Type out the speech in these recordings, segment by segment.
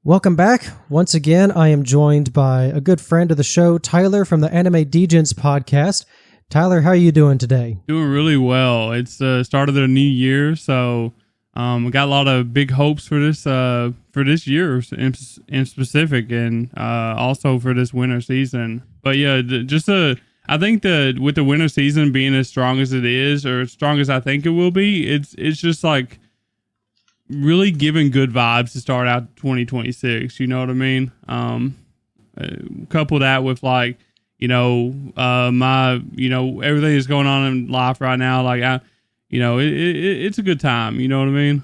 Welcome back. Once again, I am joined by a good friend of the show, Tyler from the Anime Degens podcast. Tyler, how are you doing today? Doing really well. It's the start of the new year, so we got a lot of big hopes for this year in specific, and also for this winter season. But yeah, I think that with the winter season being as strong as it is, or as strong as I think it will be, it's just like really giving good vibes to start out 2026. You know what I mean? Couple that with like, everything that's going on in life right now. Like it's a good time. You know what I mean?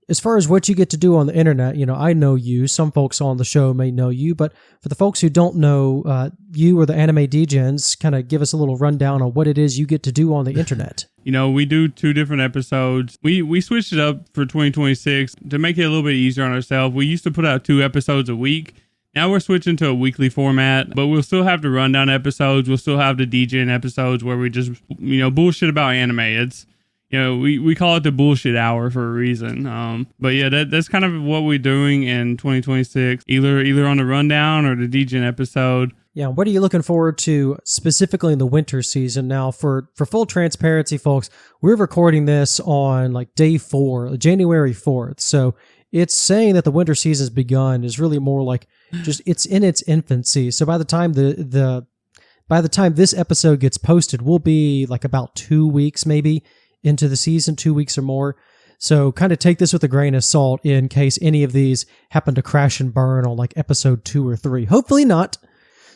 As far as what you get to do on the internet, I know you. Some folks on the show may know you, but for the folks who don't know you or the Anime Degens, kind of give us a little rundown on what it is you get to do on the internet. We do 2 different episodes. We switched it up for 2026 to make it a little bit easier on ourselves. We used to put out 2 episodes a week. Now we're switching to a weekly format, but we'll still have the rundown episodes. We'll still have the DJing episodes where we just, bullshit about anime. It's, we call it the bullshit hour for a reason. But yeah, that's kind of what we're doing in 2026, either on the rundown or the DJing episode. Yeah, what are you looking forward to specifically in the winter season? Now, for full transparency, folks, we're recording this on like day 4, January 4th. So it's saying that the winter season's begun is really more like just it's in its infancy. So by the time by the time this episode gets posted, we'll be like about 2 weeks maybe into the season, 2 weeks or more. So kind of take this with a grain of salt in case any of these happen to crash and burn on like episode 2 or 3. Hopefully not.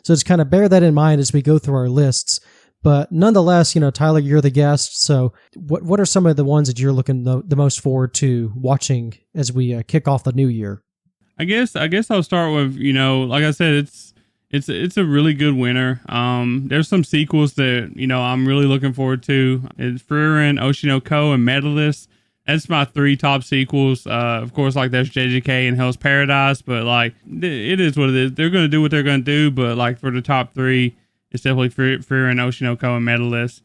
So just kind of bear that in mind as we go through our lists. But nonetheless, Tyler, you're the guest. So what are some of the ones that you're looking the most forward to watching as we kick off the new year? I guess I'll start with, like I said, it's a really good winter. There's some sequels that, I'm really looking forward to. It's Frieren, Oshinoko, and Medalist. That's my 3 top sequels. Of course, like there's JJK and Hell's Paradise, but like it is what it is. They're going to do what they're going to do, but like for the top 3, it's definitely Frieren, Oshinoko, and Medalist.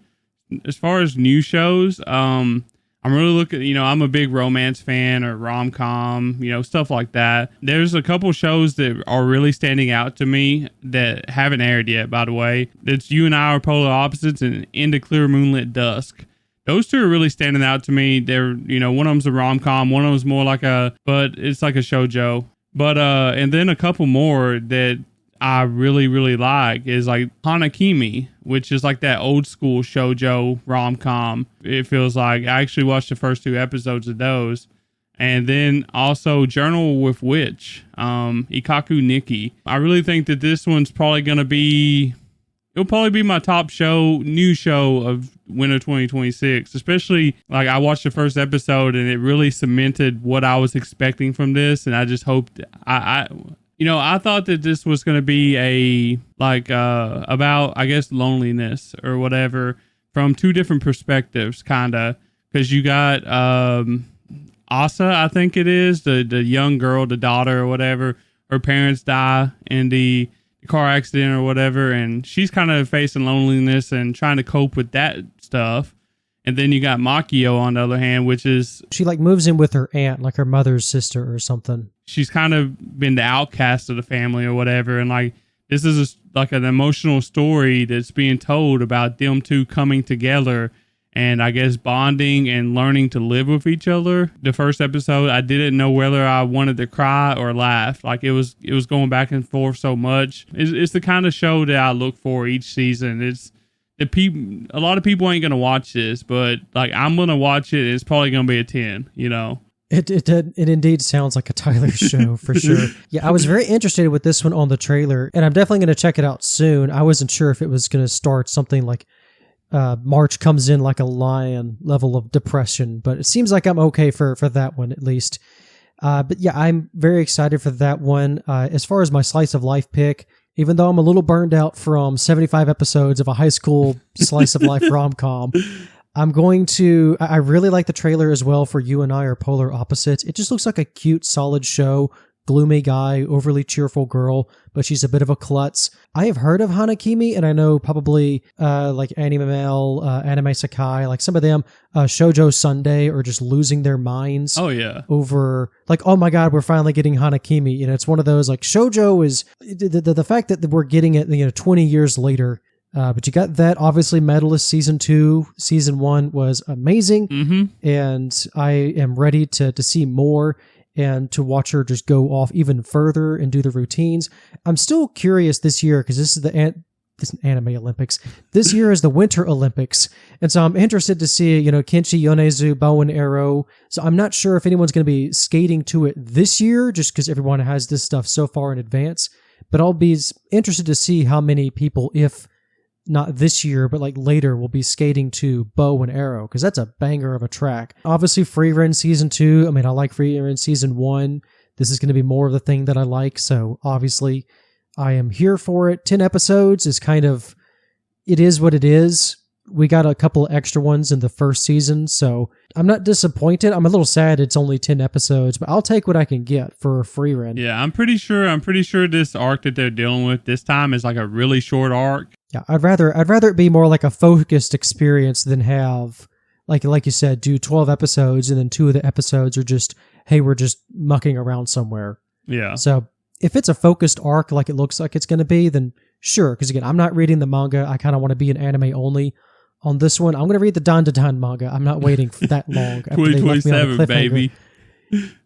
As far as new shows, I'm really looking, I'm a big romance fan or rom-com, stuff like that. There's a couple shows that are really standing out to me that haven't aired yet, by the way. It's You and I Are Polar Opposites and Into Clear Moonlit Dusk. Those 2 are really standing out to me. They're, one of them's a rom-com, one of them's more like but it's like a shoujo. But, and then a couple more that I really, really like is like Hanakimi, which is like that old school shoujo rom-com. It feels like I actually watched the first 2 episodes of those. And then also Journal with Witch, Ikaku Nikki. I really think that this one's probably going to be, it'll probably be my top new show of winter 2026, especially like I watched the first episode and it really cemented what I was expecting from this. And I just hoped I thought that this was going to be about, I guess, loneliness or whatever from 2 different perspectives, kind of, because you got Asa, I think it is, the young girl, the daughter or whatever. Her parents die in the car accident or whatever, and she's kind of facing loneliness and trying to cope with that stuff. And then you got Makio on the other hand, which is she like moves in with her aunt, like her mother's sister or something. She's kind of been the outcast of the family or whatever, and like this is like an emotional story that's being told about them 2 coming together and I guess bonding and learning to live with each other. The first episode, I didn't know whether I wanted to cry or laugh. Like it was going back and forth so much. It's the kind of show that I look for each season. It's a lot of people ain't gonna watch this, but like I'm gonna watch it. It's probably gonna be a 10. It indeed sounds like a Tyler show for sure. Yeah, I was very interested with this one on the trailer, and I'm definitely going to check it out soon. I wasn't sure if it was going to start something like March comes in like a lion level of depression, but it seems like I'm okay for that one at least. But yeah, I'm very excited for that one. As far as my slice of life pick, even though I'm a little burned out from 75 episodes of a high school slice of life rom-com, I really like the trailer as well for You and I Are Polar Opposites. It just looks like a cute, solid show, gloomy guy, overly cheerful girl, but she's a bit of a klutz. I have heard of Hanakimi, and I know probably like Anime Mail, Anime Sakai, like some of them, Shoujo Sunday are just losing their minds. Oh yeah, over like, oh my god, we're finally getting Hanakimi. You know, it's one of those like shoujo is the fact that we're getting it 20 years later. But you got that. Obviously, Medalist Season 2, Season 1 was amazing. And I am ready to see more and to watch her just go off even further and do the routines. I'm still curious this year because this is this Anime Olympics. This year is the Winter Olympics. And so I'm interested to see, Kenshi Yonezu, bow and arrow. So I'm not sure if anyone's going to be skating to it this year just because everyone has this stuff so far in advance. But I'll be interested to see how many people, if not this year, but like later, will be skating to bow and arrow, because that's a banger of a track. Obviously, Freerun Season 2. I mean, I like Freerun Season 1. This is going to be more of the thing that I like, so obviously I am here for it. 10 episodes is kind of, it is what it is. We got a couple of extra ones in the first season, so I'm not disappointed. I'm a little sad it's only 10 episodes, but I'll take what I can get for a Freerun. Yeah, I'm pretty sure this arc that they're dealing with this time is like a really short arc. Yeah, I'd rather it be more like a focused experience than have, like you said, do 12 episodes and then 2 of the episodes are just, hey, we're just mucking around somewhere. Yeah. So if it's a focused arc like it looks like it's going to be, then sure. Because again, I'm not reading the manga. I kind of want to be an anime only on this one. I'm going to read the Dan manga. I'm not waiting for that long. 2027, baby.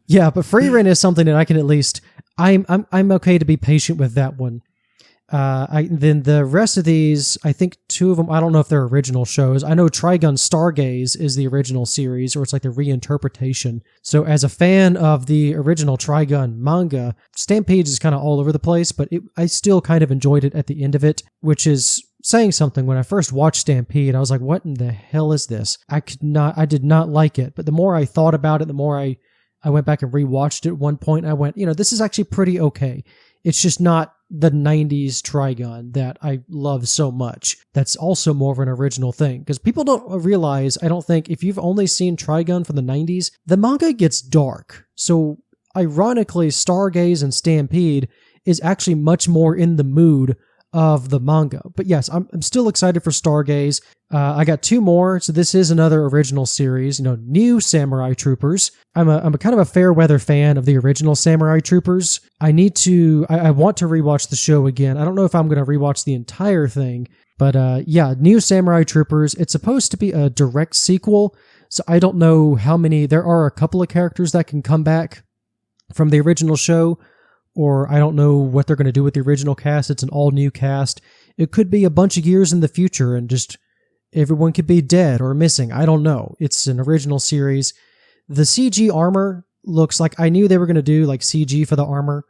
Yeah, but Freerun is something that I can at least, I'm okay to be patient with that one. Then the rest of these, I think 2 of them, I don't know if they're original shows. I know Trigun Stargaze is the original series, or it's like the reinterpretation. So as a fan of the original Trigun manga, Stampede is kind of all over the place, but I still kind of enjoyed it at the end of it, which is saying something. When I first watched Stampede, I was like, what in the hell is this? I did not like it. But the more I thought about it, the more I went back and rewatched it at one point. I went, this is actually pretty okay. It's just not the 90s Trigun that I love so much. That's also more of an original thing. Because people don't realize, I don't think, if you've only seen Trigun from the 90s, the manga gets dark. So, ironically, Stargaze and Stampede is actually much more in the mood of the manga. But yes, I'm still excited for Stargaze. I got 2 more, so this is another original series. New Samurai Troopers. I'm a kind of a fair weather fan of the original Samurai Troopers. I want to rewatch the show again. I don't know if I'm going to rewatch the entire thing, but New Samurai Troopers. It's supposed to be a direct sequel, so I don't know how many. There are a couple of characters that can come back from the original show, or I don't know what they're going to do with the original cast. It's an all-new cast. It could be a bunch of years in the future and just everyone could be dead or missing. I don't know. It's an original series. The CG armor looks like, I knew they were going to do like CG for the armor.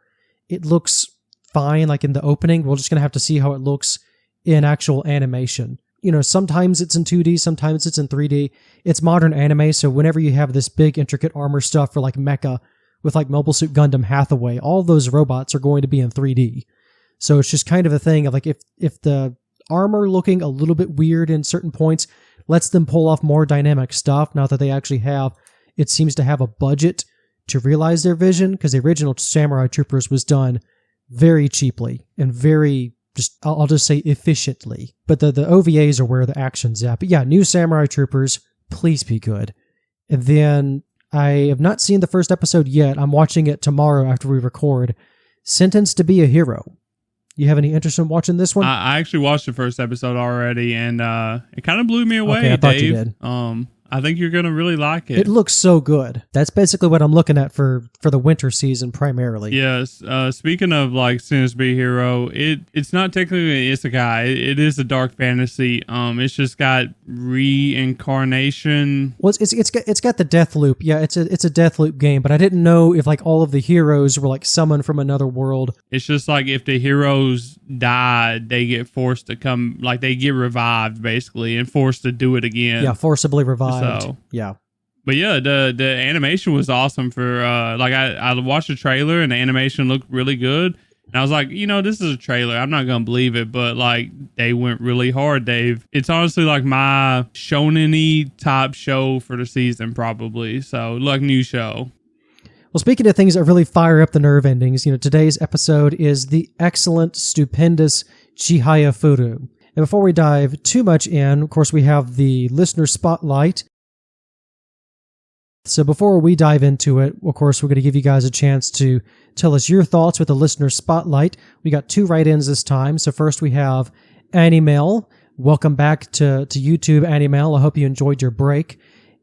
It looks fine, like in the opening. We're just going to have to see how it looks in actual animation. Sometimes it's in 2D, sometimes it's in 3D. It's modern anime, so whenever you have this big intricate armor stuff for like mecha, with like Mobile Suit Gundam Hathaway, all those robots are going to be in 3D. So it's just kind of a thing of like, if the armor looking a little bit weird in certain points lets them pull off more dynamic stuff, now that they actually it seems to have a budget to realize their vision, because the original Samurai Troopers was done very cheaply and very, I'll just say efficiently. But the OVAs are where the action's at. But yeah, New Samurai Troopers, please be good. And then I have not seen the first episode yet. I'm watching it tomorrow after we record. Sentenced to be a Hero. You have any interest in watching this one? I actually watched the first episode already, and it kind of blew me away, okay, I thought Dave. You did. I think you're going to really like it. It looks so good. That's basically what I'm looking at for the winter season primarily. Yes. Speaking of like Sentenced to be a Hero, it's not technically an isekai. It is a dark fantasy. It's just got reincarnation. Well, it's got the death loop. Yeah, it's a death loop game, but I didn't know if like all of the heroes were like summoned from another world. It's just like if the heroes die, they get forced to come, like they get revived basically and forced to do it again. Yeah, forcibly revived. So, yeah. But yeah, the animation was awesome for like I watched the trailer and the animation looked really good. And I was like, this is a trailer. I'm not going to believe it, but like they went really hard, Dave. It's honestly like my shonen-y type show for the season probably. So like new show. Well, speaking of things that really fire up the nerve endings, today's episode is the excellent, stupendous Chihayafuru. And before we dive too much in, of course, we have the listener spotlight. So before we dive into it, of course, we're going to give you guys a chance to tell us your thoughts with the listener spotlight. We got 2 write-ins this time. So first we have Animel. Welcome back to YouTube, Animel. I hope you enjoyed your break.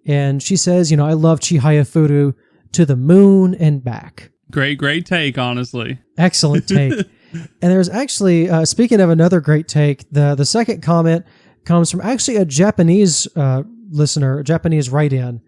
And she says, I love Chihayafuru to the moon and back. Great take, honestly. Excellent take. And there's actually, speaking of another great take, the second comment comes from actually a Japanese listener, a Japanese write-in.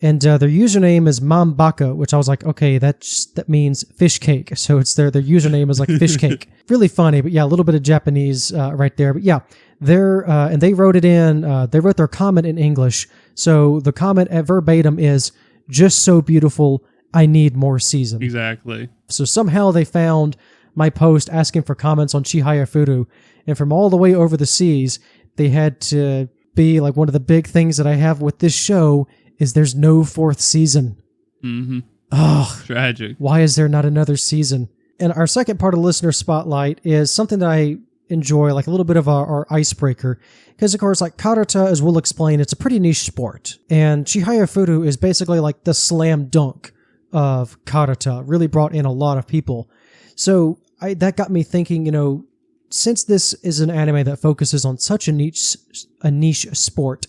And their username is Mambaka, which I was like, okay, that means fish cake. So it's their username is like fish cake. Really funny, but yeah, a little bit of Japanese right there. But yeah, and they wrote it in, they wrote their comment in English. So the comment at verbatim is, just so beautiful, I need more season. Exactly. So somehow they found my post asking for comments on Chihayafuru, and from all the way over the seas, they had to be like, one of the big things that I have with this show is there's no 4th season. Mm-hmm. Oh, tragic. Why is there not another season? And our second part of Listener Spotlight is something that I enjoy, like a little bit of our icebreaker. Because, of course, like Karuta, as we'll explain, it's a pretty niche sport. And Chihayafuru is basically like the slam dunk of Karuta. Really brought in a lot of people. So that got me thinking, since this is an anime that focuses on such a niche sport,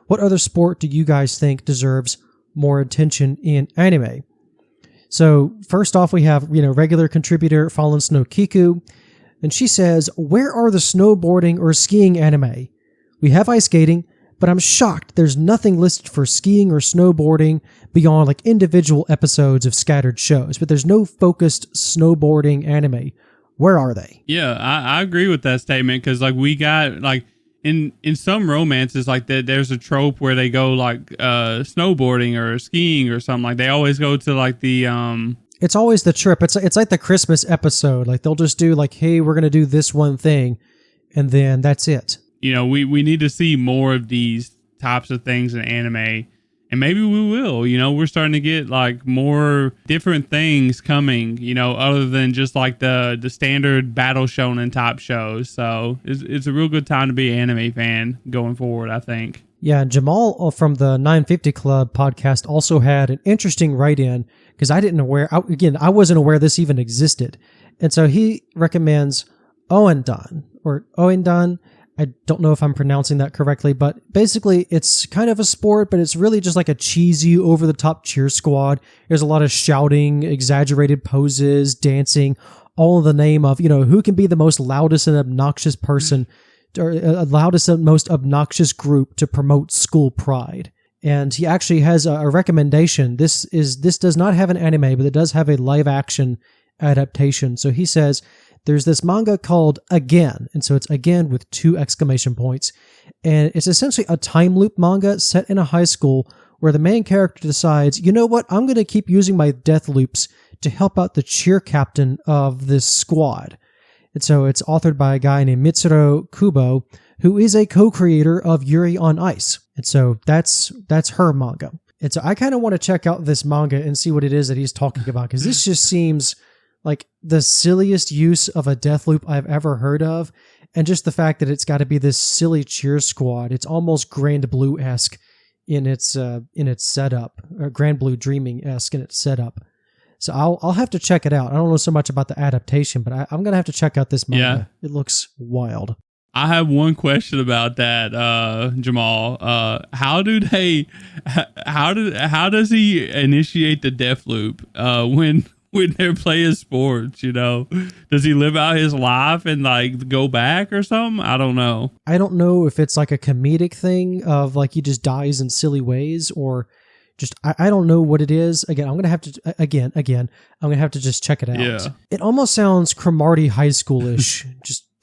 what other sport do you guys think deserves more attention in anime? So first off, we have, regular contributor Fallen Snow Kiku, and she says, where are the snowboarding or skiing anime? We have ice skating, but I'm shocked there's nothing listed for skiing or snowboarding beyond like individual episodes of scattered shows, but there's no focused snowboarding anime. Where are they? Yeah, I agree with that statement, because like we got like in some romances like that, there's a trope where they go like snowboarding or skiing or something. Like they always go to like the It's always the trip. It's like the Christmas episode. Like they'll just do like, hey, we're gonna do this one thing, and then that's it. We need to see more of these types of things in anime. And maybe we will, we're starting to get like more different things coming, other than just like the standard battle shonen type shows. So it's a real good time to be an anime fan going forward, I think. Yeah, Jamal from the 950 Club podcast also had an interesting write-in, because I wasn't aware this even existed. And so he recommends Oendan, or Oendan. I don't know if I'm pronouncing that correctly, but basically it's kind of a sport, but it's really just like a cheesy, over-the-top cheer squad. There's a lot of shouting, exaggerated poses, dancing, all in the name of, who can be the most loudest and obnoxious person, or loudest and most obnoxious group to promote school pride. And he actually has a recommendation. This does not have an anime, but it does have a live-action adaptation. So he says, there's this manga called Again, and so it's Again with 2 exclamation points, and it's essentially a time loop manga set in a high school where the main character decides, you know what, I'm going to keep using my death loops to help out the cheer captain of this squad. And so it's authored by a guy named Mitsuru Kubo, who is a co-creator of Yuri on Ice. And so that's her manga. And so I kind of want to check out this manga and see what it is that he's talking about, because this just seems like the silliest use of a death loop I've ever heard of. And just the fact that it's got to be this silly cheer squad. It's almost Grand Blue-esque in its setup, or Grand Blue Dreaming-esque in its setup. So I'll have to check it out. I don't know so much about the adaptation, but I'm going to have to check out this manga. Yeah. It looks wild. I have one question about that, Jamal. How does he initiate the death loop when they're playing sports? Does he live out his life and like go back or something? I don't know. I don't know if it's like a comedic thing of like he just dies in silly ways, or just I don't know what it is. Again, I'm gonna have to I'm gonna have to just check it out. Yeah. It almost sounds Cromartie High School-ish.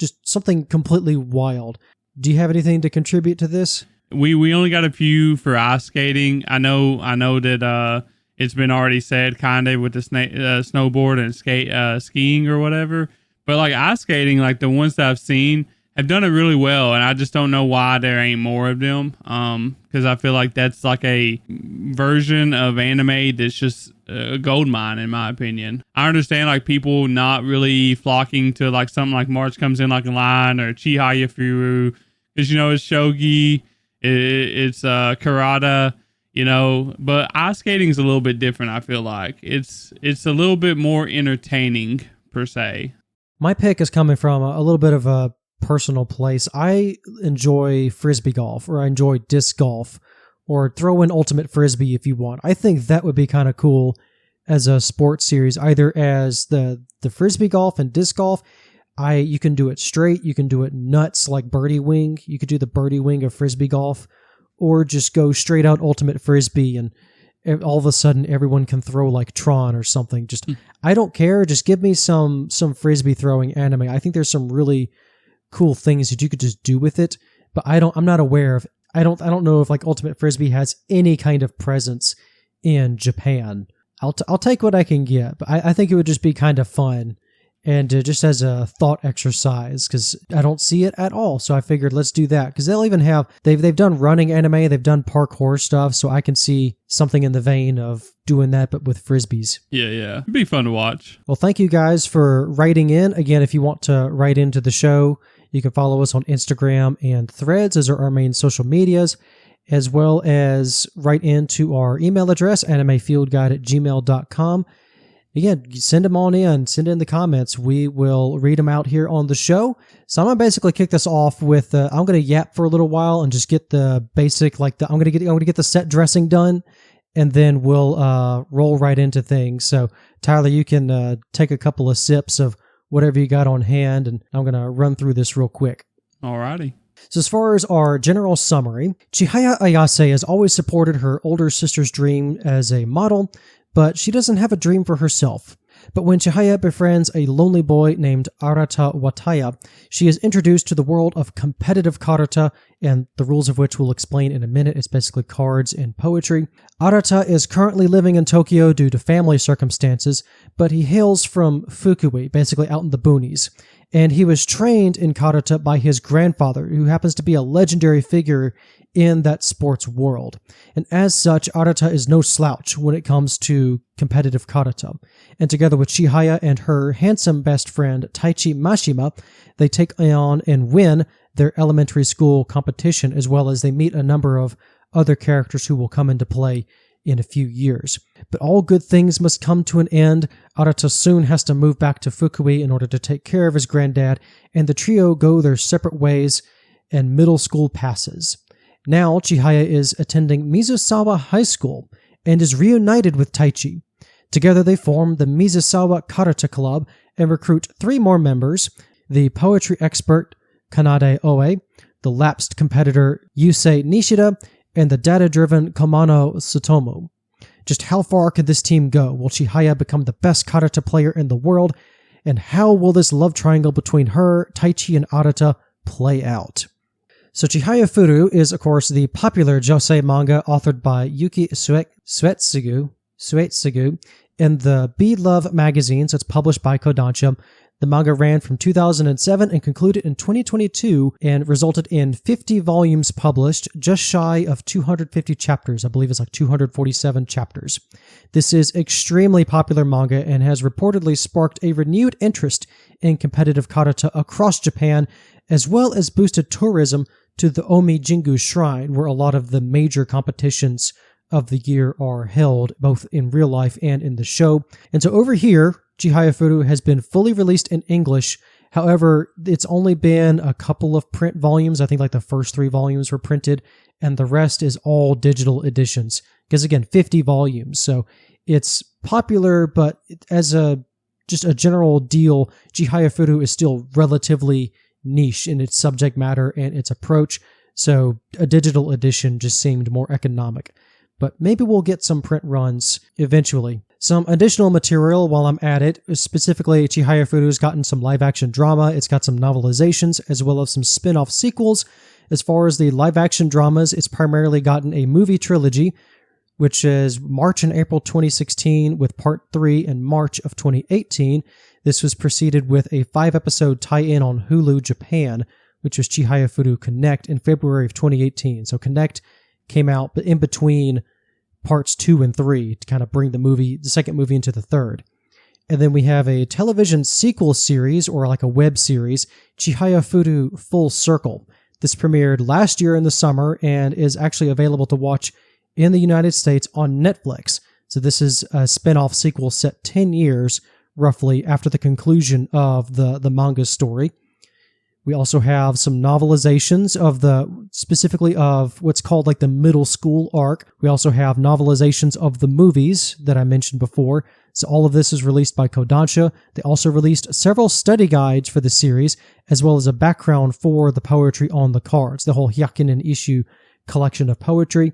just something completely wild. Do you have anything to contribute to this? We only got a few for ice skating. I know that it's been already said Kanade with the snowboard and skiing or whatever. But like ice skating, like the ones that I've seen have done it really well, and I just don't know why there ain't more of them. Because I feel like that's like a version of anime that's just a gold mine, in my opinion. I understand like people not really flocking to like something like March Comes In Like a Lion or Chihayafuru, because it's shogi, it's karate, but ice skating is a little bit different. I feel like it's a little bit more entertaining per se. My pick is coming from a little bit of a personal place. I enjoy frisbee golf, or I enjoy disc golf, or throw in ultimate frisbee if you want. I think that would be kind of cool as a sports series, either as the frisbee golf and disc golf. You can do it straight, you can do it nuts like birdie wing, you could do the birdie wing of frisbee golf, or just go straight out ultimate frisbee and all of a sudden everyone can throw like Tron or something. Just I don't care, just give me some frisbee throwing anime. I think there's some really cool things that you could just do with it, but I'm not aware of. I don't know if like ultimate frisbee has any kind of presence in Japan. I'll take what I can get, but I think it would just be kind of fun, and just as a thought exercise, because I don't see it at all. So I figured let's do that, because they'll even have they've done running anime, they've done parkour stuff, so I can see something in the vein of doing that, but with frisbees. Yeah, it'd be fun to watch. Well, thank you guys for writing in. Again, if you want to write into the show, you can follow us on Instagram and Threads as are our main social medias, as well as write into our email address, animefieldguide@gmail.com. Again, send them on in, send in the comments. We will read them out here on the show. So I'm going to basically kick this off with, I'm going to yap for a little while and just get the basic, I'm going to get the set dressing done, and then we'll roll right into things. So Tyler, you can take a couple of sips of whatever you got on hand, and I'm going to run through this real quick. Alrighty. So as far as our general summary, Chihaya Ayase has always supported her older sister's dream as a model, but she doesn't have a dream for herself. But when Chihaya befriends a lonely boy named Arata Wataya, she is introduced to the world of competitive karuta, and the rules of which we'll explain in a minute. It's basically cards and poetry. Arata is currently living in Tokyo due to family circumstances, but he hails from Fukui, basically out in the boonies. And he was trained in karuta by his grandfather, who happens to be a legendary figure in that sports world. And as such, Arata is no slouch when it comes to competitive karuta. And together with Chihaya and her handsome best friend Taichi Mashima, they take on and win their elementary school competition, as well as they meet a number of other characters who will come into play in a few years. But all good things must come to an end. Arata soon has to move back to Fukui in order to take care of his granddad, and the trio go their separate ways, and middle school passes. Now Chihaya is attending Mizusawa High School and is reunited with Taichi. Together they form the Mizusawa Karuta Club and recruit 3 more members: the poetry expert Kanade Oe, the lapsed competitor Yuusei Nishida, and the data-driven Komano Tsutomu. Just how far could this team go? Will Chihaya become the best karuta player in the world? And how will this love triangle between her, Taichi, and Arata play out? So Chihayafuru is, of course, the popular josei manga authored by Yuki Suetsugu in the B-Love magazine, so it's published by Kodansha. The manga ran from 2007 and concluded in 2022 and resulted in 50 volumes published, just shy of 250 chapters. I believe it's like 247 chapters. This is extremely popular manga and has reportedly sparked a renewed interest in competitive karuta across Japan, as well as boosted tourism to the Omi Jingu Shrine, where a lot of the major competitions of the year are held, both in real life and in the show. And so over here, Chihayafuru has been fully released in English. However, it's only been a couple of print volumes. I think like the first 3 volumes were printed, and the rest is all digital editions. Because again, 50 volumes. So it's popular, but as just a general deal, Chihayafuru is still relatively niche in its subject matter and its approach. So a digital edition just seemed more economic. But maybe we'll get some print runs eventually. Some additional material while I'm at it, specifically Chihayafuru's gotten some live-action drama, it's got some novelizations, as well as some spin-off sequels. As far as the live-action dramas, it's primarily gotten a movie trilogy, which is March and April 2016, with Part 3 in March of 2018. This was preceded with a 5-episode tie-in on Hulu Japan, which was Chihayafuru Connect in February of 2018. So Connect came out in between parts 2 and 3 to kind of bring the second movie into the third. And then we have a television sequel series, or like a web series, Chihayafuru Full Circle. This premiered last year in the summer and is actually available to watch in the United States on Netflix. So this is a spin-off sequel set 10 years, roughly, after the conclusion of the manga story. We also have some novelizations specifically of what's called like the middle school arc. We also have novelizations of the movies that I mentioned before. So all of this is released by Kodansha. They also released several study guides for the series, as well as a background for the poetry on the cards, the whole Hyakunin issue collection of poetry.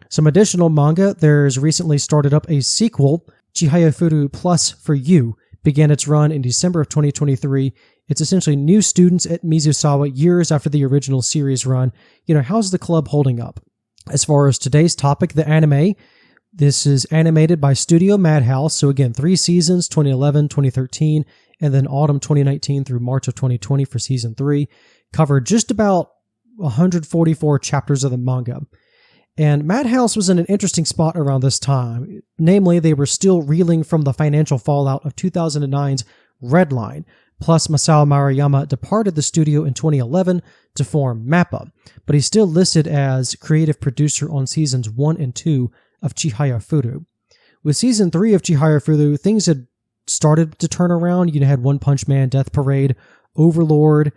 Some additional manga. There's recently started up a sequel, Chihayafuru Plus for You, began its run in December of 2023. It's essentially new students at Mizusawa years after the original series run. How's the club holding up? As far as today's topic, the anime, this is animated by Studio Madhouse. So again, 3 seasons, 2011, 2013, and then autumn 2019 through March of 2020 for season 3. Covered just about 144 chapters of the manga. And Madhouse was in an interesting spot around this time. Namely, they were still reeling from the financial fallout of 2009's Red Line. Plus, Masao Maruyama departed the studio in 2011 to form MAPPA, but he's still listed as creative producer on seasons 1 and 2 of Chihayafuru. With season 3 of Chihayafuru, things had started to turn around. You had One Punch Man, Death Parade, Overlord,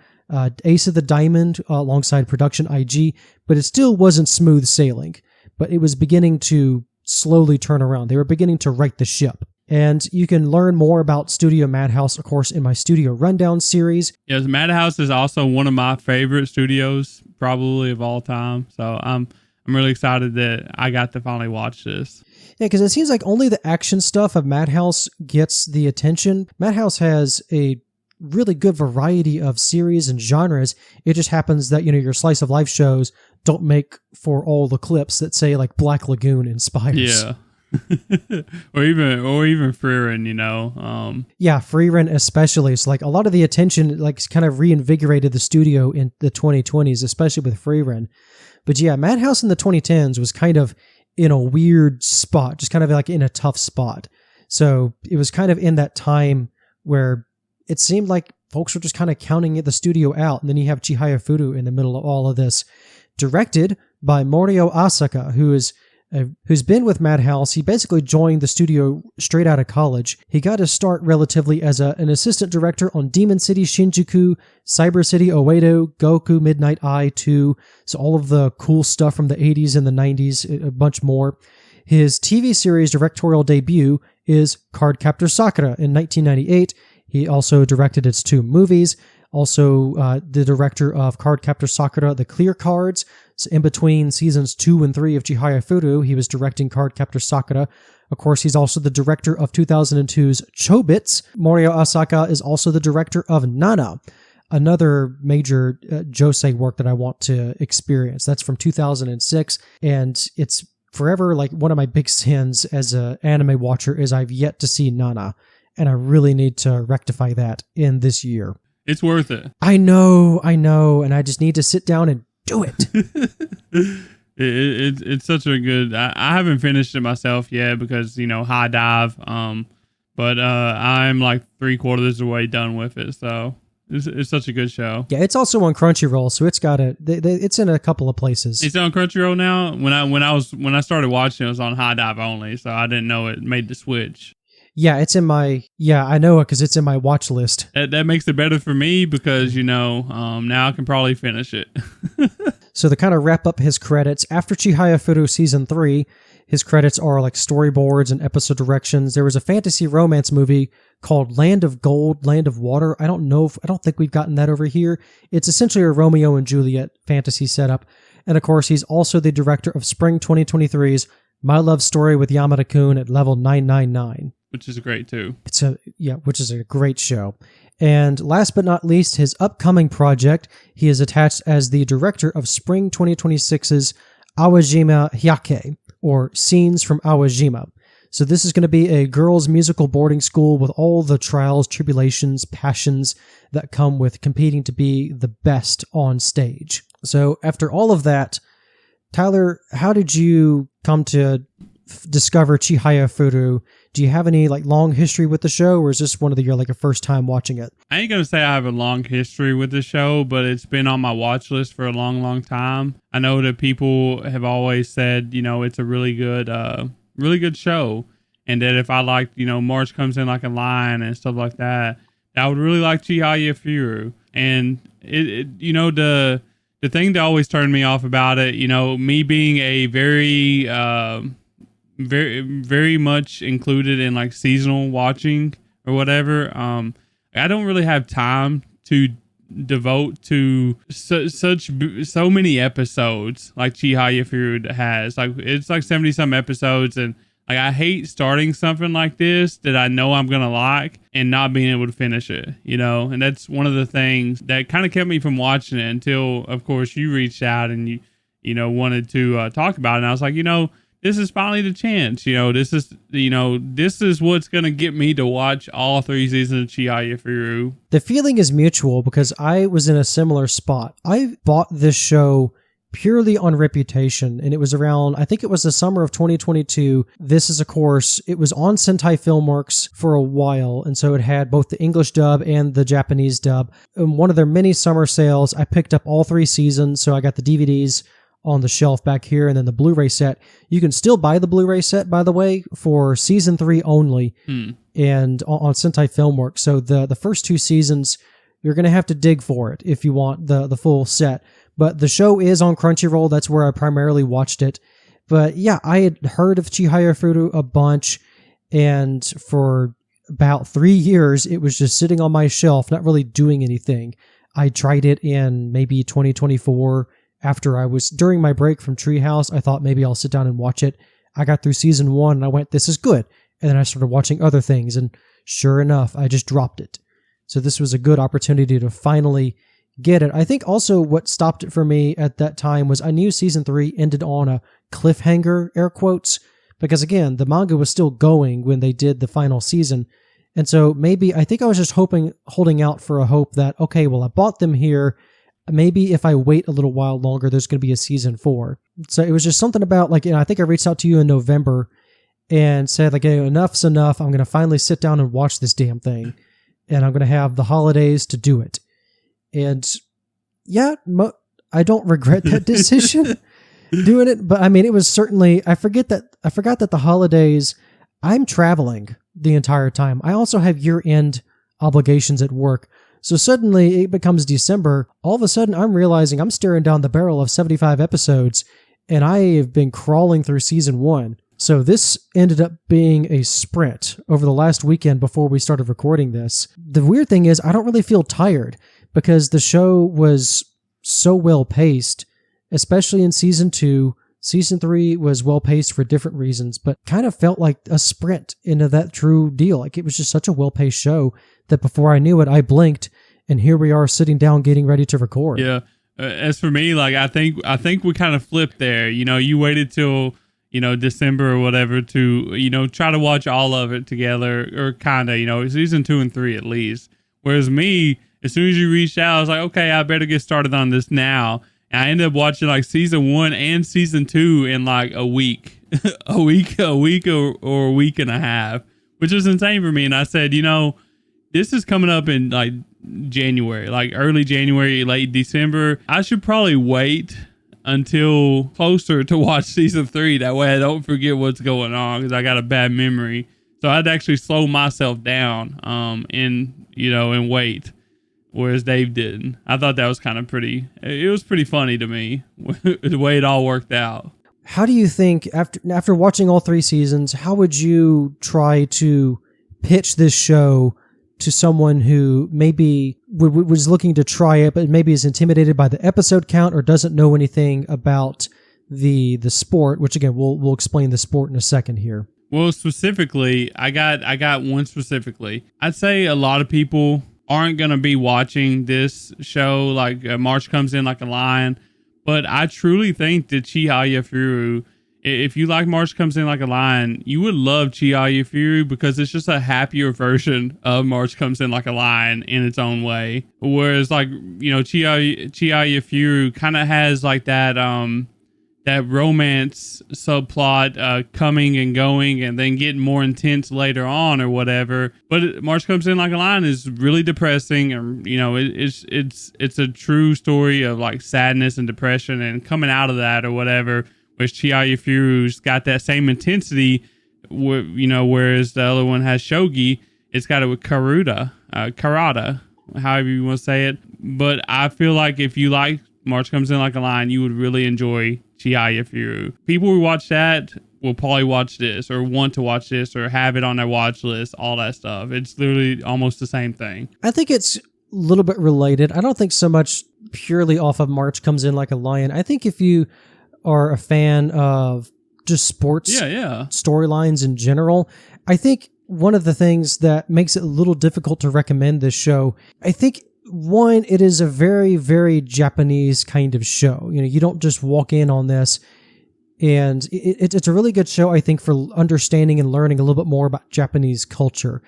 Ace of the Diamond alongside Production IG, but it still wasn't smooth sailing. But it was beginning to slowly turn around. They were beginning to right the ship. And you can learn more about Studio Madhouse, of course, in my Studio Rundown series. Yes, Madhouse is also one of my favorite studios, probably of all time. So I'm really excited that I got to finally watch this. Yeah, because it seems like only the action stuff of Madhouse gets the attention. Madhouse has a really good variety of series and genres. It just happens that, your slice of life shows don't make for all the clips that say like Black Lagoon inspires. Yeah. or even Frieren, Yeah, Frieren especially. So like a lot of the attention like kind of reinvigorated the studio in the 2020s, especially with Frieren. But yeah, Madhouse in the 2010s was kind of in a weird spot, just kind of like in a tough spot. So it was kind of in that time where it seemed like folks were just kind of counting the studio out. And then you have Chihayafuru in the middle of all of this, directed by Morio Asaka, who's been with Madhouse. He basically joined the studio straight out of college. He got his start relatively as an assistant director on Demon City Shinjuku, Cyber City Oedo, Goku Midnight Eye 2, so all of the cool stuff from the 80s and the 90s, a bunch more. His TV series directorial debut is Cardcaptor Sakura in 1998. He also directed its 2 movies. Also, the director of Cardcaptor Sakura, The Clear Cards. So in between seasons 2 and 3 of Chihayafuru, he was directing Cardcaptor Sakura. Of course, he's also the director of 2002's Chobits. Morio Asaka is also the director of Nana, another major josei work that I want to experience. That's from 2006, and it's forever like one of my big sins as an anime watcher is I've yet to see Nana, and I really need to rectify that in this year. It's worth it. I know, and I just need to sit down and do it. It's such a good. I haven't finished it myself yet because high dive. But I'm like 3/4 of the way done with it, so it's such a good show. Yeah, it's also on Crunchyroll, so it's got it's in a couple of places. It's on Crunchyroll now. When I started watching, it was on high dive only, so I didn't know it made the switch. Yeah, it's in my, I know it because it's in my watch list. That makes it better for me because, now I can probably finish it. So to kind of wrap up his credits, after Chihayafuru Season 3, his credits are like storyboards and episode directions. There was a fantasy romance movie called Land of Gold, Land of Water. I don't think we've gotten that over here. It's essentially a Romeo and Juliet fantasy setup. And of course, he's also the director of Spring 2023's My Love Story with Yamada-kun at level 999. Which is great too. Which is a great show. And last but not least, his upcoming project, he is attached as the director of Spring 2026's Awajima Hyake, or Scenes from Awajima. So this is going to be a girls' musical boarding school with all the trials, tribulations, passions that come with competing to be the best on stage. So after all of that, Tyler, how did you come to discover Chihayafuru, do you have any like long history with the show, or is this one of your like a first time watching it? I ain't gonna say I have a long history with the show, but it's been on my watch list for a long, long time. I know that people have always said, it's a really good show, and that if I liked, March Comes In Like a Lion and stuff like that, I would really like Chihayafuru. And the thing that always turned me off about it, me being a very, very, very much included in like seasonal watching or whatever. I don't really have time to devote to so many episodes like Chihayafuru has. Like it's like 70 some episodes, and like I hate starting something like this that I know I'm gonna like and not being able to finish it, and that's one of the things that kind of kept me from watching it until, of course, you reached out and you wanted to talk about it. And I was like, this is finally the chance. This is what's gonna get me to watch all 3 seasons of Chihayafuru. The feeling is mutual because I was in a similar spot. I bought this show purely on reputation, and it was around, I think it was the summer of 2022. This is, of course, it was on Sentai Filmworks for a while, and so it had both the English dub and the Japanese dub. In one of their many summer sales, I picked up all 3 seasons, so I got the DVDs on the shelf back here, and then the Blu-ray set. You can still buy the Blu-ray set, by the way, for season 3 only, and on Sentai Filmworks. So the first 2 seasons, you're going to have to dig for it if you want the full set. But the show is on Crunchyroll. That's where I primarily watched it. But yeah, I had heard of Chihayafuru a bunch, and for about 3 years, it was just sitting on my shelf, not really doing anything. I tried it in maybe 2024 during my break from Treehouse. I thought maybe I'll sit down and watch it. I got through season 1 and I went, this is good. And then I started watching other things, and sure enough, I just dropped it. So this was a good opportunity to finally get it. I think also what stopped it for me at that time was I knew season 3 ended on a cliffhanger, air quotes, because again, the manga was still going when they did the final season. And so I think I was just holding out for a hope that, okay, well, I bought them here. Maybe if I wait a little while longer, there's going to be a season 4. So it was just something about like, I think I reached out to you in November and said like, hey, enough's enough. I'm going to finally sit down and watch this damn thing. And I'm going to have the holidays to do it. And yeah, I don't regret that decision doing it. But I mean, it was certainly, I forgot that the holidays, I'm traveling the entire time. I also have year-end obligations at work. So suddenly it becomes December. All of a sudden I'm realizing I'm staring down the barrel of 75 episodes, and I have been crawling through season 1. So this ended up being a sprint over the last weekend before we started recording this. The weird thing is I don't really feel tired because the show was so well paced, especially in season 2. Season 3 was well paced for different reasons, but kind of felt like a sprint into that true deal. Like it was just such a well paced show that before I knew it, I blinked, and here we are sitting down getting ready to record. Yeah. As for me, like I think we kind of flipped there. You waited till December or whatever to try to watch all of it together, or kind of season 2 and 3 at least. Whereas me, as soon as you reached out, I was like, okay, I better get started on this now. And I ended up watching like season 1 and season 2 in like a week, a week or a week and a half, which was insane for me. And I said, this is coming up in like January, like early January, late December. I should probably wait until closer to watch season 3. That way I don't forget what's going on, because I got a bad memory. So I'd actually slow myself down and wait. Whereas Dave didn't. I thought that was kind of it was pretty funny to me, the way it all worked out. How do you think, after watching all 3 seasons, how would you try to pitch this show to someone who maybe was looking to try it, but maybe is intimidated by the episode count or doesn't know anything about the sport, which again, we'll explain the sport in a second here. Well, specifically, I got one specifically. I'd say a lot of people aren't going to be watching this show like March Comes In Like a Lion, but I truly think that Chihayafuru, if you like March Comes In Like a Lion, you would love Chihayafuru, because it's just a happier version of March Comes In Like a Lion in its own way. Whereas like, Chihayafuru kind of has like that that romance subplot coming and going and then getting more intense later on or whatever. But March Comes In Like a Lion is really depressing, and it's a true story of like sadness and depression and coming out of that or whatever. Which Chihayafuru's got that same intensity, whereas the other one has shogi. It's got it with karata, however you want to say it. But I feel like if you like March Comes In Like a Lion, you would really enjoy Chihayafuru. People who watch that will probably watch this or want to watch this or have it on their watch list, all that stuff. It's literally almost the same thing. I think it's a little bit related. I don't think so much purely off of March Comes In Like a Lion. I think if you are a fan of just sports storylines in general, I think one of the things that makes it a little difficult to recommend this show, I think, one, it is a very, very Japanese kind of show. You don't just walk in on this, and it's a really good show, I think, for understanding and learning a little bit more about Japanese culture,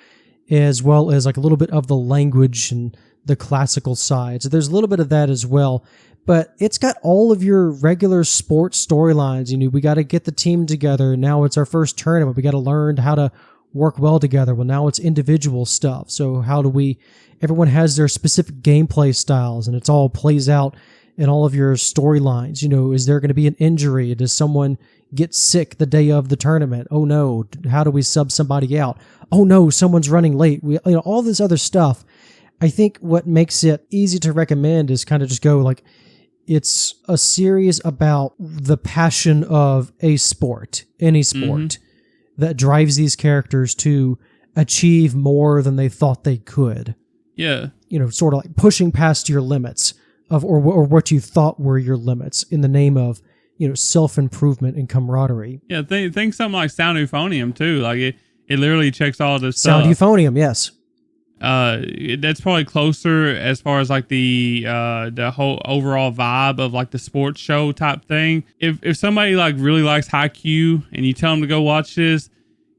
as well as like a little bit of the language and the classical side. So there's a little bit of that as well. But it's got all of your regular sports storylines. We got to get the team together. Now it's our first tournament. We got to learn how to work well together. Well, now it's individual stuff. So how do everyone has their specific gameplay styles, and it's all plays out in all of your storylines. Is there going to be an injury? Does someone get sick the day of the tournament? Oh no, how do we sub somebody out? Oh no, someone's running late. All this other stuff. I think what makes it easy to recommend is kind of just go like, it's a series about the passion of a sport, any sport, that drives these characters to achieve more than they thought they could. Yeah. Sort of like pushing past your limits or what you thought were your limits in the name of, self-improvement and camaraderie. Yeah, think something like Sound Euphonium too. Like it literally checks all this stuff. Sound Euphonium, yes. That's probably closer as far as like the whole overall vibe of like the sports show type thing. If somebody like really likes Haikyuu and you tell them to go watch this,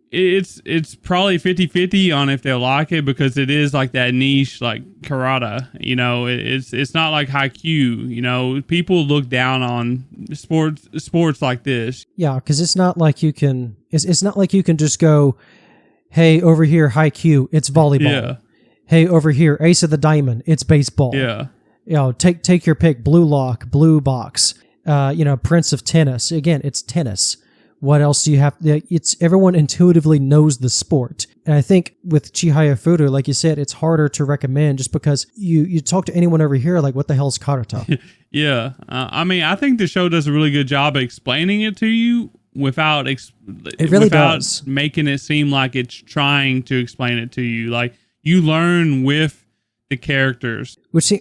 it's probably 50-50 on if they'll like it, because it is like that niche like karate. It's not like Haikyuu. People look down on sports like this. Yeah, because it's not like you can. It's not like you can just go, hey, over here, Haikyuu, it's volleyball. Yeah. Hey, over here, Ace of the Diamond, it's baseball. Yeah. Take your pick, Blue Lock, Blue Box, Prince of Tennis. Again, it's tennis. What else do you have? It's everyone intuitively knows the sport. And I think with Chihayafuru, like you said, it's harder to recommend just because you talk to anyone over here, like, what the hell is Karuta? Yeah. I think the show does a really good job of explaining it to you without making it seem like it's trying to explain it to you. Like, you learn with the characters. Which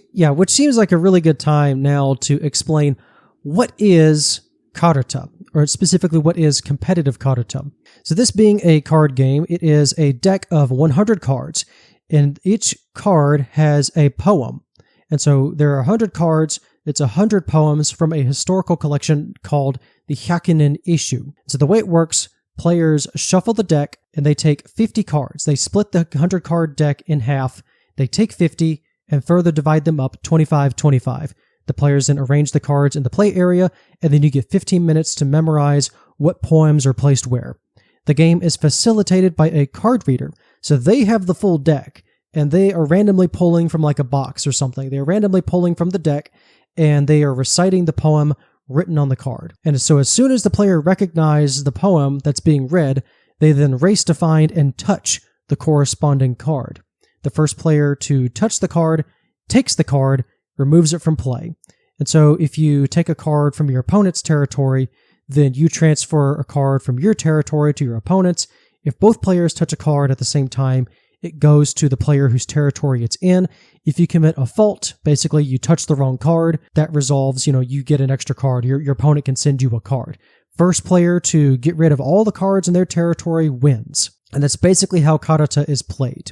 seems like a really good time now to explain what is Karuta, or specifically what is competitive Karuta. So this being a card game, it is a deck of 100 cards, and each card has a poem. And so there are 100 cards. It's 100 poems from a historical collection called the Hyakinen Issue. So the way it works, players shuffle the deck and they take 50 cards. They split the 100 card deck in half. They take 50 and further divide them up 25-25. The players then arrange the cards in the play area, and then you get 15 minutes to memorize what poems are placed where. The game is facilitated by a card reader, so they have the full deck, and they are randomly pulling from like a box or something. They are randomly pulling from the deck, and they are reciting the poem written on the card. And so as soon as the player recognizes the poem that's being read, they then race to find and touch the corresponding card. The first player to touch the card takes the card, removes it from play. And so if you take a card from your opponent's territory, then you transfer a card from your territory to your opponent's. If both players touch a card at the same time, it goes to the player whose territory it's in. If you commit a fault, basically you touch the wrong card, that resolves, you get an extra card. Your opponent can send you a card. First player to get rid of all the cards in their territory wins. And that's basically how Karuta is played.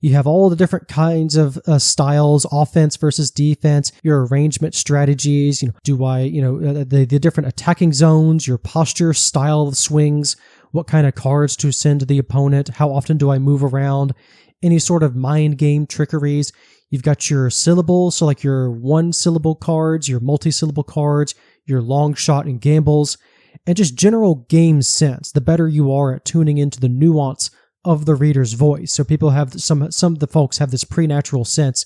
You have all the different kinds of styles, offense versus defense, your arrangement strategies, the different attacking zones, your posture, style of swings, what kind of cards to send to the opponent, how often do I move around, any sort of mind game trickeries. You've got your syllables, so like your one-syllable cards, your multi-syllable cards, your long shot and gambles, and just general game sense. The better you are at tuning into the nuance of the reader's voice. So people have some of the folks have this preternatural sense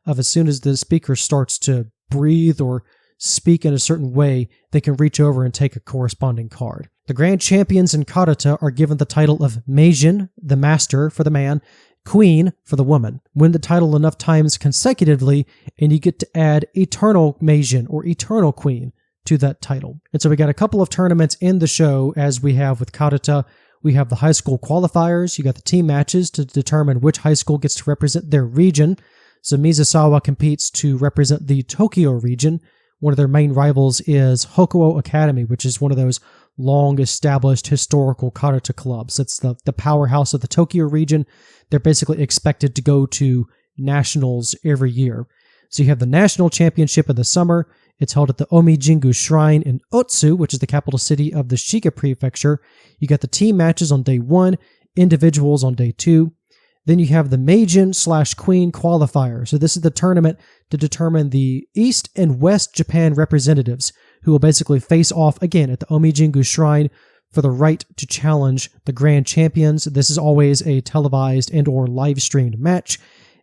of as soon as the speaker starts to breathe or speak in a certain way, they can reach over and take a corresponding card. The grand champions in Karuta are given the title of Meijin, the master for the man, Queen for the woman. Win the title enough times consecutively, and you get to add Eternal Meijin or Eternal Queen to that title. And so we got a couple of tournaments in the show, as we have with Karuta. We have the high school qualifiers. You got the team matches to determine which high school gets to represent their region. So Mizusawa competes to represent the Tokyo region. One of their main rivals is Hokuo Academy, which is one of those long-established historical Karuta clubs. It's the powerhouse of the Tokyo region. They're basically expected to go to nationals every year. So you have the national championship in the summer. It's held at the Omijingu Shrine in Otsu, which is the capital city of the Shiga Prefecture. You got the team matches on day 1, individuals on day 2. Then you have the Meijin/Queen qualifier. So this is the tournament to determine the East and West Japan representatives, who will basically face off again at the Omijingu Shrine for the right to challenge the grand champions. This is always a televised and or live streamed match.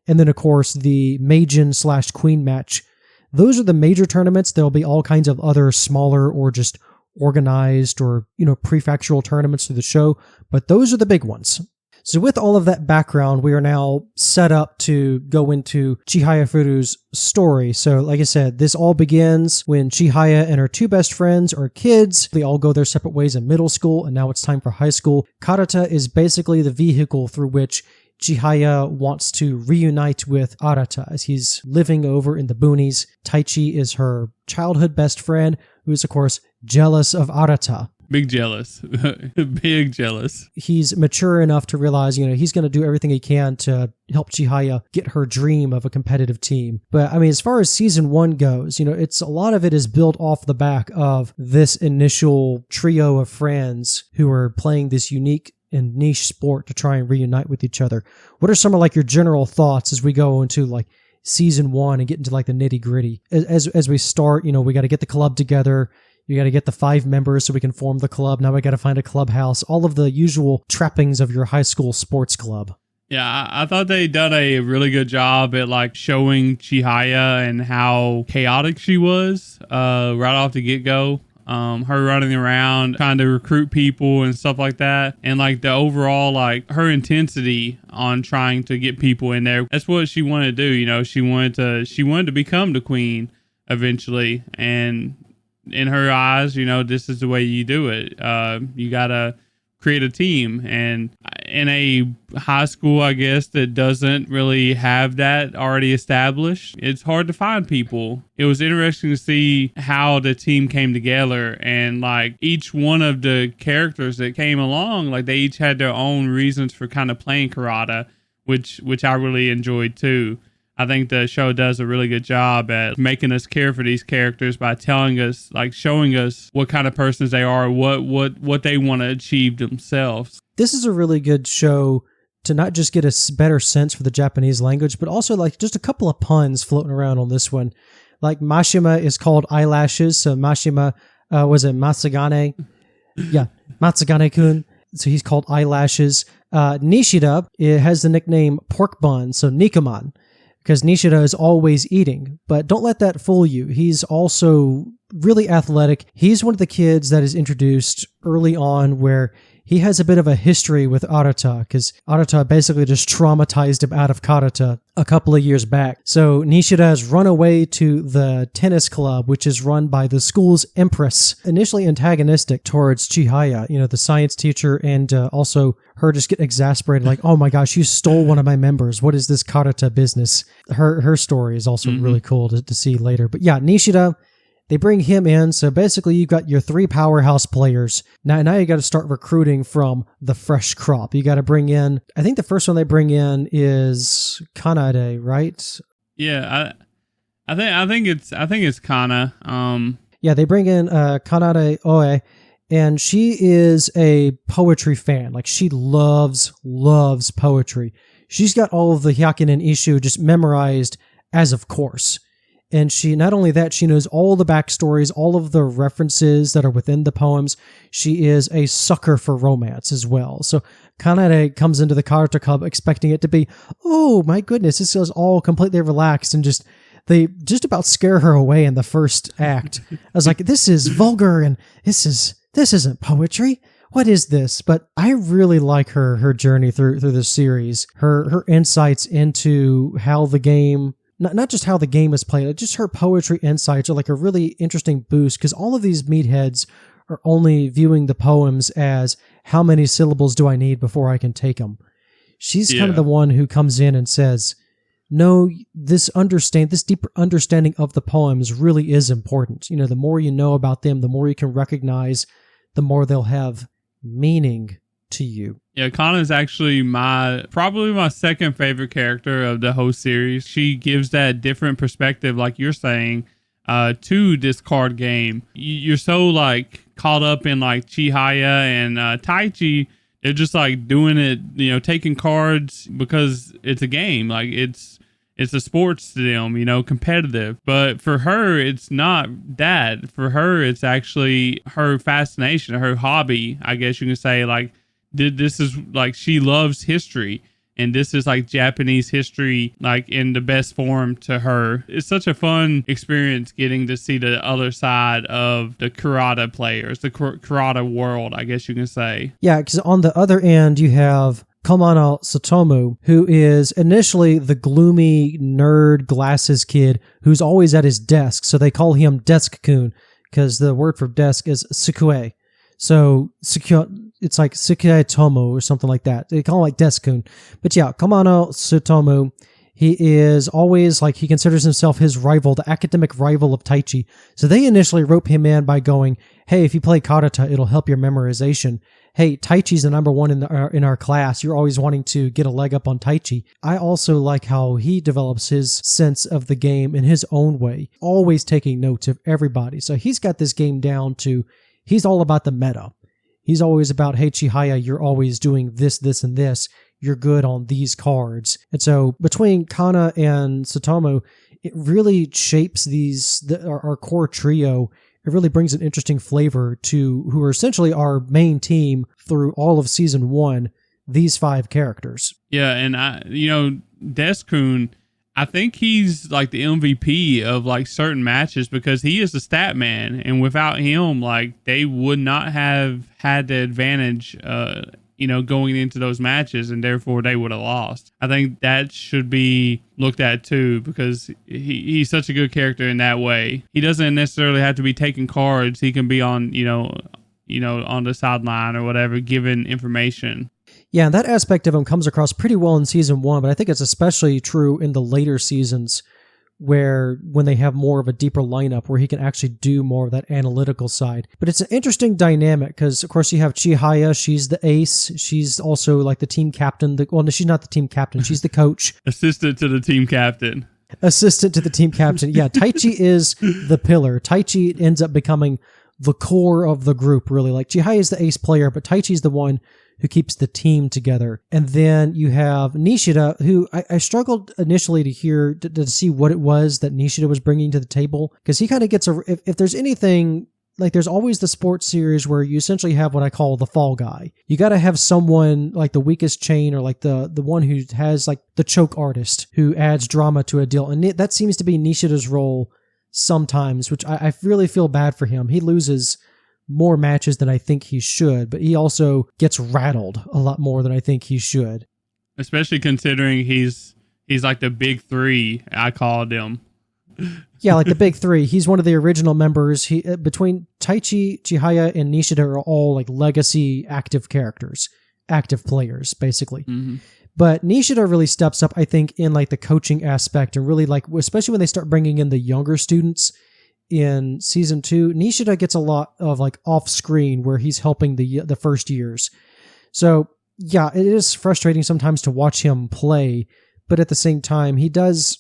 And then of course the Meijin/Queen match. Those are the major tournaments. There'll be all kinds of other smaller or just organized or, prefectural tournaments through the show, but those are the big ones. So with all of that background, we are now set up to go into Chihayafuru's story. So like I said, this all begins when Chihaya and her two best friends are kids. They all go their separate ways in middle school, and now it's time for high school. Karuta is basically the vehicle through which Chihaya wants to reunite with Arata as he's living over in the boonies. Taichi is her childhood best friend, who is, of course, jealous of Arata. Big jealous. Big jealous. He's mature enough to realize, he's going to do everything he can to help Chihaya get her dream of a competitive team. But, as far as season 1 goes, it's a lot of it is built off the back of this initial trio of friends who are playing this unique and niche sport to try and reunite with each other. What are some of your general thoughts as we go into season 1 and get into the nitty gritty? As we start, we got to get the club together. You got to get the 5 members so we can form the club. Now we got to find a clubhouse. All of the usual trappings of your high school sports club. Yeah, I thought they done a really good job at showing Chihaya and how chaotic she was right off the get-go. Her running around trying to recruit people and stuff like that, and the overall her intensity on trying to get people in there. That's what she wanted to do. She wanted to become the queen eventually, and in her eyes, this is the way you do it. You gotta create a team, and in a high school, I guess, that doesn't really have that already established, it's hard to find people. It was interesting to see how the team came together, and each one of the characters that came along, they each had their own reasons for kind of playing karate, which I really enjoyed too. I think the show does a really good job at making us care for these characters by telling us, showing us what kind of persons they are, what they want to achieve themselves. This is a really good show to not just get a better sense for the Japanese language, but also just a couple of puns floating around on this one. Mashima is called eyelashes, so Mashima was it Matsugane? Yeah, Matsugane-kun. So he's called eyelashes. Nishida has the nickname pork bun, so Nikuman, because Nishida is always eating. But don't let that fool you. He's also really athletic. He's one of the kids that is introduced early on where he has a bit of a history with Arata, because Arata basically just traumatized him out of Karuta a couple of years back. So Nishida has run away to the tennis club, which is run by the school's empress, initially antagonistic towards Chihaya, the science teacher, and also her just get exasperated, oh my gosh, you stole one of my members. What is this Karuta business? Her story is also really cool to see later. But yeah, Nishida, they bring him in. So basically you've got your 3 powerhouse players. Now you got to start recruiting from the fresh crop. You got to bring in, I think the first one they bring in is Kanade, right? Yeah, I think it's Kana. Yeah, they bring in Kanade Oe, and she is a poetry fan. She loves poetry. she's got all of the Hyakken and Ishu just memorized as of course. And she, not only that, she knows all the backstories, all of the references that are within the poems. She is a sucker for romance as well. So Kanade comes into the Karuta Club expecting it to be, oh my goodness, this is all completely relaxed, and just they just about scare her away in the first act. I was like, this is vulgar and this isn't poetry. What is this? But I really like her journey through this series. Her insights into how the game, not just how the game is played, just her poetry insights are like a really interesting boost, because all of these meatheads are only viewing the poems as how many syllables do I need before I can take them. She's kind of the one who comes in and says, no, this deeper understanding of the poems really is important. You know, the more you know about them, the more you can recognize, the more they'll have meaning to you. Yeah, Kana is actually probably my second favorite character of the whole series. She gives that different perspective, like you're saying, to this card game. You're so like caught up in like Chihaya and Taichi. They're just like doing it, you know, taking cards because it's a game. Like it's a sports to them, you know, competitive. But for her, it's not that. For her, it's actually her fascination, her hobby, I guess you can say. Like, this is like, she loves history, and this is like Japanese history, like in the best form to her. It's such a fun experience getting to see the other side of the karate players, the karate world, I guess you can say. Yeah, because on the other end, you have Komano Tsutomu, who is initially the gloomy nerd glasses kid who's always at his desk. So they call him Desk-kun, because the word for desk is Sukue. So it's like Sukue Tomo or something like that. They call him like Desk-kun. But yeah, Komano Tsutomu, he is always like, he considers himself his rival, the academic rival of Taichi. So they initially rope him in by going, hey, if you play Karuta, it'll help your memorization. Hey, Taichi's the number one in our class. You're always wanting to get a leg up on Taichi. I also like how he develops his sense of the game in his own way, always taking notes of everybody. So he's got this game down to, he's all about the meta. He's always about, hey, Chihaya, you're always doing this, this, and this. You're good on these cards. And so between Kana and Tsutomu, it really shapes our core trio. It really brings an interesting flavor to who are essentially our main team through all of season 1, these 5 characters. Yeah, and Desk-kun, I think he's like the MVP of like certain matches, because he is the stat man, and without him, like they would not have had the advantage going into those matches, and therefore they would have lost. I think that should be looked at too, because he's such a good character in that way. He doesn't necessarily have to be taking cards. He can be on, on the sideline or whatever, giving information. Yeah, and that aspect of him comes across pretty well in season 1, but I think it's especially true in the later seasons, when they have more of a deeper lineup where he can actually do more of that analytical side. But it's an interesting dynamic because, of course, you have Chihaya. She's the ace. She's also like the team captain. No, she's not the team captain. She's the coach. Assistant to the team captain. Assistant to the team captain. Yeah, Taichi is the pillar. Taichi ends up becoming the core of the group, really. Like, Chihaya is the ace player, but Taichi's the one who keeps the team together. And then you have Nishida, who I struggled initially to see what it was that Nishida was bringing to the table, because he kind of gets if there's anything, like there's always the sports series where you essentially have what I call the fall guy. You got to have someone like the weakest chain, or like the one who has like the choke artist who adds drama to a deal. And that seems to be Nishida's role sometimes, which I really feel bad for him. He loses more matches than I think he should, but he also gets rattled a lot more than I think he should. Especially considering he's like the big 3, I called him. Yeah, like the big 3. He's one of the original members. Between Taichi, Chihaya, and Nishida are all like legacy active characters, active players, basically. Mm-hmm. But Nishida really steps up, I think, in like the coaching aspect, and really like, especially when they start bringing in the younger students. In season 2, Nishida gets a lot of like off screen where he's helping the first years. So yeah, it is frustrating sometimes to watch him play, but at the same time, he does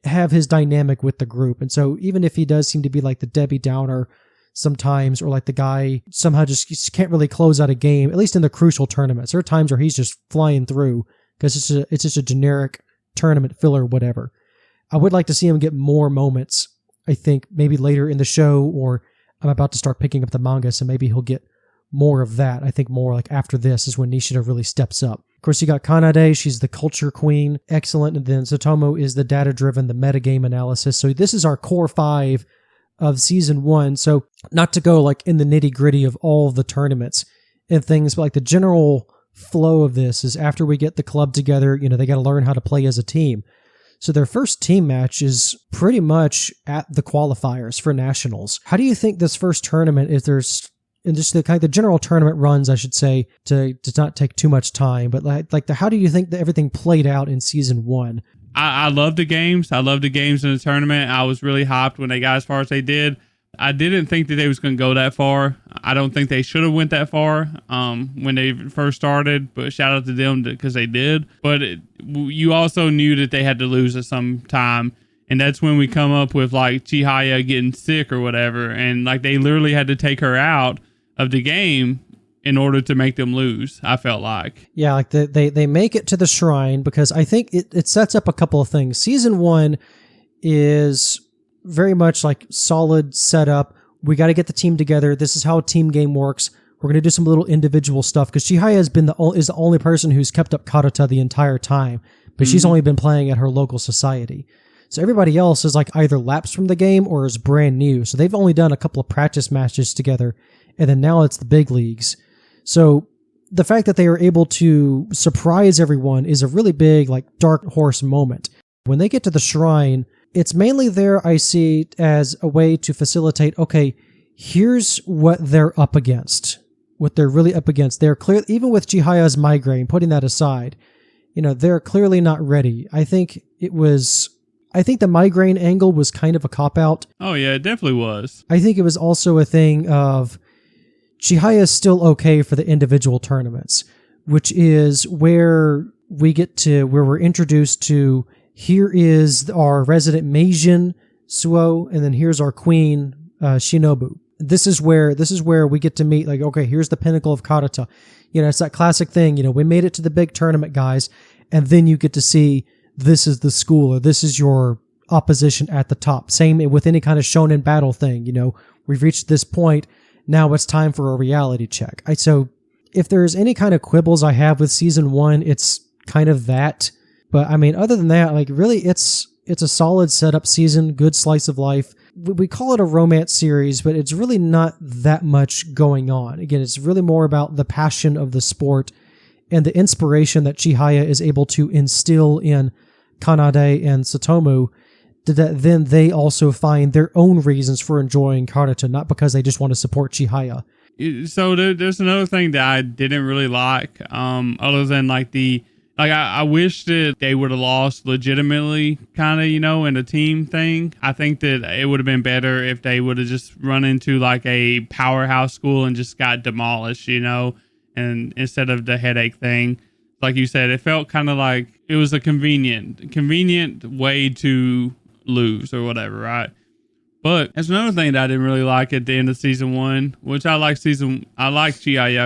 have his dynamic with the group. And so even if he does seem to be like the Debbie Downer sometimes, or like the guy somehow just can't really close out a game, at least in the crucial tournaments, there are times where he's just flying through because it's just a generic tournament filler, whatever. I would like to see him get more moments. I think maybe later in the show, or I'm about to start picking up the manga, so maybe he'll get more of that. I think more like after this is when Nishida really steps up. Of course, you got Kanade. She's the culture queen. Excellent. And then Tsutomu is the data-driven, the metagame analysis. So this is our core 5 of season 1. So not to go like in the nitty-gritty of all the tournaments and things, but like the general flow of this is after we get the club together, they got to learn how to play as a team. So their first team match is pretty much at the qualifiers for nationals. How do you think this first tournament, if there's, and just the general tournament runs, I should say, to not take too much time, but how do you think that everything played out in season 1? I love the games. I love the games in the tournament. I was really hyped when they got as far as they did. I didn't think that they was going to go that far. I don't think they should have went that far when they first started, but shout out to them because they did. But you also knew that they had to lose at some time, and that's when we come up with like Chihaya getting sick or whatever, and like they literally had to take her out of the game in order to make them lose, I felt like. Yeah, like they make it to the shrine because I think it sets up a couple of things. Season 1 is very much like solid setup. We got to get the team together. This is how a team game works. We're going to do some little individual stuff because Chihaya has been is the only person who's kept up Karuta the entire time, but she's only been playing at her local society. So everybody else is like either lapsed from the game or is brand new. So they've only done a couple of practice matches together, and then now it's the big leagues. So the fact that they are able to surprise everyone is a really big like dark horse moment. When they get to the shrine, it's mainly there, I see, as a way to facilitate, okay, here's what they're up against, what they're really up against. They're clear, even with Chihaya's migraine, putting that aside, they're clearly not ready. I think the migraine angle was kind of a cop-out. Oh, yeah, it definitely was. I think it was also a thing of Chihaya is still okay for the individual tournaments, which is where we're introduced to, here is our resident Meijin, Suo, and then here's our queen, Shinobu. This is where we get to meet, like, okay, here's the pinnacle of Karuta. It's that classic thing, we made it to the big tournament, guys, and then you get to see this is the school, or this is your opposition at the top. Same with any kind of shonen battle thing, we've reached this point, now it's time for a reality check. So if there's any kind of quibbles I have with season 1, it's kind of that. But I mean, other than that, like really, it's a solid setup season, good slice of life. We call it a romance series, but it's really not that much going on. Again, it's really more about the passion of the sport and the inspiration that Chihaya is able to instill in Kanade and Tsutomu, that then they also find their own reasons for enjoying Karuta, not because they just want to support Chihaya. So there's another thing that I didn't really like, other than like I wish that they would have lost legitimately, kind of, in a team thing. I think that it would have been better if they would have just run into like a powerhouse school and just got demolished, and instead of the headache thing. Like you said, it felt kind of like it was a convenient way to lose or whatever, right? But there's another thing that I didn't really like at the end of season 1, which I like Chihayafuru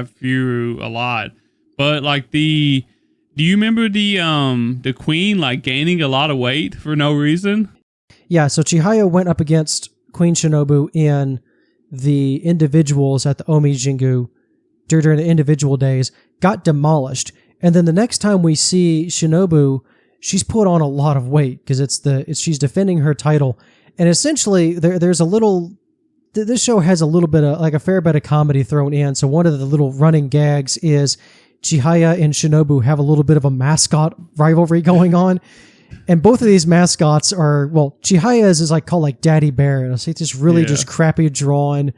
a lot. But like do you remember the queen like gaining a lot of weight for no reason? Yeah, so Chihaya went up against Queen Shinobu in the individuals at the Omi Jingu during the individual days, got demolished. And then the next time we see Shinobu, she's put on a lot of weight because she's defending her title. And essentially there's a little, this show has a little bit of like a fair bit of comedy thrown in. So one of the little running gags is Chihaya and Shinobu have a little bit of a mascot rivalry going on. And both of these mascots are, well, Chihaya's is like called like Daddy Bear. It's this really just crappy drawn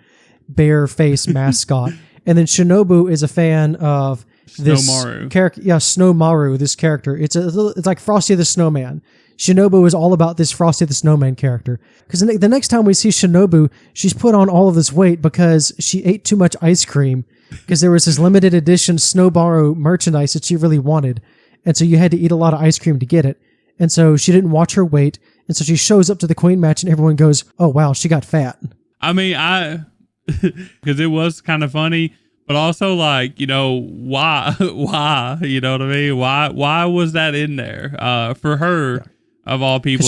bear face mascot. And then Shinobu is a fan of this character. Yeah, Snowmaru, this character. It's like Frosty the Snowman. Shinobu is all about this Frosty the Snowman character. Because the next time we see Shinobu, she's put on all of this weight because she ate too much ice cream. Because there was this limited edition Snowmaru merchandise that she really wanted. And so you had to eat a lot of ice cream to get it. And so she didn't watch her weight. And so she shows up to the Queen match and everyone goes, oh, wow, she got fat. I mean, because it was kind of funny. but also like, why, why, you know what I mean? Why was that in there? For her of all people.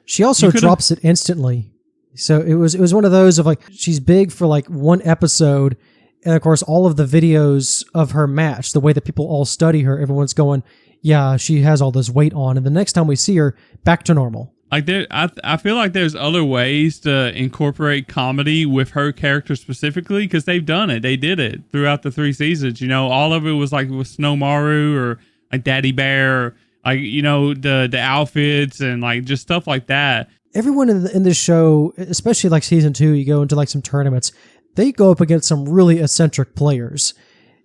She also drops it instantly. So it was one of those of like, she's big for like one episode. And of course, all of the videos of her match, the way that people all study her, everyone's going, yeah, she has all this weight on. And the next time we see her, back to normal. Like I feel like there's other ways to incorporate comedy with her character specifically, because they've done it. They did it throughout the 3 seasons. All of it was like with Snowmaru or like Daddy Bear, or like, the outfits and like just stuff like that. Everyone in this show, especially like season 2, you go into like some tournaments, they go up against some really eccentric players.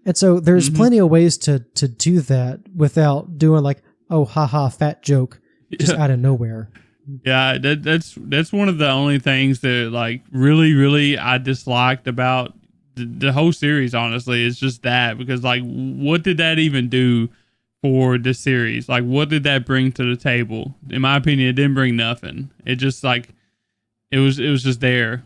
And so there's plenty of ways to do that without doing like, oh, haha, fat joke just out of nowhere. Yeah, that's one of the only things that like really, really I disliked about the whole series, honestly, is just that, because like, what did that even do for the series? Like, what did that bring to the table? In my opinion, it didn't bring nothing. It just like, it was just there,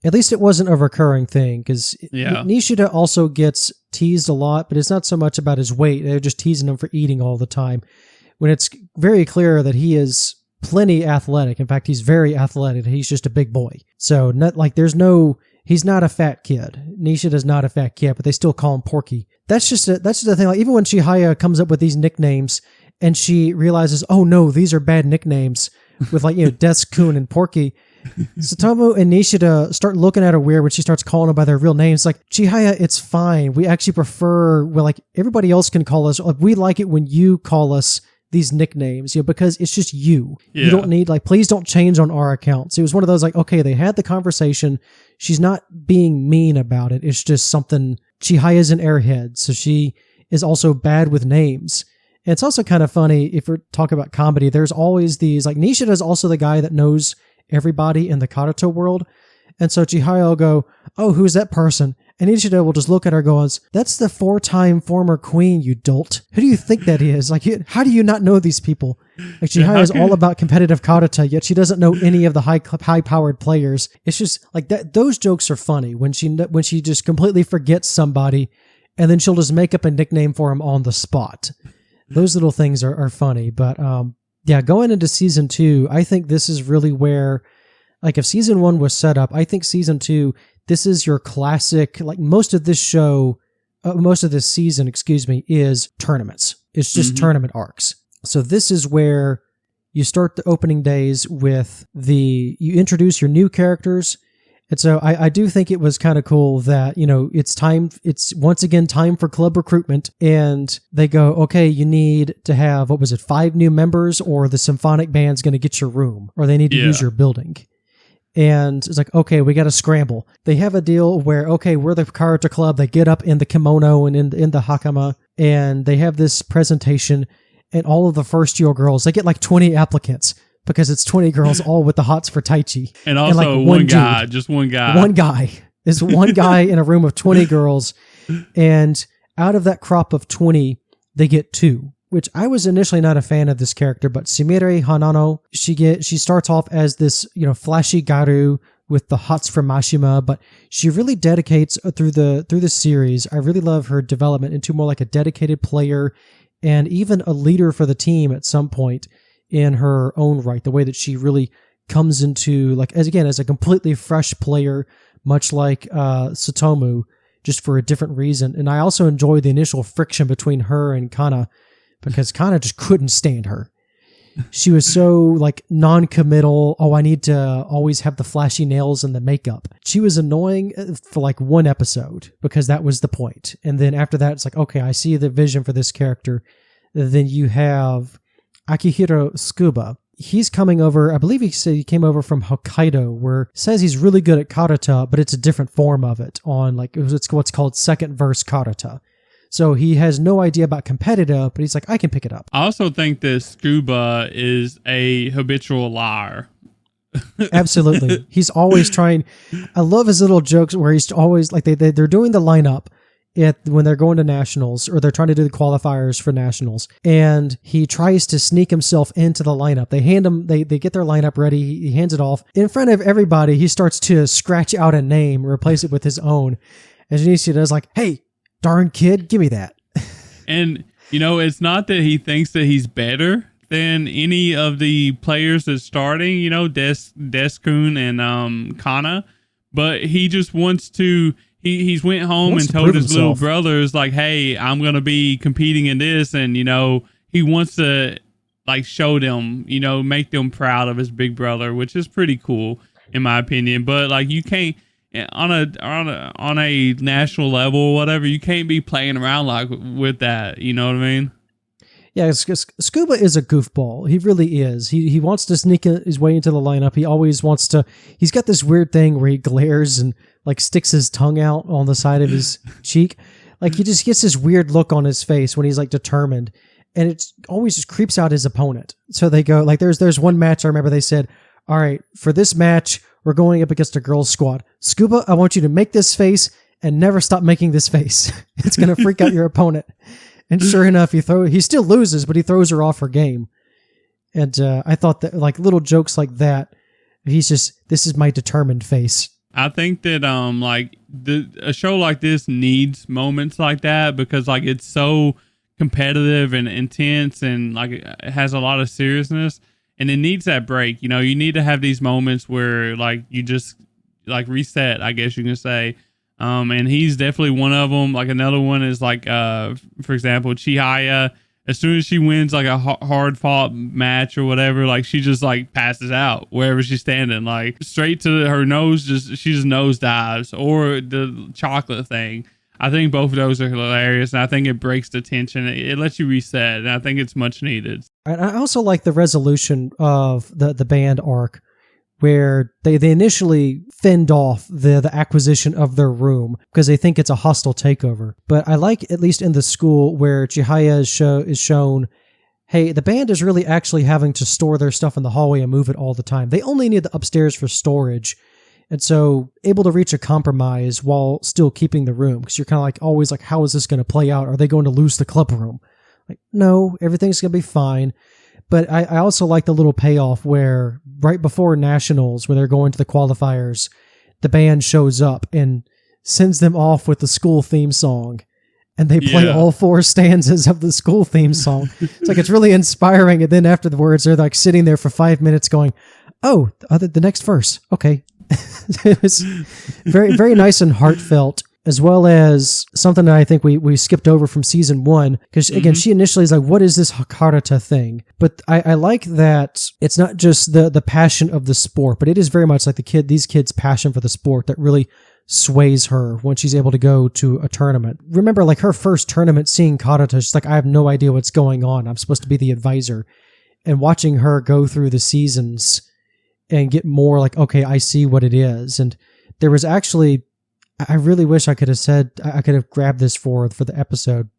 At least it wasn't a recurring thing, because Nishida also gets teased a lot, but it's not so much about his weight. They're just teasing him for eating all the time, when it's very clear that he is plenty athletic. In fact, he's very athletic. He's just a big boy. So not like he's not a fat kid. Nishida's not a fat kid, but they still call him Porky. That's just the thing. Like, even when Chihaya comes up with these nicknames and she realizes, oh no, these are bad nicknames with like, Desu-kun and Porky, Tsutomu and Nishida start looking at her weird when she starts calling them by their real names. Like, Chihaya, it's fine. We actually prefer, like, everybody else can call us. Like, we like it when you call us these nicknames, because it's just you. Yeah. You don't need, like, please don't change on our accounts. It was one of those, like, okay, they had the conversation. She's not being mean about it. It's just something. Chihaya's an airhead, so she is also bad with names. And it's also kind of funny, if we're talking about comedy, there's always these, like, Nishida's also the guy that knows everybody in the Karuta world. And so Chihaya will go, oh, who's that person? And Nishida will just look at her and go, that's the 4-time former queen, you dolt. Who do you think that is? Like, how do you not know these people? Like, Chihaya is all about competitive Karuta, yet she doesn't know any of the high-powered players. It's just like that. Those jokes are funny when she just completely forgets somebody, and then she'll just make up a nickname for him on the spot. Those little things are funny. But going into season 2, I think this is really where, like, if season 1 was set up, I think season 2, this is your classic, like, most of this season, is tournaments. It's just tournament arcs. So this is where you start the opening days with you introduce your new characters. And so I do think it was kind of cool that, it's once again time for club recruitment, and they go, okay, you need to have, 5 new members, or the symphonic band's going to get your room, or they need to use your building. And it's like, okay, we got to scramble. They have a deal where, okay, we're the Karuta Club. They get up in the kimono and in the hakama, and they have this presentation, and all of the first-year girls, they get like 20 applicants, because it's 20 girls all with the hots for Taichi. And also like one guy, just one guy. One guy. There's one guy in a room of 20 girls, and out of that crop of 20, they get 2. Which I was initially not a fan of this character, but Sumire Hanano, she starts off as this, flashy garu with the hots from Mashima, but she really dedicates through the series. I really love her development into more like a dedicated player and even a leader for the team at some point in her own right. The way that she really comes into, like, as a completely fresh player, much like Tsutomu, just for a different reason. And I also enjoy the initial friction between her and Kana, because Kana just couldn't stand her. She was so, like, non-committal. Oh, I need to always have the flashy nails and the makeup. She was annoying for like one episode, because that was the point. And then after that, it's like, okay, I see the vision for this character. Then you have Akihiro Tsukuba. He's coming over, I believe he said he came over from Hokkaido, where it says he's really good at Karuta, but it's a different form of it on, like, it's what's called second verse Karuta. So he has no idea about competitive, but he's like, I can pick it up. I also think that Scuba is a habitual liar. Absolutely. He's always trying. I love his little jokes where he's always like, they're doing the lineup when they're going to nationals, or they're trying to do the qualifiers for nationals. And he tries to sneak himself into the lineup. They get their lineup ready. He hands it off in front of everybody. He starts to scratch out a name, replace it with his own. And Nishida's like, hey, darn kid, give me that. And, it's not that he thinks that he's better than any of the players that's starting, Deskun and Kana, but he just wants to, he's went home and told his little brothers, like, hey, I'm going to be competing in this. And, he wants to, like, show them, make them proud of his big brother, which is pretty cool, in my opinion. But, like, you can't, on a national level or whatever, you can't be playing around like with that. You know what I mean? Yeah, Scuba is a goofball. He really is. He wants to sneak his way into the lineup. He always wants to. He's got this weird thing where he glares and like sticks his tongue out on the side of his cheek. Like he just gets this weird look on his face when he's like determined, and it always just creeps out his opponent. So they go like there's one match I remember they said, all right, for this match we're going up against a girls squad. Scuba, I want you to make this face and never stop making this face. It's gonna freak out your opponent. And sure enough, he still loses, but he throws her off her game. And I thought that like little jokes like that, this is my determined face. I think that a show like this needs moments like that because like it's so competitive and intense and like it has a lot of seriousness and it needs that break. You need to have these moments where like you just like reset, I guess you can say. And he's definitely one of them. Like another one is like, for example, Chihaya. As soon as she wins like a hard fought match or whatever, like she just like passes out wherever she's standing, like straight to her nose. She just nose dives. Or the chocolate thing. I think both of those are hilarious, and I think it breaks the tension. It lets you reset, and I think it's much needed. And I also like the resolution of the band arc, where they initially fend off the acquisition of their room because they think it's a hostile takeover. But I like, at least in the school, where Chihaya is shown, hey, the band is really actually having to store their stuff in the hallway and move it all the time. They only need the upstairs for storage. And so able to reach a compromise while still keeping the room, because you're kind of like always like, how is this going to play out? Are they going to lose the club room? Like, no, everything's going to be fine. But I also like the little payoff where right before Nationals, when they're going to the qualifiers, the band shows up and sends them off with the school theme song. And they play all 4 stanzas of the school theme song. It's like, it's really inspiring. And then afterwards, they're like sitting there for 5 minutes going, oh, the next verse. Okay. It was very, very nice and heartfelt, as well as something that I think we skipped over from season 1. Because again, she initially is like, what is this Karuta thing? But I like that it's not just the passion of the sport, but it is very much like these kids' passion for the sport that really sways her when she's able to go to a tournament. Remember, like her first tournament, seeing Karuta, she's like, I have no idea what's going on. I'm supposed to be the advisor. And watching her go through the seasons and get more like, okay, I see what it is. And there was actually, I really wish I could have grabbed this for the episode,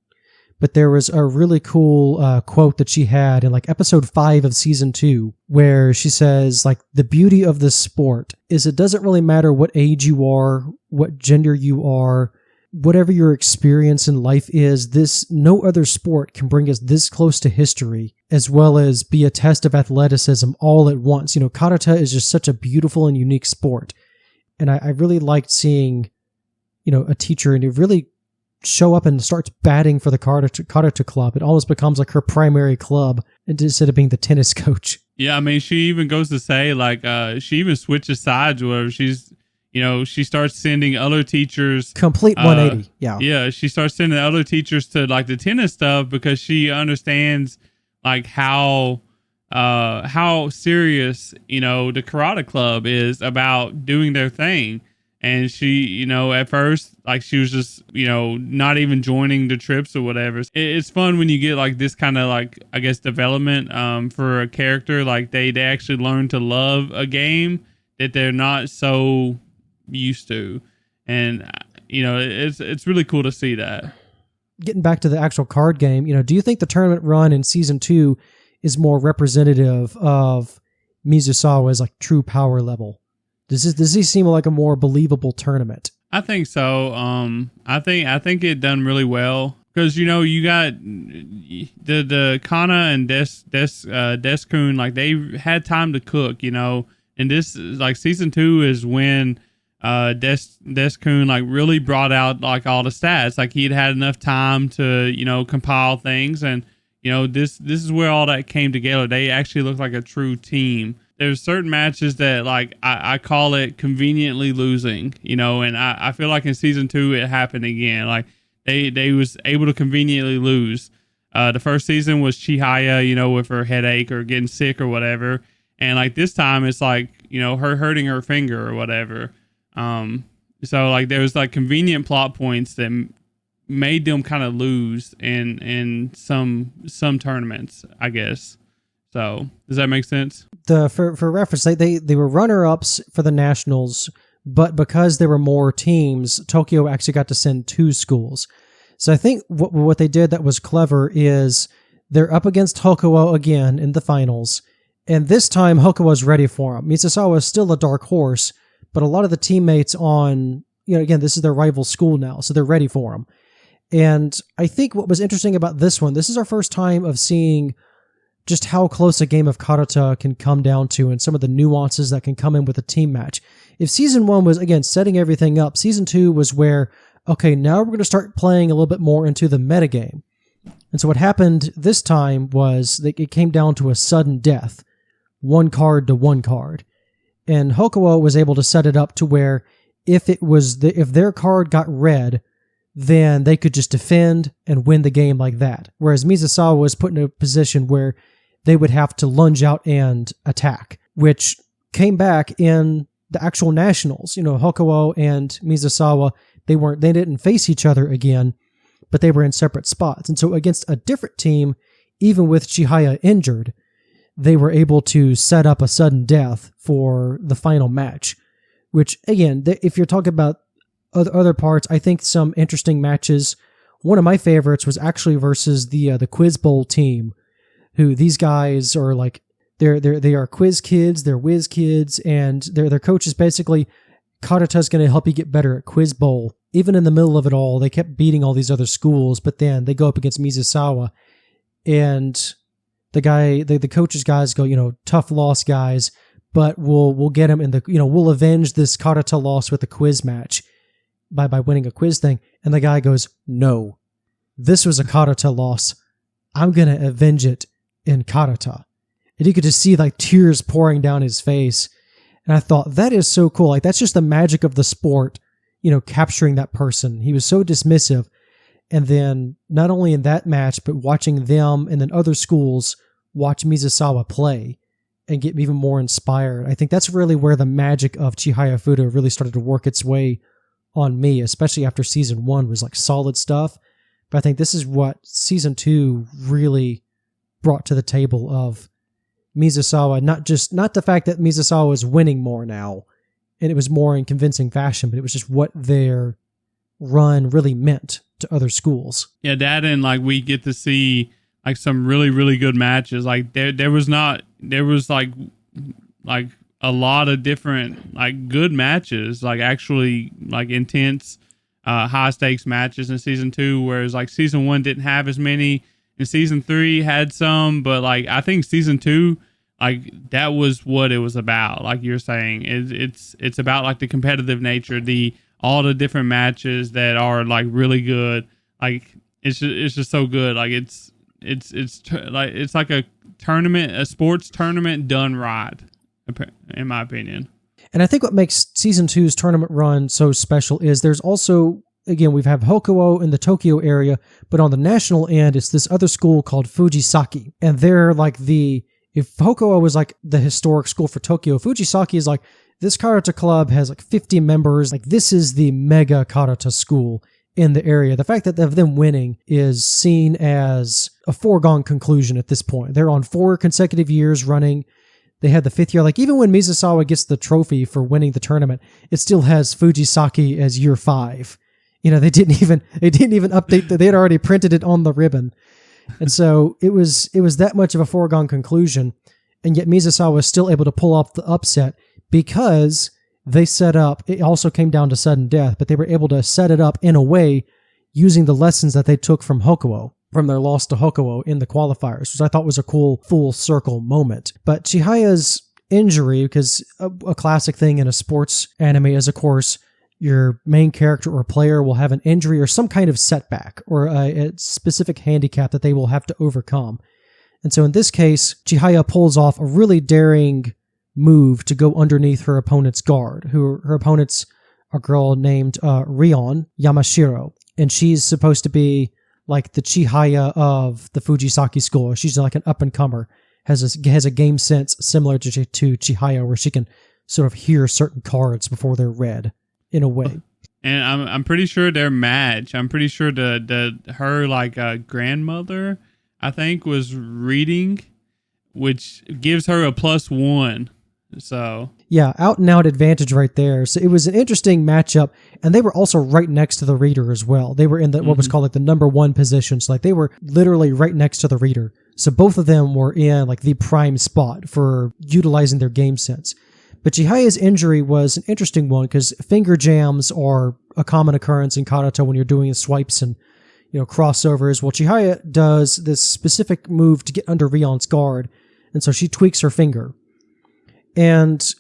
but there was a really cool quote that she had in like episode 5 of season 2, where she says like, the beauty of this sport is it doesn't really matter what age you are, what gender you are, whatever your experience in life is, no other sport can bring us this close to history, as well as be a test of athleticism all at once. Karuta is just such a beautiful and unique sport. And I really liked seeing, a teacher, and it really show up and starts batting for the Karuta Club. It almost becomes like her primary club instead of being the tennis coach. Yeah, I mean, she even goes to say like, she even switches sides where she's, she starts sending other teachers complete 180. Yeah. She starts sending other teachers to like the tennis stuff because she understands like how serious, the Karate Club is about doing their thing. And she, at first, like she was just, not even joining the trips or whatever. It's fun when you get like this kind of like, I guess, development for a character. Like they actually learn to love a game that they're not so used to. And, it's really cool to see that. Getting back to the actual card game, do you think the tournament run in season 2 is more representative of Mizusawa's like true power level? Does he seem like a more believable tournament? I think so. I think it done really well because you got the Kana and Deskun, like they had time to cook, and this like season 2 is when Deskun like really brought out like all the stats. Like he'd had enough time to, you know, compile things, and you know, this is where all that came together. They actually looked like a true team. There's certain matches that like I call it conveniently losing, you know, and I feel like in season 2 it happened again. Like they was able to conveniently lose. The first season was Chihaya, you know, with her headache or getting sick or whatever. And like this time it's like, you know, her hurting her finger or whatever. So like there was like convenient plot points that made them kind of lose in some tournaments, I guess. So does that make sense? For reference, they were runner-ups for the nationals, but because there were more teams, Tokyo actually got to send 2 schools. So I think what they did that was clever is they're up against Hokuo again in the finals, and this time Hokuo's ready for them. Mizusawa is still a dark horse, but a lot of the teammates on, you know, again, this is their rival school now, so they're ready for them. And I think what was interesting about this one, this is our first time of seeing just how close a game of Karuta can come down to and some of the nuances that can come in with a team match. If season 1 was, again, setting everything up, season 2 was where, okay, now we're going to start playing a little bit more into the metagame. And so what happened this time was that it came down to a sudden death, 1 card to 1 card. And Hokuo was able to set it up to where if their card got red, then they could just defend and win the game like that. Whereas Mizusawa was put in a position where they would have to lunge out and attack, which came back in the actual nationals. You know, Hokuo and Mizusawa, they didn't face each other again, but they were in separate spots. And so against a different team, even with Chihaya injured, they were able to set up a sudden death for the final match, which again, if you're talking about other parts, I think some interesting matches. One of my favorites was actually versus the Quiz Bowl team, who these guys are like, they are quiz kids, they're whiz kids, and their coach is basically, Karuta's going to help you get better at Quiz Bowl. Even in the middle of it all, they kept beating all these other schools, but then they go up against Mizusawa, and the coach's guys go, you know, tough loss, guys, but we'll get him in the, you know, we'll avenge this Karuta loss with a quiz match by winning a quiz thing. And the guy goes, no, this was a Karuta loss. I'm going to avenge it in Karuta. And you could just see like tears pouring down his face. And I thought, that is so cool. Like, that's just the magic of the sport, you know, capturing that person. He was so dismissive. And then not only in that match, but watching them and then other schools watch Mizusawa play and get even more inspired. I think that's really where the magic of Chihayafuru really started to work its way on me, especially after season 1 was like solid stuff. But I think this is what season 2 really brought to the table of Mizusawa, not the fact that Mizusawa was winning more now, and it was more in convincing fashion, but it was just what their run really meant to other schools. Yeah, that, and like we get to see like some really, really good matches. Like there was like a lot of different like good matches, like actually like intense high stakes matches in season 2, whereas like season 1 didn't have as many, and season 3 had some, but like I think season 2, like that was what it was about. Like you're saying, it's about like the competitive nature, all the different matches that are like really good. Like it's just so good. Like it's like a tournament, a sports tournament done right, in my opinion. And I think what makes season 2's tournament run so special is there's also, again, we've had Hokuo in the Tokyo area, but on the national end, it's this other school called Fujisaki. And they're like if Hokuo was like the historic school for Tokyo, Fujisaki is like, this Karuta club has like 50 members. Like, this is the mega Karuta school in the area. The fact that of them winning is seen as a foregone conclusion at this point. They're on 4 consecutive years running. They had the 5th year. Like, even when Mizusawa gets the trophy for winning the tournament, it still has Fujisaki as year 5. You know, they didn't even update they had already printed it on the ribbon. And so it was that much of a foregone conclusion. And yet Mizusawa was still able to pull off the upset because they set up, it also came down to sudden death, but they were able to set it up in a way using the lessons that they took from Hokuo, from their loss to Hokuo in the qualifiers, which I thought was a cool full circle moment. But Chihaya's injury, because a classic thing in a sports anime is, of course, your main character or player will have an injury or some kind of setback or a specific handicap that they will have to overcome. And so in this case, Chihaya pulls off a really daring move to go underneath her opponent's guard, her opponent's a girl named Rion Yamashiro. And she's supposed to be like the Chihaya of the Fujisaki school. She's like an up-and-comer, has a game sense similar to Chihaya, where she can sort of hear certain cards before they're read, in a way. And I'm pretty sure their match, I'm pretty sure her grandmother, I think, was reading, which gives her a +1. So yeah, out and out advantage right there. So it was an interesting matchup, and they were also right next to the reader as well. They were in what was called like the number 1 position. So like they were literally right next to the reader. So both of them were in like the prime spot for utilizing their game sense. But Chihaya's injury was an interesting one because finger jams are a common occurrence in Karuta when you're doing swipes and crossovers. Well, Chihaya does this specific move to get under Rion's guard, and so she tweaks her finger. And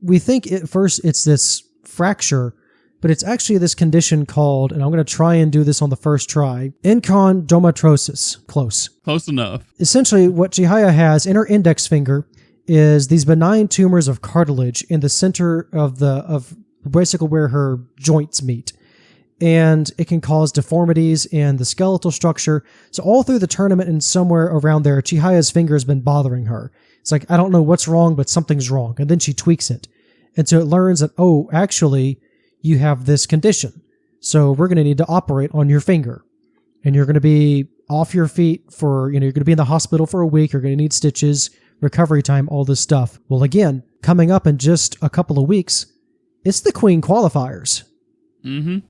we think at first it's this fracture, but it's actually this condition called, and I'm going to try and do this on the first try, enchondromatrosis. Close enough. Essentially, what Chihaya has in her index finger is these benign tumors of cartilage in the center of basically where her joints meet. And it can cause deformities in the skeletal structure. So all through the tournament and somewhere around there, Chihaya's finger has been bothering her. It's like, I don't know what's wrong, but something's wrong. And then she tweaks it. And so it learns that, oh, actually, you have this condition. So we're going to need to operate on your finger. And you're going to be off your feet for, you're going to be in the hospital for a week. You're going to need stitches, recovery time, all this stuff. Well, again, coming up in just a couple of weeks, it's the Queen qualifiers. Didn't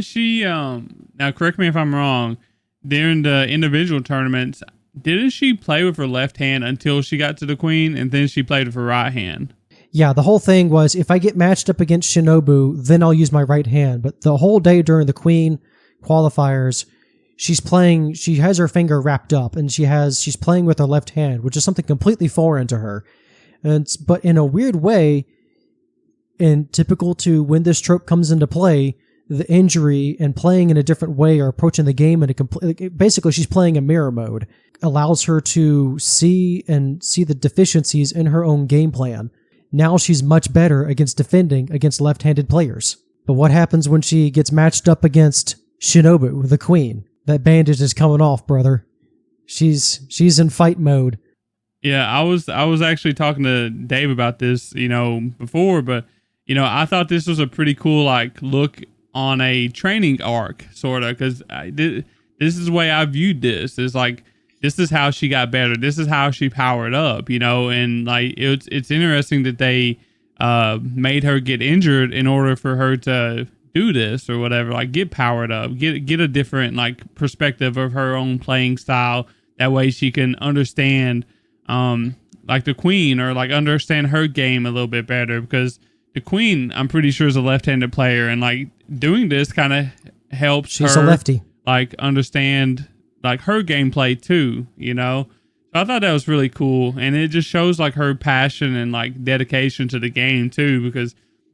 she, now correct me if I'm wrong, during the individual tournaments, didn't she play with her left hand until she got to the Queen, and then she played with her right hand? Yeah, the whole thing was, if I get matched up against Shinobu, then I'll use my right hand. But the whole day during the Queen qualifiers, she has her finger wrapped up, and she's playing with her left hand, which is something completely foreign to her. But in a weird way, and typical to when this trope comes into play, the injury and playing in a different way or approaching the game in basically she's playing a mirror mode, allows her to see the deficiencies in her own game plan. Now she's much better against defending against left-handed players. But what happens when she gets matched up against Shinobu, the Queen? That bandage is coming off, brother. She's in fight mode. Yeah, I was actually talking to Dave about this, before, but I thought this was a pretty cool look on a training arc, sort of, because this is the way I viewed this. It's like, this is how she got better. This is how she powered up, and it's interesting that they made her get injured in order for her to do this or whatever, get powered up, get a different perspective of her own playing style. That way she can understand the Queen, or understand her game a little bit better, because the Queen, I'm pretty sure, is a left-handed player, and doing this kind of helps She's her a lefty. Understand her gameplay too, So I thought that was really cool, and it just shows her passion and dedication to the game too, because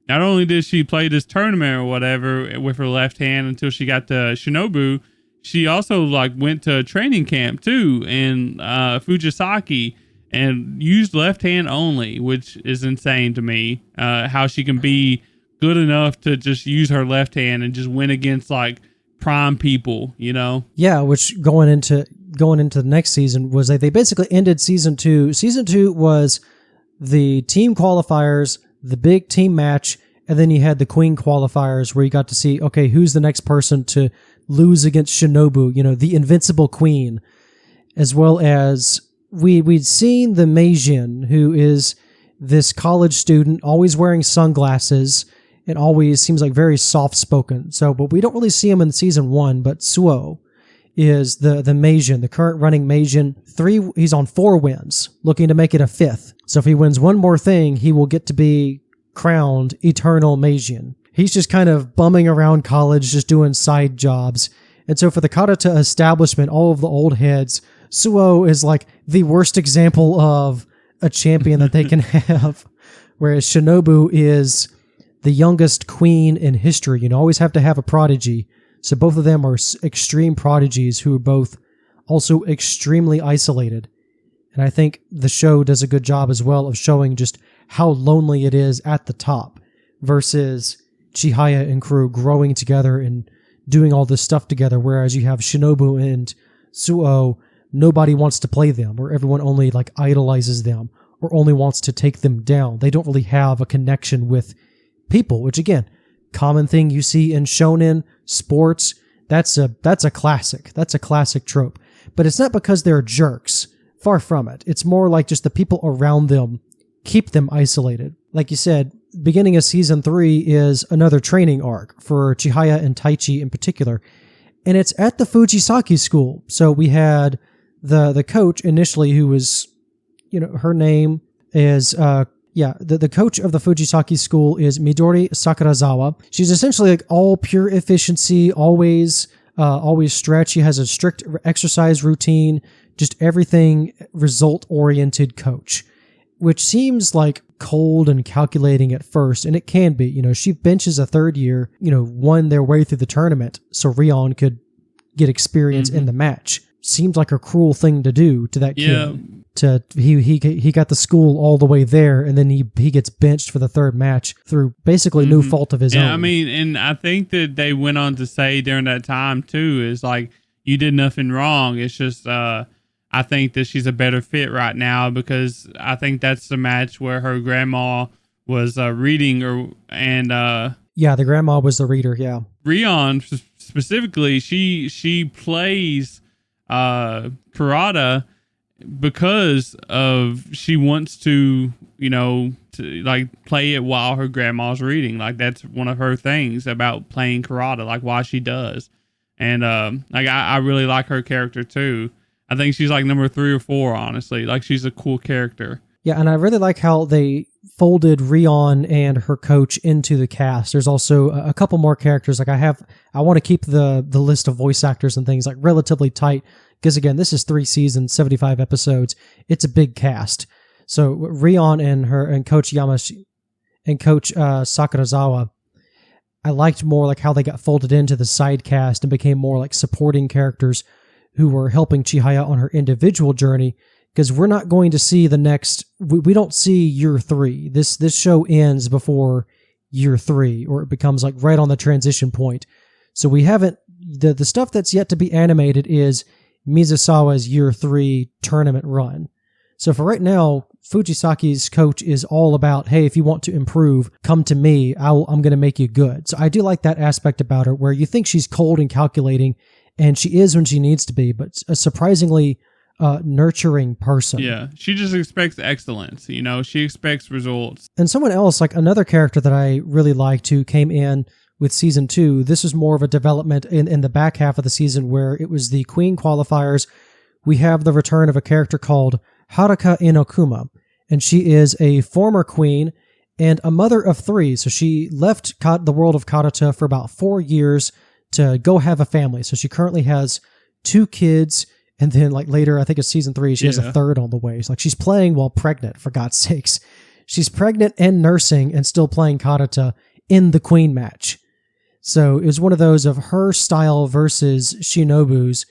not only did she play this tournament or whatever with her left hand until she got to Shinobu, she also went to training camp too in Fujisaki and used left hand only, which is insane to me. How she can be good enough to just use her left hand and just win against prime people, Yeah, which going into the next season was they basically ended season 2. Season 2 was the team qualifiers, the big team match, and then you had the Queen qualifiers where you got to see, okay, who's the next person to lose against Shinobu, the invincible Queen, as well as we'd seen the Meijin, who is this college student, always wearing sunglasses, and always seems very soft-spoken. So, but we don't really see him in season 1, but Suo is the Meijin, the current running Meijin. He's on 4 wins, looking to make it a 5th. So if he wins one more thing, he will get to be crowned Eternal Meijin. He's just kind of bumming around college, just doing side jobs. And so for the Karuta establishment, all of the old heads, Suo is the worst example of a champion that they can have. Whereas Shinobu is the youngest queen in history. You always have to have a prodigy. So both of them are extreme prodigies who are both also extremely isolated. And I think the show does a good job as well of showing just how lonely it is at the top versus Chihaya and crew growing together and doing all this stuff together, whereas you have Shinobu and Suo, nobody wants to play them, or everyone only like idolizes them, or only wants to take them down. They don't really have a connection with people, which again, common thing you see in shonen sports. That's a classic. That's a classic trope. But it's not because they're jerks. Far from it. It's more like just the people around them keep them isolated. Like you said, beginning of season 3 is another training arc for Chihaya and Taichi in particular. And it's at the Fujisaki school. So we had the coach initially who was, her name is, the coach of the Fujisaki school is Midori Sakurazawa. She's essentially like all pure efficiency, always stretch. She has a strict exercise routine, just everything result-oriented coach, which seems like cold and calculating at first, and it can be. She benches a third year, won their way through the tournament so Rion could get experience in the match. Seems like a cruel thing to do to that kid. He got the school all the way there, and then he gets benched for the third match through basically no fault of his own. I mean, and I think that they went on to say during that time too is like, you did nothing wrong. It's just I think that she's a better fit right now because I think that's the match where her grandma was reading the grandma was the reader. Yeah, Rion specifically, she plays karate because of she wants to like play it while her grandma's reading. Like that's one of her things about playing karate, like why she does. And I really like her character too. I think she's like number 3 or 4, honestly. Like she's a cool character. Yeah, and I really like how they folded Rion and her coach into the cast. There's also a couple more characters. Like I want to keep the list of voice actors and things like relatively tight because again, this is 3 seasons, 75 episodes. It's a big cast. So Rion and Coach Yamashi and Coach Sakurazawa, I liked more like how they got folded into the side cast and became more like supporting characters who were helping Chihaya on her individual journey, because we're not going to see the next, we don't see year 3. This show ends before year 3, or it becomes like right on the transition point. So we haven't, the stuff that's yet to be animated is Mizusawa's year 3 tournament run. So for right now, Fujisaki's coach is all about, hey, if you want to improve, come to me. I'm going to make you good. So I do like that aspect about her, where you think she's cold and calculating, and she is when she needs to be, but a surprisingly nurturing person. Yeah, she just expects excellence. She expects results. And someone else, like another character that I really liked who came in with season 2, this was more of a development in the back half of the season where it was the Queen qualifiers. We have the return of a character called Haruka Inokuma, and she is a former queen and a mother of 3. So she left the world of karate for about 4 years to go have a family. So she currently has 2 kids, and then like later, I think it's season 3, she has a third on the way. It's like she's playing while pregnant, for God's sakes. She's pregnant and nursing and still playing karate in the queen match. So it was one of those of her style versus Shinobu's,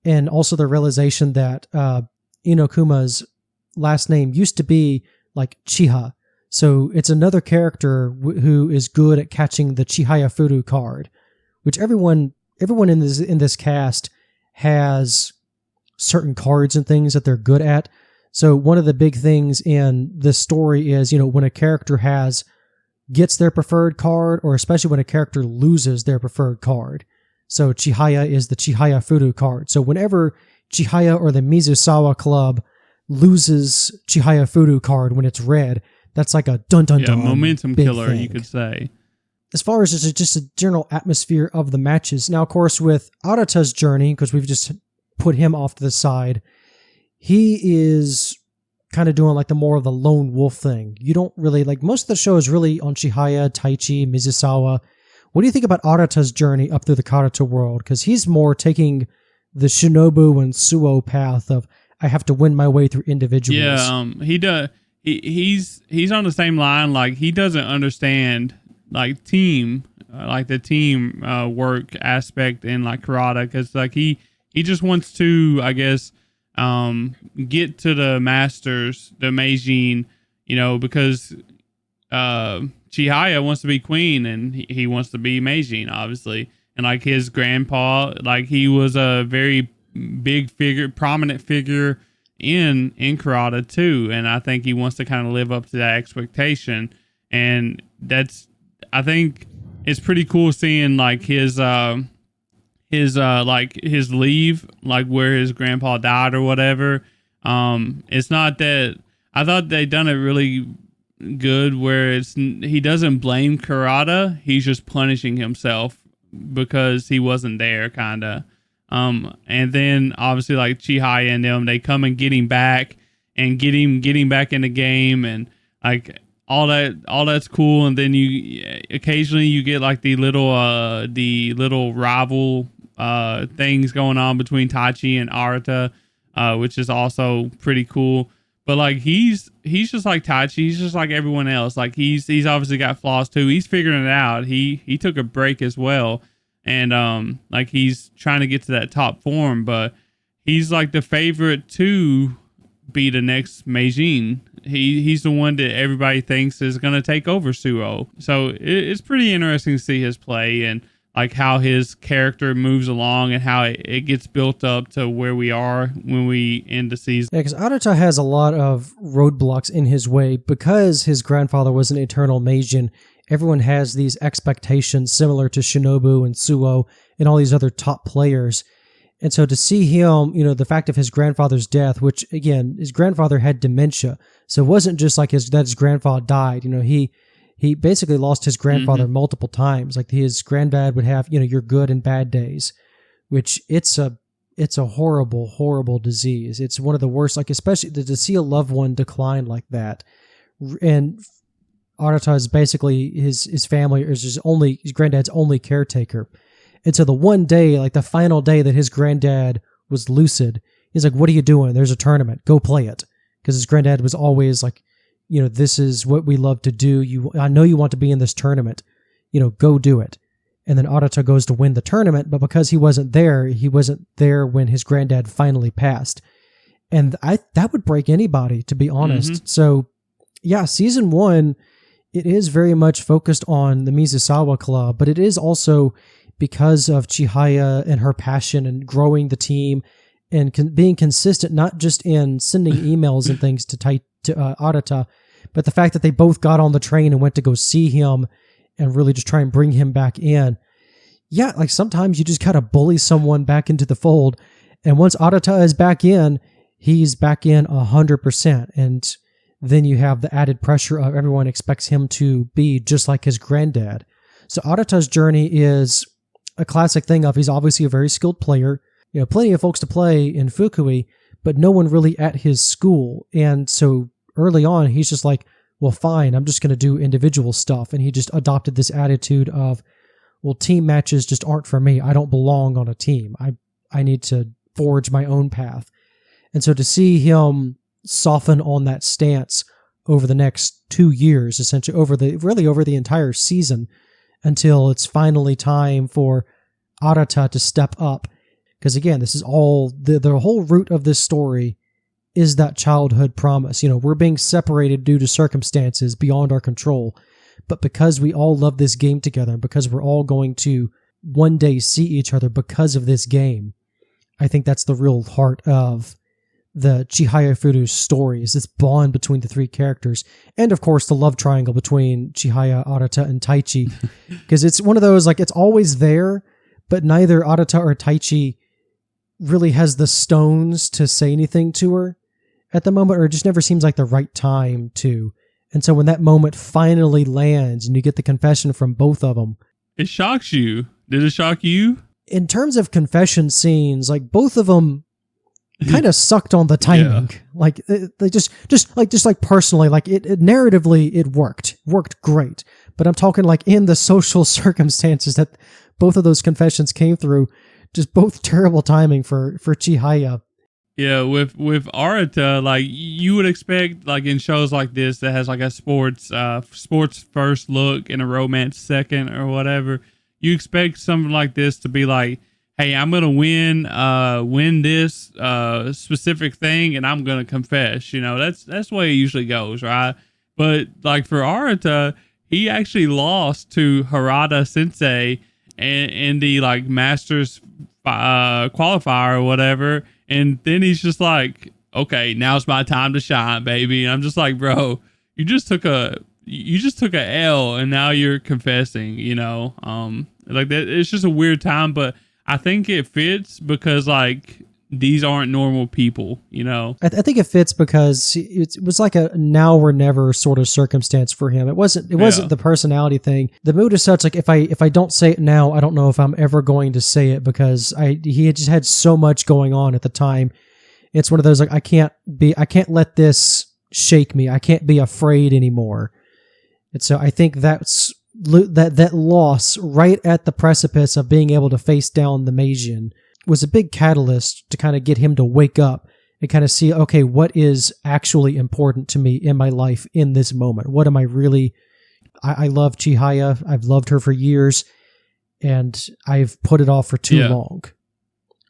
and also the realization that Inokuma's last name used to be like Chiha. So it's another character who is good at catching the Chihayafuru card, which everyone in this cast has certain cards and things that they're good at. So one of the big things in this story is, when a character gets their preferred card, or especially when a character loses their preferred card. So Chihaya is the Chihayafuru card. So whenever Chihaya or the Mizusawa Club loses Chihayafuru card when it's red, that's like a dun-dun-dun. Yeah, momentum killer, thing. You could say. As far as just a general atmosphere of the matches. Now, of course, with Arata's journey, because we've just put him off to the side, he is kind of doing like the more of the lone wolf thing. You don't really, like, most of the show is really on Chihaya, Taichi, Mizusawa. What do you think about Arata's journey up through the karate world? Because he's more taking the Shinobu and Suo path of, I have to win my way through individuals. Yeah, he does. He's on the same line. Like, he doesn't understand like team, like the team work aspect in like karate, because like he just wants to, I guess, get to the masters, the Meijin, because Chihaya wants to be queen and he wants to be Meijin, obviously. And like his grandpa, like he was a very big figure, prominent figure in karate too. And I think he wants to kind of live up to that expectation. And I think it's pretty cool seeing like his leave, like where his grandpa died or whatever. It's not that, I thought they done it really good where he doesn't blame karate, he's just punishing himself because he wasn't there, kind of. And then obviously like Chihaya and them, they come and get him back and getting back in the game, and like all that's cool. And then you occasionally you get like the little rival things going on between Taichi and Arata, which is also pretty cool. But like he's just like Taichi, he's just like everyone else. Like he's obviously got flaws too. He's figuring it out. He took a break as well, and like he's trying to get to that top form. But he's like the favorite to be the next Meijin. He's the one that everybody thinks is gonna take over Suo. So it's pretty interesting to see his play and like how his character moves along and how it gets built up to where we are when we end the season. Yeah, because Arata has a lot of roadblocks in his way because his grandfather was an eternal Meijin. Everyone has these expectations similar to Shinobu and Suo and all these other top players. And so to see him, the fact of his grandfather's death, which again, his grandfather had dementia. So it wasn't just like that his grandfather died. He basically lost his grandfather multiple times. Like his granddad would have, your good and bad days, which it's a horrible, horrible disease. It's one of the worst, like especially to see a loved one decline like that. And Arata is basically his family is his granddad's only caretaker. And so the one day, like the final day that his granddad was lucid, he's like, "What are you doing? There's a tournament. Go play it." Because his granddad was always like, this is what we love to do. I know you want to be in this tournament. Go do it. And then Arata goes to win the tournament, but because he wasn't there when his granddad finally passed. And that would break anybody, to be honest. So, yeah, season 1, it is very much focused on the Mizusawa Club, but it is also because of Chihaya and her passion and growing the team and being consistent, not just in sending emails and things to Arata, but the fact that they both got on the train and went to go see him and really just try and bring him back in. Yeah, like sometimes you just gotta bully someone back into the fold, and once Arata is back in, he's back in 100%, and then you have the added pressure of everyone expects him to be just like his granddad. So Arata's journey is a classic thing of he's obviously a very skilled player, plenty of folks to play in Fukui, but no one really at his school. And so early on, he's just like, well, fine, I'm just going to do individual stuff. And he just adopted this attitude of, well, team matches just aren't for me. I don't belong on a team. I need to forge my own path. And so to see him soften on that stance over the next 2 years, essentially over the entire season, until it's finally time for Arata to step up. Because again, this is all, the whole root of this story is that childhood promise. We're being separated due to circumstances beyond our control. But because we all love this game together, and because we're all going to one day see each other because of this game, I think that's the real heart of the Chihayafuru story, is this bond between the three characters. And of course, the love triangle between Chihaya, Arata, and Taichi. Because it's one of those, like, it's always there, but neither Arata or Taichi really has the stones to say anything to her at the moment, or it just never seems like the right time to. And so when that moment finally lands and you get the confession from both of them, it shocks you. Did it shock you? In terms of confession scenes, like both of them kind of sucked on the timing. Yeah. Like they just personally, like it narratively, it worked great. But I'm talking like in the social circumstances that both of those confessions came through, just both terrible timing for Chihaya. Yeah, with Arata, like you would expect, like in shows like this that has like a sports first look and a romance second or whatever, you expect something like this to be like, hey, I'm gonna win this specific thing, and I'm gonna confess. You know, that's the way it usually goes, right? But like for Arata, he actually lost to Harada Sensei in the like Masters qualifier or whatever. And then he's just like, okay, now's my time to shine, baby. And I'm just like, bro, you just took a L and now you're confessing, you know? Like that, it's just a weird time, but I think it fits because like these aren't normal people, you know? I think it fits because it was like a now or never sort of circumstance for him. It wasn't the personality thing. The mood is such like if I don't say it now, I don't know if I'm ever going to say it because he had just had so much going on at the time. It's one of those like I can't let this shake me. I can't be afraid anymore. And so I think that loss right at the precipice of being able to face down the Meijin was a big catalyst to kind of get him to wake up and kind of see, okay, what is actually important to me in my life in this moment? What am I really... I love Chihaya. I've loved her for years, and I've put it off for too long.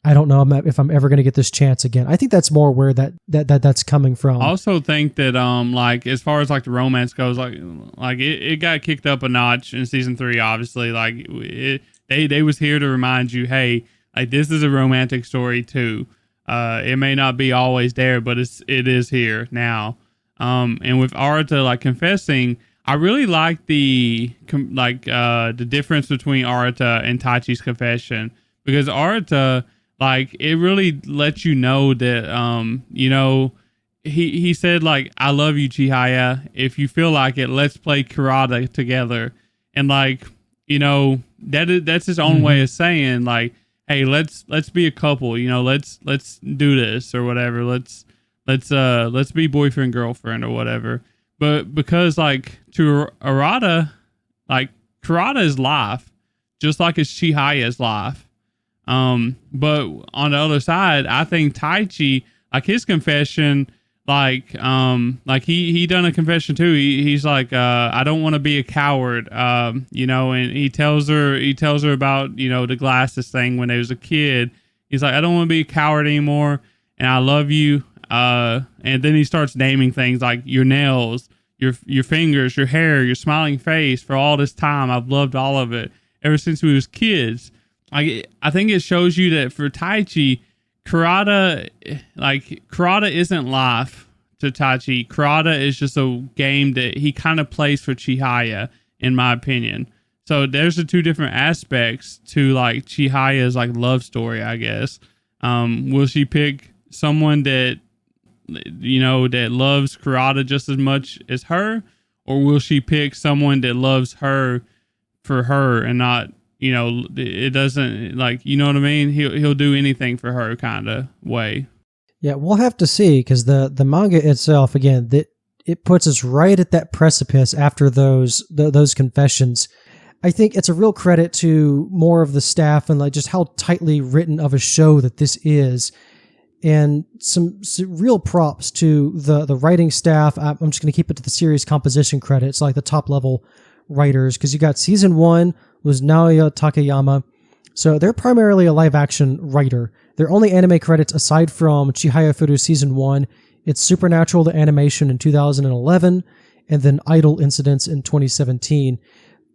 I don't know if I'm ever going to get this chance again. I think that's more where that's coming from. I also think that like as far as like the romance goes, like it got kicked up a notch in season 3. Obviously, like they was here to remind you, hey, like this is a romantic story too. It may not be always there, but it is here now. And with Arata like confessing, I really like the difference between Arata and Taichi's confession, because Arata, like, it really lets you know that, you know, he said, like, I love you, Chihaya. If you feel like it, let's play karate together. And, like, you know, that's his own way of saying, like, hey, let's be a couple, you know, let's do this or whatever. Let's be boyfriend, girlfriend or whatever. But because, like, to Arata, like, karate is life, just like it's Chihaya's life. But on the other side, I think Taichi, like his confession, like he done a confession too. He's like, I don't want to be a coward, you know, and he tells her about, you know, the glasses thing when he was a kid. He's like, I don't want to be a coward anymore, and I love you. And then he starts naming things like your nails, your fingers, your hair, your smiling face. For all this time, I've loved all of it ever since we was kids. I think it shows you that for Taichi, karate isn't life to Taichi. Karate is just a game that he kind of plays for Chihaya, in my opinion. So there's the two different aspects to like Chihaya's like love story, I guess. Will she pick someone that, you know, that loves karate just as much as her, or will she pick someone that loves her for her and not, you know, it doesn't, like, you know what I mean? He'll do anything for her kind of way. Yeah, we'll have to see, because the manga itself, again, it puts us right at that precipice after those confessions. I think it's a real credit to more of the staff and like just how tightly written of a show that this is. And some real props to the writing staff. I'm just going to keep it to the series composition credits, like the top level writers, because you got season 1 was Naoya Takayama. So they're primarily a live action writer. Their only anime credits aside from Chihayafuru season 1, it's Supernatural the animation in 2011, and then Idol Incidents in 2017.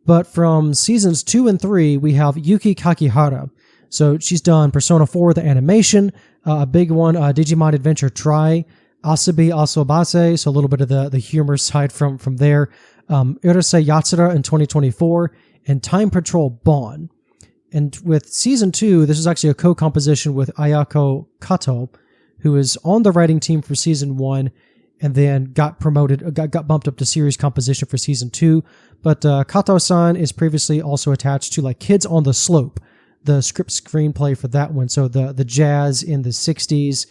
But from seasons 2 and 3, we have Yuki Kakihara. So she's done Persona 4 the animation, a big one, Digimon Adventure Tri, Asabi Asobase, so a little bit of the humor side from there, Urusei Yatsura in 2024, and Time Patrol Bon. And with season 2, this is actually a co-composition with Ayako Kato, who is on the writing team for season 1, and then got bumped up to series composition for season 2. But Kato-san is previously also attached to like Kids on the Slope, the script screenplay for that one. So the jazz in the 60s,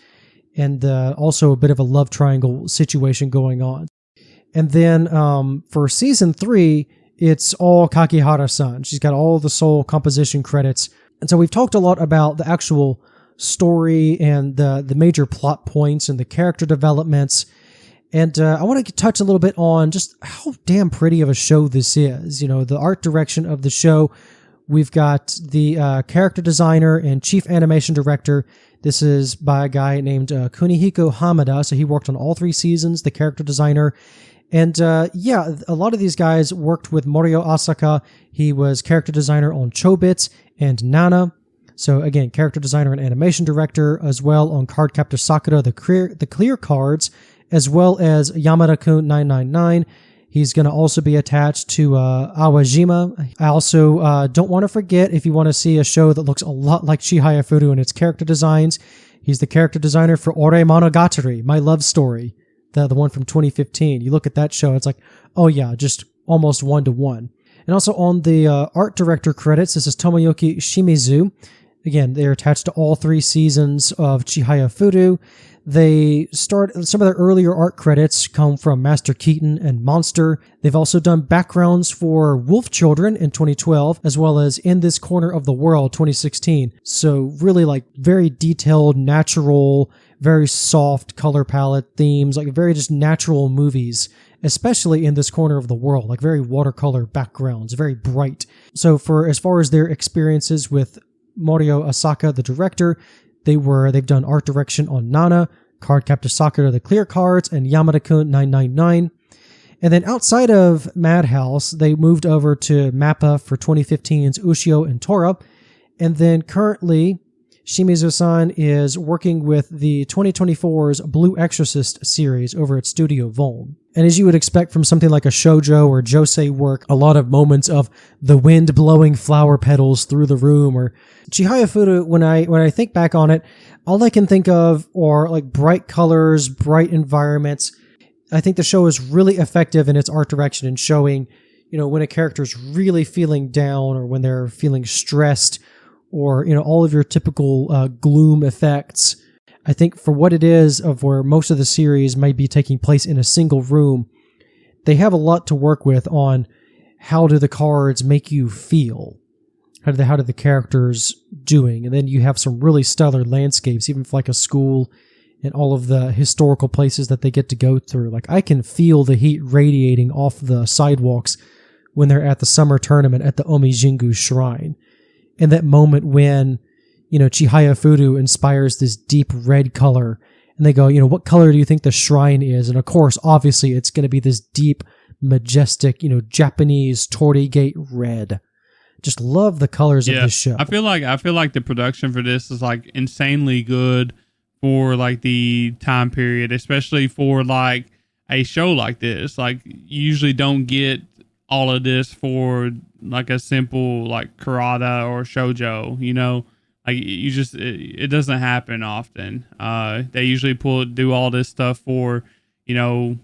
and also a bit of a love triangle situation going on. And then for season 3, it's all Kakihara-san. She's got all the sole composition credits. And so we've talked a lot about the actual story and the major plot points and the character developments. And I want to touch a little bit on just how damn pretty of a show this is. You know, the art direction of the show. We've got the character designer and chief animation director. This is by a guy named Kunihiko Hamada. So he worked on all 3 seasons, the character designer. And yeah, a lot of these guys worked with Morio Asaka. He was character designer on Chobits and Nana. So again, character designer and animation director, as well on Cardcaptor Sakura, the clear cards, as well as Yamada-kun 999. He's going to also be attached to Awajima. I also don't want to forget, if you want to see a show that looks a lot like Chihayafuru in its character designs, he's the character designer for Ore Monogatari, My Love Story, the one from 2015. You look at that show, it's like, oh yeah, just almost 1-to-1. And also on the art director credits, this is Tomoyuki Shimizu. Again, they're attached to all 3 seasons of Chihayafuru. Some of their earlier art credits come from Master Keaton and Monster. They've also done backgrounds for Wolf Children in 2012, as well as In This Corner of the World 2016. So really like very detailed, natural, very soft color palette themes, like very just natural movies, especially In This Corner of the World, like very watercolor backgrounds, very bright. So as far as their experiences with Morio Asaka, the director, they've done art direction on Nana, Cardcaptor Sakura, the clear cards, and Yamada-kun 999. And then outside of Madhouse, they moved over to MAPPA for 2015's Ushio and Tora. And then currently, Shimizu-san is working with the 2024's Blue Exorcist series over at Studio Volm. And as you would expect from something like a shoujo or josei work, a lot of moments of the wind blowing flower petals through the room, or Chihayafuru, when I think back on it, all I can think of are like bright colors, bright environments. I think the show is really effective in its art direction and showing, you know, when a character's really feeling down or when they're feeling stressed, or, you know, all of your typical gloom effects. I think for what it is, of where most of the series might be taking place in a single room, they have a lot to work with on how do the cards make you feel? How do the characters doing? And then you have some really stellar landscapes, even for like a school and all of the historical places that they get to go through. Like I can feel the heat radiating off the sidewalks when they're at the summer tournament at the Omijingu Shrine. And that moment when, you know, Chihayafuru inspires this deep red color, and they go, you know, what color do you think the shrine is? And of course, obviously, it's going to be this deep, majestic, you know, Japanese torii gate red. Just love the colors of this show. I feel like the production for this is like insanely good for like the time period, especially for like a show like this. Like you usually don't get all of this for like a simple like karate or shoujo, you know, like you just, it doesn't happen often. They usually do all this stuff for, you know,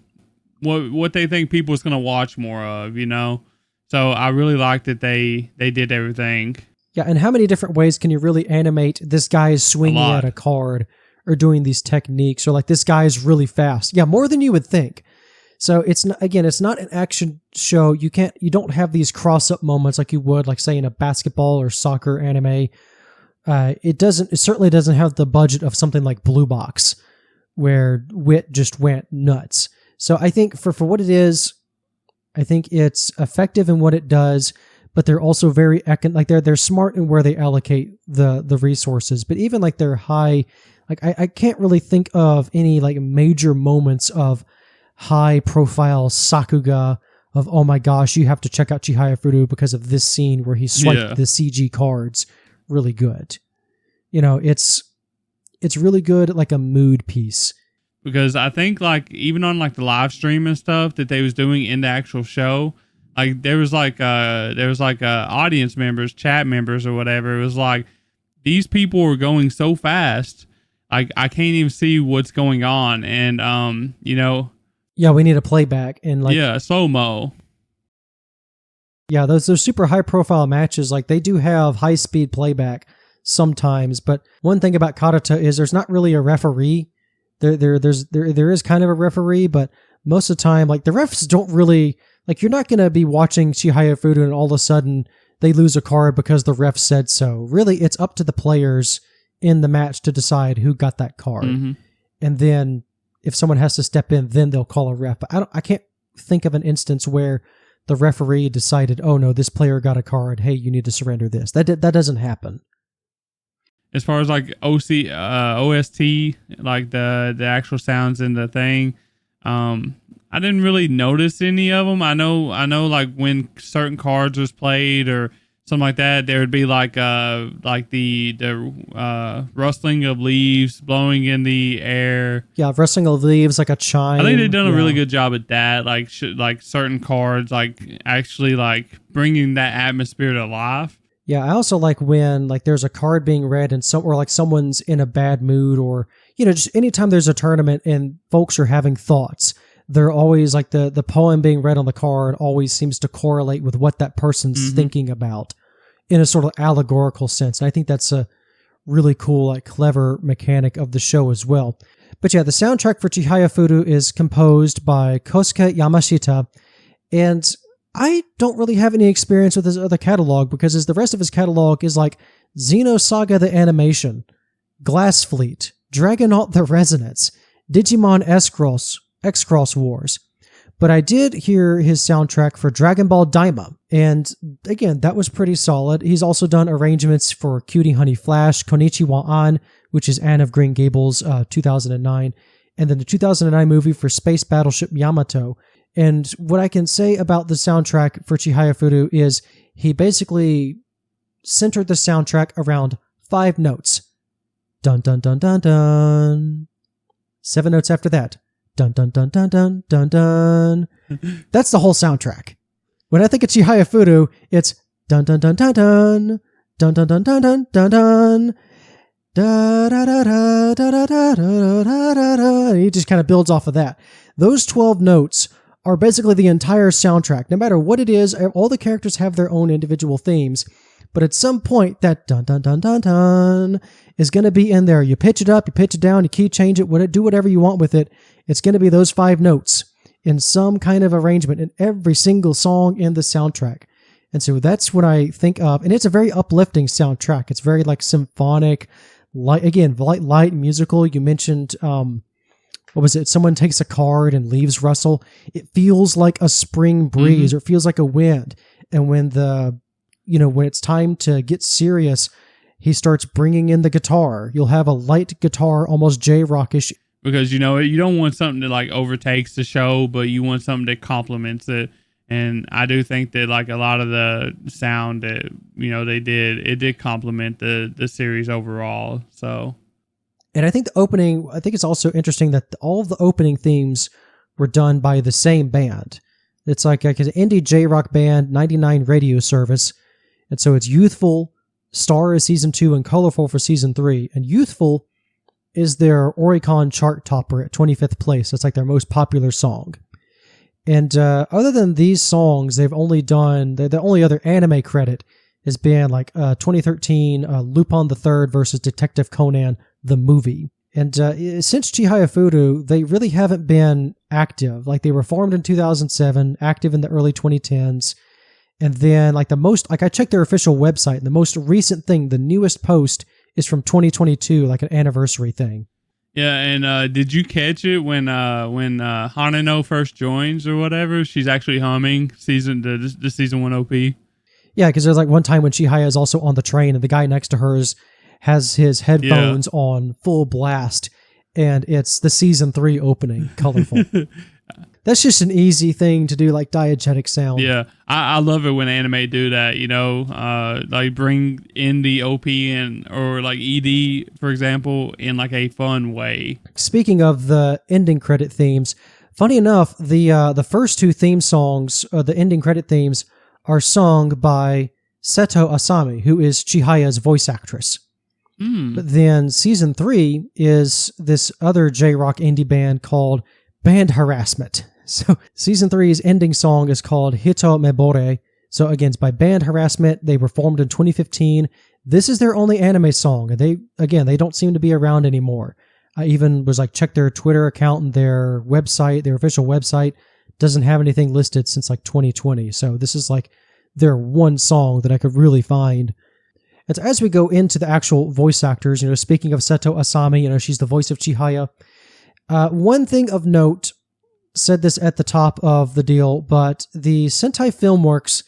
what they think people is going to watch more of, you know? So I really like that they did everything. Yeah. And how many different ways can you really animate this guy is swinging at a card or doing these techniques, or like this guy is really fast? Yeah. More than you would think. So it's not, again, it's not an action show. You don't have these cross-up moments like you would, like say in a basketball or soccer anime. It certainly doesn't have the budget of something like Blue Box, where wit just went nuts. So I think for what it is, I think it's effective in what it does, but they're also very they're smart in where they allocate the resources. But even like they're high, like I can't really think of any like major moments of high profile sakuga of, oh my gosh, you have to check out Chihayafuru because of this scene where he swiped the CG cards really good. You know, it's really good, like a mood piece. Because I think like even on like the live stream and stuff that they was doing in the actual show, like there was like audience members, chat members or whatever. It was like these people were going so fast, like I can't even see what's going on, and you know. Yeah, we need a playback and like slow-mo. Yeah, those super high profile matches, like they do have high speed playback sometimes, but one thing about Karuta is there's not really a referee. There is kind of a referee, but most of the time, like the refs don't really, like you're not going to be watching Chihayafuru and all of a sudden they lose a card because the ref said so. Really, it's up to the players in the match to decide who got that card. Mm-hmm. And then if someone has to step in, then they'll call a ref. But I can't think of an instance where the referee decided, oh no, this player got a card. Hey, you need to surrender this. That doesn't happen. As far as like OST, like the actual sounds in the thing, I didn't really notice any of them. I know like when certain cards was played or something like that, there would be like the rustling of leaves blowing in the air. Yeah, rustling of leaves, like a chime. I think they've done a really good job at that. Like like certain cards, like actually like bringing that atmosphere to life. Yeah, I also like when like there's a card being read and or like someone's in a bad mood, or just anytime there's a tournament and folks are having thoughts, they're always like the poem being read on the card always seems to correlate with what that person's thinking about in a sort of allegorical sense. And I think that's a really cool, like clever mechanic of the show as well. But yeah, the soundtrack for Chihayafuru is composed by Kosuke Yamashita, and I don't really have any experience with his other catalog because the rest of his catalog is like Xenosaga the Animation, Glass Fleet, Dragonaut the Resonance, Digimon X-Cross Wars. But I did hear his soundtrack for Dragon Ball Daima, and again, that was pretty solid. He's also done arrangements for Cutie Honey Flash, Konichiwa An, which is Anne of Green Gables, 2009, and then the 2009 movie for Space Battleship Yamato. And what I can say about the soundtrack for Chihayafuru is he basically centered the soundtrack around 5 notes. Dun dun dun dun dun. 7 notes after that. Dun dun dun dun dun dun dun. That's the whole soundtrack. When I think of Chihayafuru, it's dun dun dun dun dun. Dun dun dun dun dun dun dun. Da da da da da da da da da da. He just kind of builds off of that. Those 12 notes are basically the entire soundtrack. No matter what it is, all the characters have their own individual themes, but at some point, that dun dun dun dun dun is going to be in there. You pitch it up, you pitch it down, you key change it, do whatever you want with it. It's going to be those 5 notes in some kind of arrangement in every single song in the soundtrack. And so that's what I think of. And it's a very uplifting soundtrack. It's very like symphonic, light musical. You mentioned, what was it? Someone takes a card and leaves rustle. It feels like a spring breeze, or it feels like a wind. And when when it's time to get serious, he starts bringing in the guitar. You'll have a light guitar, almost J-rockish. Because, you don't want something that like overtakes the show, but you want something that complements it. And I do think that like a lot of the sound that, it did complement the series overall. So. And I think it's also interesting that all of the opening themes were done by the same band. It's like an indie J-rock band, 99 radio service. And so it's Youthful, Star is season 2, and Colorful for season 3. And Youthful is their Oricon chart topper at 25th place. That's like their most popular song. And other than these songs, they've only done, the only other anime credit has been like 2013 Lupin the Third versus Detective Conan, the movie. And since Chihayafuru, they really haven't been active. Like they were formed in 2007, active in the early 2010s. And then I checked their official website, and the most recent thing, the newest post is from 2022, like an anniversary thing. Yeah, and did you catch it when Hanano first joins or whatever? She's actually humming the season 1 OP. Yeah, because there's like one time when Chihaya is also on the train, and the guy next to her has his headphones on full blast, and it's the season 3 opening, Colorful. That's just an easy thing to do, like diegetic sound. Yeah, I love it when anime do that, like bring in the OP or like ED, for example, in like a fun way. Speaking of the ending credit themes, funny enough, the first 2 theme songs, the ending credit themes, are sung by Seto Asami, who is Chihaya's voice actress. But then season 3 is this other J-rock indie band called Band Harassment. So season 3's ending song is called Hito Mebore. So again, it's by Band Harassment. They were formed in 2015. This is their only anime song, and they don't seem to be around anymore. I even was check their Twitter account, and their website, their official website, doesn't have anything listed since 2020. So this is their one song that I could really find. And so as we go into the actual voice actors, speaking of Seto Asami, she's the voice of Chihaya. One thing of note, said this at the top of the deal, but the Sentai Filmworks,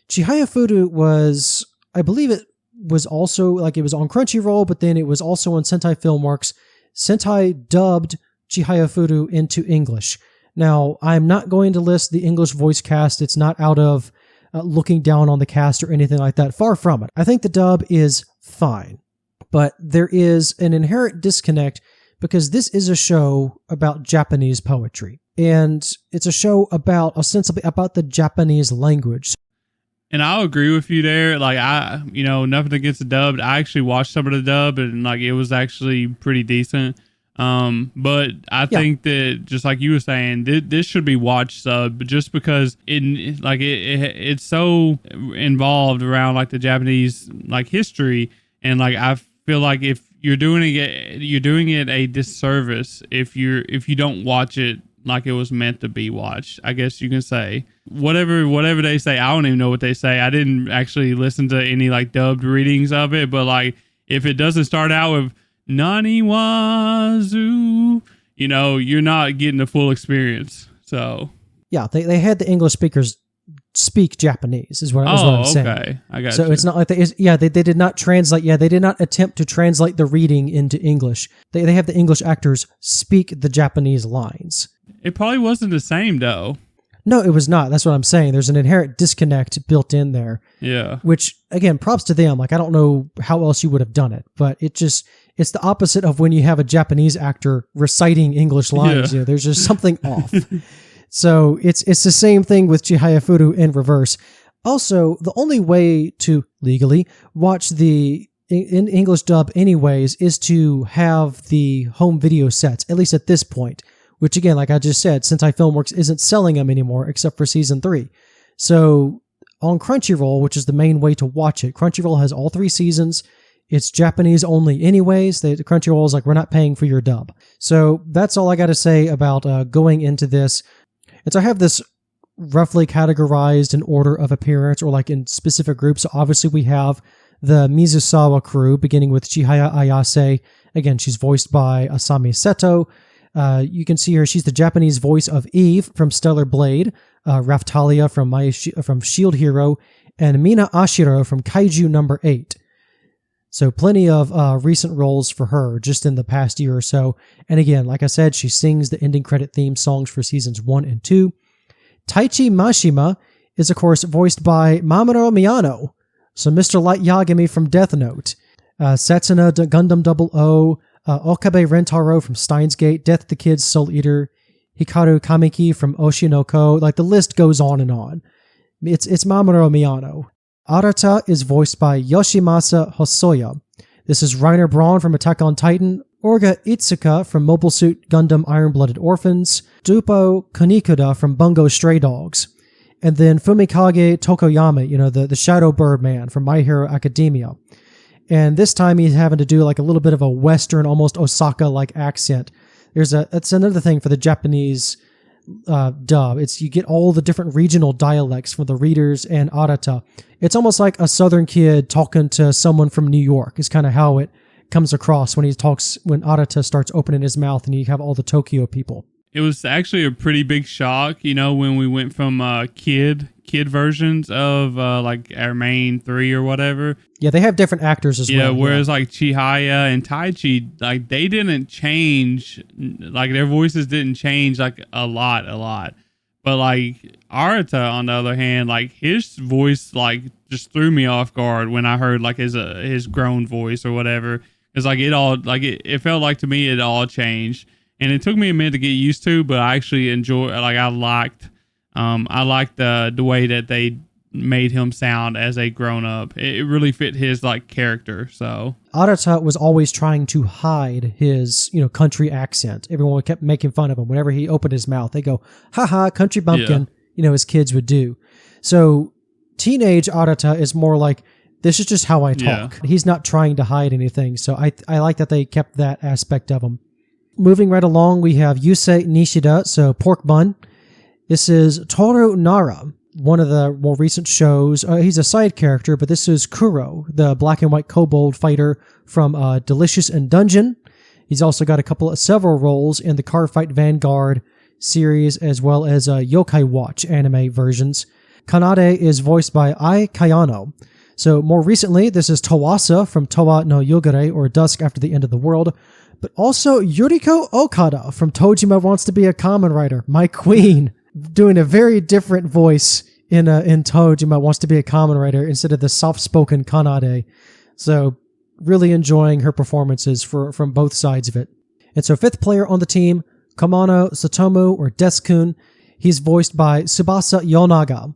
Chihayafuru was, I believe it was also, it was on Crunchyroll, but then it was also on Sentai Filmworks. Sentai dubbed Chihayafuru into English. Now, I'm not going to list the English voice cast. It's not out of looking down on the cast or anything like that. Far from it. I think the dub is fine, but there is an inherent disconnect because this is a show about Japanese poetry, and it's a show about ostensibly about the Japanese language. And I'll agree with you there. Nothing against the dub. I actually watched some of the dub, and it was actually pretty decent. But I think that, just like you were saying, this should be watched sub, just because it's so involved around the Japanese history, and I feel like if you're doing it a disservice if you don't watch it like it was meant to be watched. I guess you can say whatever they say. I don't even know what they say. I didn't actually listen to any dubbed readings of it, but if it doesn't start out with Nani Wazoo, you're not getting the full experience. So yeah, they had the English speakers speak Japanese is what I'm saying. Okay. I got so you. It's not like they did not translate. Yeah, they did not attempt to translate the reading into English. They have the English actors speak the Japanese lines. It probably wasn't the same though. No, it was not. That's what I'm saying. There's an inherent disconnect built in there. Yeah. Which, again, props to them. I don't know how else you would have done it, but it's the opposite of when you have a Japanese actor reciting English lines. Yeah. There's just something off. So it's the same thing with Chihayafuru in reverse. Also, the only way to legally watch the in English dub anyways is to have the home video sets, at least at this point. Which again, like I just said, Sentai Filmworks isn't selling them anymore except for season 3. So on Crunchyroll, which is the main way to watch it, Crunchyroll has all 3 seasons. It's Japanese only anyways. Crunchyroll is we're not paying for your dub. So that's all I got to say about going into this. And so I have this roughly categorized in order of appearance or in specific groups. So obviously we have the Mizusawa crew, beginning with Chihaya Ayase. Again, she's voiced by Asami Seto. You can see her. She's the Japanese voice of Eve from Stellar Blade, Raftalia from Shield Hero, and Mina Ashiro from Kaiju number 8. So plenty of recent roles for her just in the past year or so. And again, like I said, she sings the ending credit theme songs for seasons 1 and 2. Taichi Mashima is, of course, voiced by Mamoru Miyano. So Mr. Light Yagami from Death Note. Setsuna Gundam 00, Okabe Rentaro from Steins Gate, Death the Kid's Soul Eater, Hikaru Kamiki from Oshinoko. The list goes on and on. It's Mamoru Miyano. Arata is voiced by Yoshimasa Hosoya. This is Reiner Braun from Attack on Titan, Orga Itsuka from Mobile Suit Gundam Iron-Blooded Orphans, Dupo Kunikuda from Bungo Stray Dogs, and then Fumikage Tokoyama, the Shadow Bird Man from My Hero Academia. And this time he's having to do a little bit of a Western, almost Osaka-like accent. That's another thing for the Japanese dub. You get all the different regional dialects for the readers and Arata. It's almost like a Southern kid talking to someone from New York is kind of how it comes across when Arata starts opening his mouth and you have all the Tokyo people. It was actually a pretty big shock, when we went from kid versions of our main 3 or whatever. Yeah, they have different actors as well. Yeah, whereas Chihaya and Taichi, they didn't change, their voices didn't change a lot. But Arata, on the other hand, his voice just threw me off guard when I heard his grown voice or whatever. It's it felt like to me it all changed. And it took me a minute to get used to, but I actually enjoyed. I liked the way that they made him sound as a grown up. It really fit his character. So Arata was always trying to hide his country accent. Everyone kept making fun of him whenever he opened his mouth. They go, "Ha ha, country bumpkin," as kids would do. So teenage Arata is more this is just how I talk. Yeah. He's not trying to hide anything. So I like that they kept that aspect of him. Moving right along, we have Yuusei Nishida, so Pork Bun. This is Toru Nara. one of the more recent shows. He's a side character, but this is Kuro, the black and white kobold fighter from Delicious in Dungeon. He's also got several roles in the Car Fight Vanguard series, as well as Yokai Watch anime versions. Kanade is voiced by Ai Kayano. So more recently, this is Tawasa from Towa no Yogare, or Dusk After the End of the World, but also Yuriko Okada from Tojima Wants to Be a Kamen Rider, my queen, doing a very different voice in Tojima Wants to Be a Kamen Rider instead of the soft-spoken Kanade. So really enjoying her performances from both sides of it. And so fifth player on the team, Komano Tsutomu, or Deskun. He's voiced by Tsubasa Yonaga.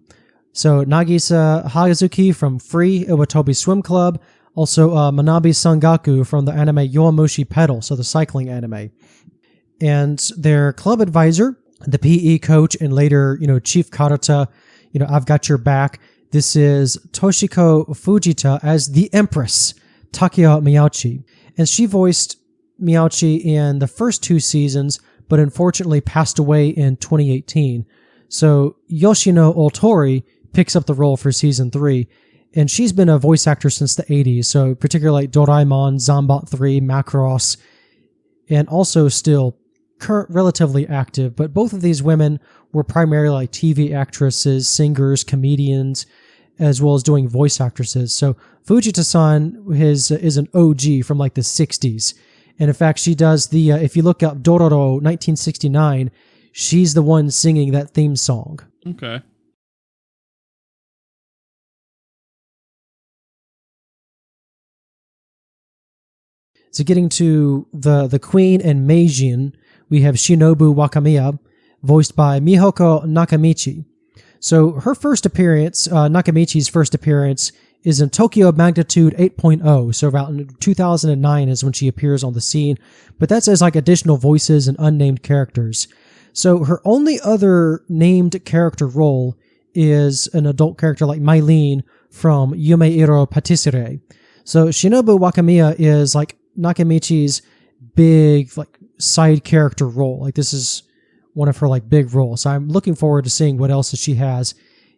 So Nagisa Hazuki from Free Iwatobi Swim Club. Also Manabi Sangaku from the anime Yowamushi Pedal, so the cycling anime. And their club advisor, the PE coach, and later, Chief Karuta, I've got your back. This is Toshiko Fujita as the Empress, Takia Miyauchi. And she voiced Miyauchi in the first 2 seasons, but unfortunately passed away in 2018. So Yoshino Otori picks up the role for season 3, and she's been a voice actor since the 80s, so particularly like Doraemon, Zambot 3, Macross, and also still relatively active. But both of these women were primarily like TV actresses, singers, comedians, as well as doing voice actresses. So Fujita-san is an OG from like the 60s. And in fact, she does if you look up Dororo 1969, she's the one singing that theme song. Okay. So getting to the Queen and Meijin, we have Shinobu Wakamiya, voiced by Mihoko Nakamichi. So her first appearance, Nakamichi's first appearance, is in Tokyo Magnitude 8.0. So about in 2009 is when she appears on the scene. But that's as like additional voices and unnamed characters. So her only other named character role is an adult character like Mylene from Yumeiro Patisserie. So Shinobu Wakamiya is like Nakamichi's big like side character role. Like this is one of her like big roles. So I'm looking forward to seeing what else she has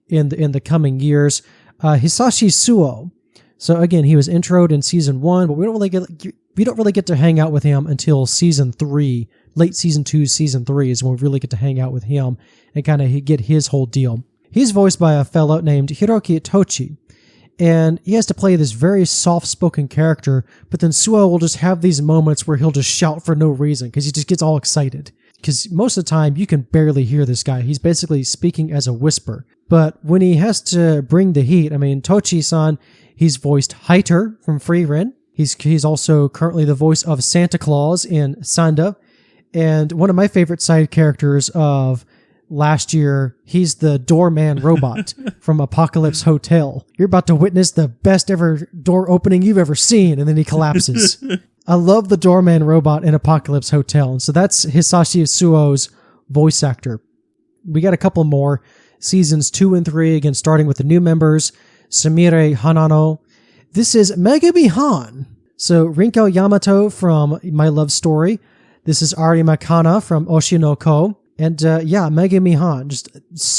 in the coming years. Hisashi Suo. So again, he was introed in season 1, but we don't really get to hang out with him until season 3. Late season 2, season 3 is when we really get to hang out with him and kind of get his whole deal. He's voiced by a fellow named Hiroki Tochi. And he has to play this very soft-spoken character, but then Suo will just have these moments where he'll just shout for no reason because he just gets all excited. Because most of the time, you can barely hear this guy. He's basically speaking as a whisper. But when he has to bring the heat, Tochi-san, he's voiced Haiter from Frieren. He's also currently the voice of Santa Claus in Sanda. And one of my favorite side characters of last year, he's the doorman robot from Apocalypse Hotel. You're about to witness the best ever door opening you've ever seen, and then he collapses. I love the doorman robot in Apocalypse Hotel. And so that's Hisashi Suo's voice actor. We got a couple more. Seasons 2 and 3, again, starting with the new members. Sumire Hanano. This is Megumi Han. So Rinko Yamato from My Love Story. This is Arima Kana from Oshinoko. And Megumi Han. Just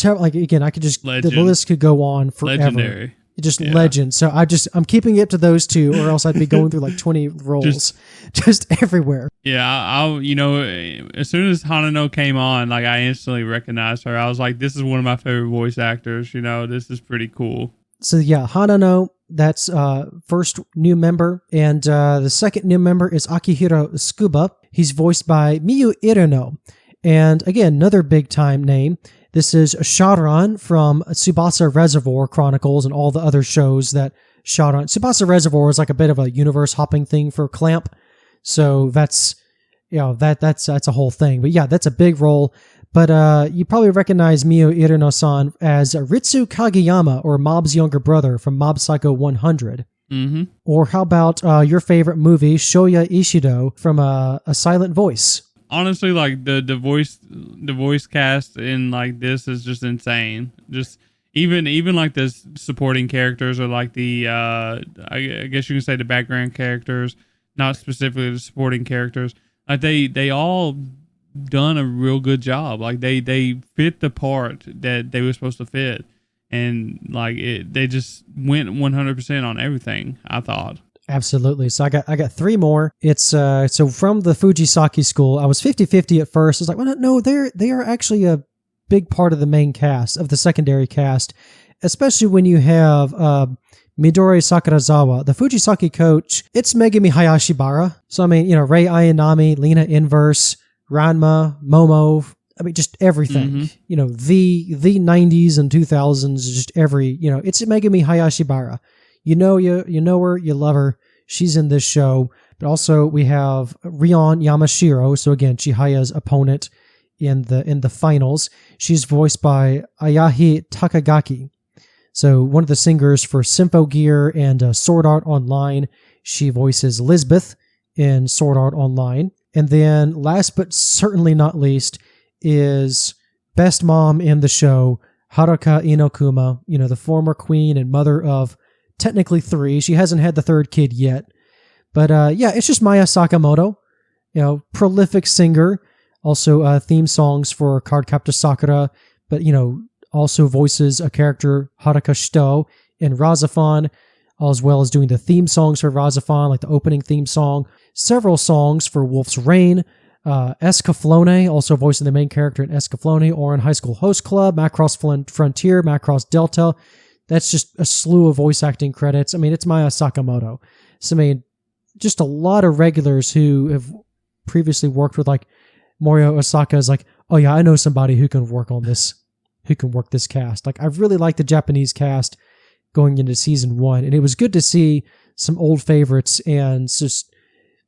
again, I could just Legend. The list could go on forever. Legendary. Just legend. So I'm keeping it to those two, or else I'd be going through like 20 roles just everywhere. Yeah, I'll as soon as Hanano came on, like I instantly recognized her. I was like, this is one of my favorite voice actors. This is pretty cool. So yeah, Hanano, that's first new member, and the second new member is Akihiro Tsukuba. He's voiced by Miyu Irano, and again, another big time name. This is Sharan from Tsubasa Reservoir Chronicles and all the other shows that Sharan. Tsubasa Reservoir is like a bit of a universe hopping thing for Clamp. So that's a whole thing. But yeah, that's a big role. But you probably recognize Miyu Irano-san as Ritsu Kageyama, or Mob's younger brother from Mob Psycho 100. Mm-hmm. Or how about your favorite movie, Shoya Ishido from A Silent Voice? Honestly, like the voice cast in like this is just insane. Just even like the supporting characters, or like the I guess you can say the background characters, not specifically the supporting characters. Like they all done a real good job. Like they fit the part that they were supposed to fit. and like they just went 100% on everything, I thought. Absolutely. So I got three more. It's so from the Fujisaki school. I was 50-50 at first. I was like, well, no, they are actually a big part of the main cast, of the secondary cast, especially when you have Midori Sakurazawa, the Fujisaki coach. It's Megumi Hayashibara. So I mean, Rei Ayanami, Lena Inverse, Ranma, Momo. I mean, just everything. The 90s and 2000s, just every. It's Megumi Hayashibara. You know her, you love her. She's in this show. But also we have Rion Yamashiro. So again, Chihaya's opponent in the finals. She's voiced by Ayahi Takagaki. So one of the singers for Symphogear and Sword Art Online. She voices Lisbeth in Sword Art Online. And then last but certainly not least is best mom in the show, Haruka Inokuma, the former queen and mother of technically 3. She hasn't had the 3rd kid yet. But it's just Maya Sakamoto, prolific singer. Also theme songs for Cardcaptor Sakura, but also voices a character Haruka Shito in Razafon, as well as doing the theme songs for Razafon, like the opening theme song. Several songs for Wolf's Rain. Escaflowne, also voicing the main character in Escaflowne or in High School Host Club, Macross Frontier, Macross Delta. That's just a slew of voice acting credits. I mean, it's Maya Sakamoto. So, I mean, just a lot of regulars who have previously worked with, like, Morio Osaka is like, oh yeah, I know somebody who can work on this, who can work this cast. Like, I really like the Japanese cast going into season 1, and it was good to see some old favorites and just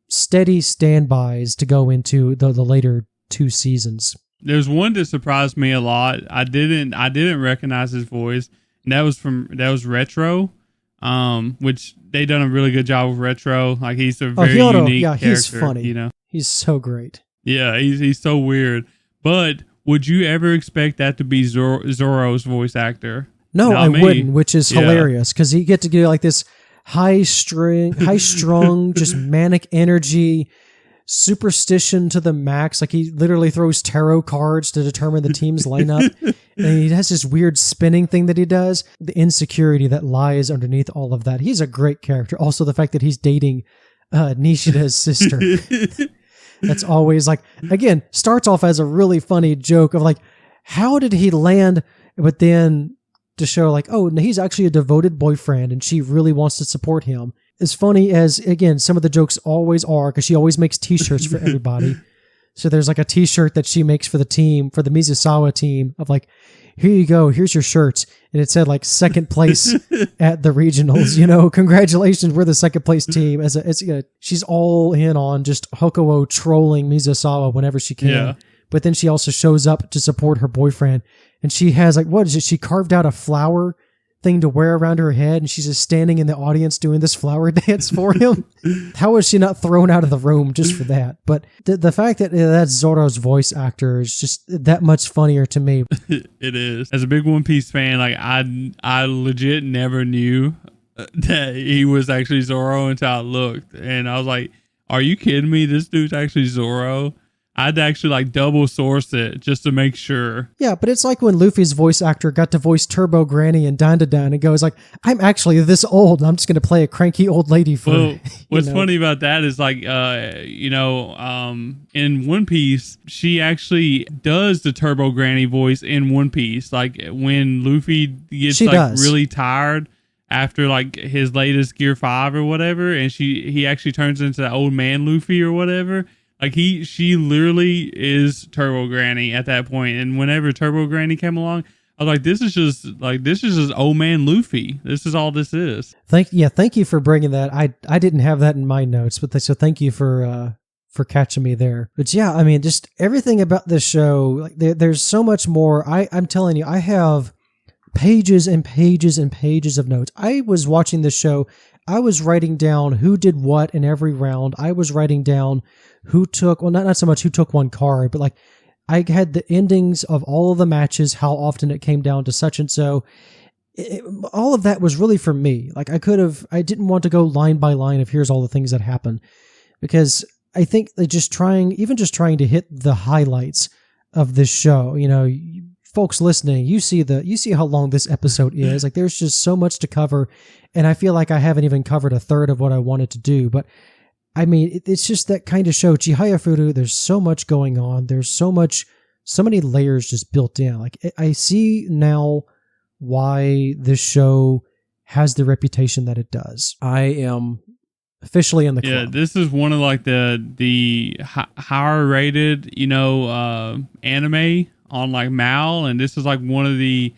steady standbys to go into the later 2 seasons. There's one that surprised me a lot. I didn't recognize his voice. And that was Retro, which they done a really good job with Retro. Like, he's a very unique character. He's funny. He's so great. Yeah, he's so weird. But would you ever expect that to be Zoro's voice actor? No, I wouldn't, which is hilarious because he get to do like this high strung, just manic energy, superstition to the max. Like, he literally throws tarot cards to determine the team's lineup. And he has this weird spinning thing that he does. The insecurity that lies underneath all of that. He's a great character. Also, the fact that he's dating Nishida's sister. That's always like, again, starts off as a really funny joke of like, how did he land? But then to show like, oh, he's actually a devoted boyfriend and she really wants to support him. As funny as, again, some of the jokes always are, because she always makes t-shirts for everybody. So there's like a t-shirt that she makes for the team, for the Mizusawa team, of like, here you go, here's your shirts. And it said like second place at the regionals, congratulations, we're the second place team. She's all in on just Hokuo trolling Mizusawa whenever she can. Yeah. But then she also shows up to support her boyfriend. And she has like, what is it? She carved out a flower thing to wear around her head, and she's just standing in the audience doing this flower dance for him. How was she not thrown out of the room just for that? But the fact that that's Zoro's voice actor is just that much funnier to me. It is. As a big One Piece fan, like I legit never knew that he was actually Zoro until I looked, and I was like, are you kidding me? This dude's actually Zoro? I'd actually like double source it just to make sure. Yeah, but it's like when Luffy's voice actor got to voice Turbo Granny and Dandadan and goes like, I'm actually this old and I'm just going to play a cranky old lady for Well, what's funny about that is like, in One Piece, she actually does the Turbo Granny voice in One Piece. Like when Luffy gets really tired after like his latest Gear 5 or whatever, and he actually turns into the old man Luffy or whatever. Like she literally is Turbo Granny at that point. And whenever Turbo Granny came along, I was like, this is just old man Luffy. This is all this is. Thank you for bringing that. I didn't have that in my notes, but so thank you for catching me there. But yeah, I mean, just everything about this show, like there's so much more. I'm telling you, I have pages and pages and pages of notes. I was watching this show. I was writing down who did what in every round. I was writing down who took, well, not so much who took one card, but like I had the endings of all of the matches, how often it came down to such and so. All of that was really for me. Like I didn't want to go line by line of here's all the things that happened, because I think that just trying to hit the highlights of this show, folks listening, you see how long this episode is. Like, there's just so much to cover, and I feel like I haven't even covered a third of what I wanted to do. But I mean, it's just that kind of show. Chihayafuru, there's so much going on. There's so many layers just built in. Like, I see now why this show has the reputation that it does. I am officially in the club. Yeah, this is one of like the higher rated, anime on like MAL, and this is like one of the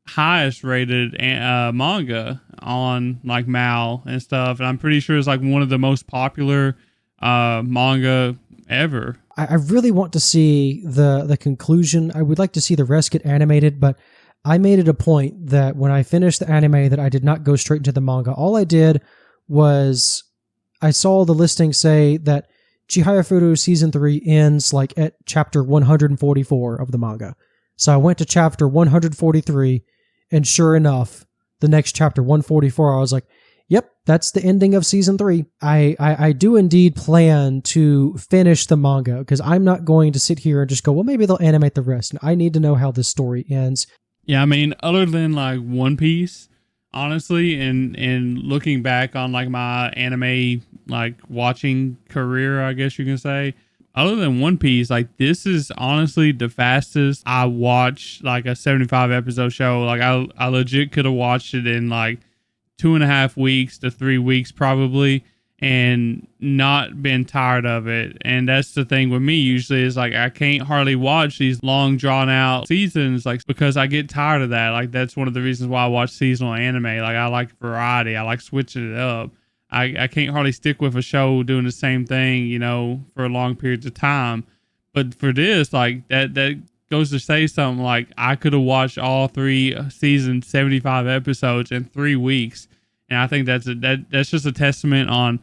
highest rated manga on like MAL and stuff. And I'm pretty sure it's like one of the most popular manga ever. I really want to see the conclusion. I would like to see the rest get animated, but I made it a point that when I finished the anime that I did not go straight into the manga. All I did was I saw the listing say that Chihayafuru season 3 ends like at chapter 144 of the manga. So I went to chapter 143, and sure enough, the next chapter 144, I was like, yep, that's the ending of season 3. I do indeed plan to finish the manga, because I'm not going to sit here and just go, well, maybe they'll animate the rest. And I need to know how this story ends. Yeah, I mean, other than like One Piece, honestly, and looking back on like my anime like watching career, I guess you can say, other than One Piece, like this is honestly the fastest I watched like a 75 episode show. Like I legit could have watched it in like 2.5 weeks to 3 weeks probably, and not been tired of it. And that's the thing with me usually, is like I can't hardly watch these long drawn out seasons, like, because I get tired of that. Like that's one of the reasons why I watch seasonal anime. Like I like variety. I like switching it up. I can't hardly stick with a show doing the same thing, for long periods of time. But for this, like that goes to say something. Like I could have watched all 3 seasons, 75 episodes in 3 weeks. And I think that's just a testament on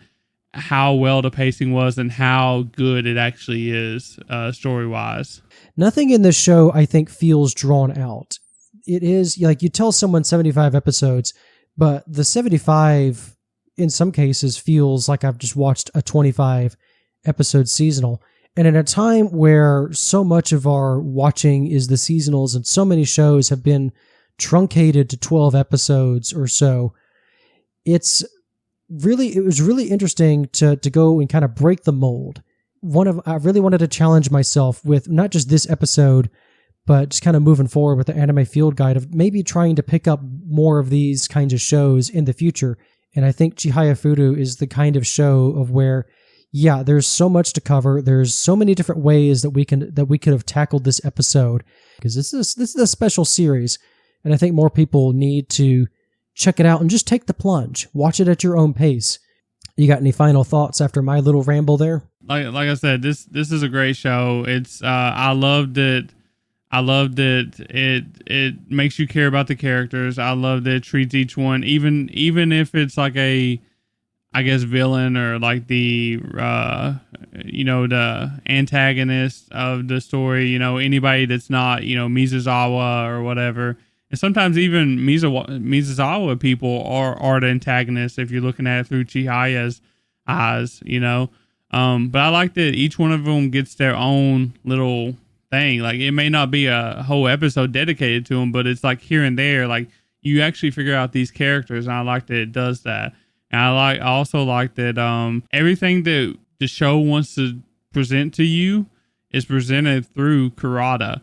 how well the pacing was and how good it actually is story-wise. Nothing in this show, I think, feels drawn out. It is, like, you tell someone 75 episodes, but the 75, in some cases, feels like I've just watched a 25-episode seasonal. And at a time where so much of our watching is the seasonals, and so many shows have been truncated to 12 episodes or so, it was really interesting to go and kind of break the mold. I really wanted to challenge myself with not just this episode, but just kind of moving forward with the anime field guide of maybe trying to pick up more of these kinds of shows in the future. And I think Chihayafuru is the kind of show of where, yeah, there's so much to cover. There's so many different ways that we could have tackled this episode, because this is a special series, and I think more people need to check it out and just take the plunge. Watch it at your own pace. You got any final thoughts after my little ramble there? Like I said, this is a great show. It's I loved it. It makes you care about the characters. I love that it treats each one, even if it's like a, I guess, villain or like the the antagonist of the story. Anybody that's not Mizusawa or whatever. And sometimes even Mizusawa people are the antagonists if you're looking at it through Chihaya's eyes, But I like that each one of them gets their own little thing. Like, it may not be a whole episode dedicated to them, but it's like here and there, like you actually figure out these characters, and I like that it does that. And I also like that everything that the show wants to present to you is presented through Kurata.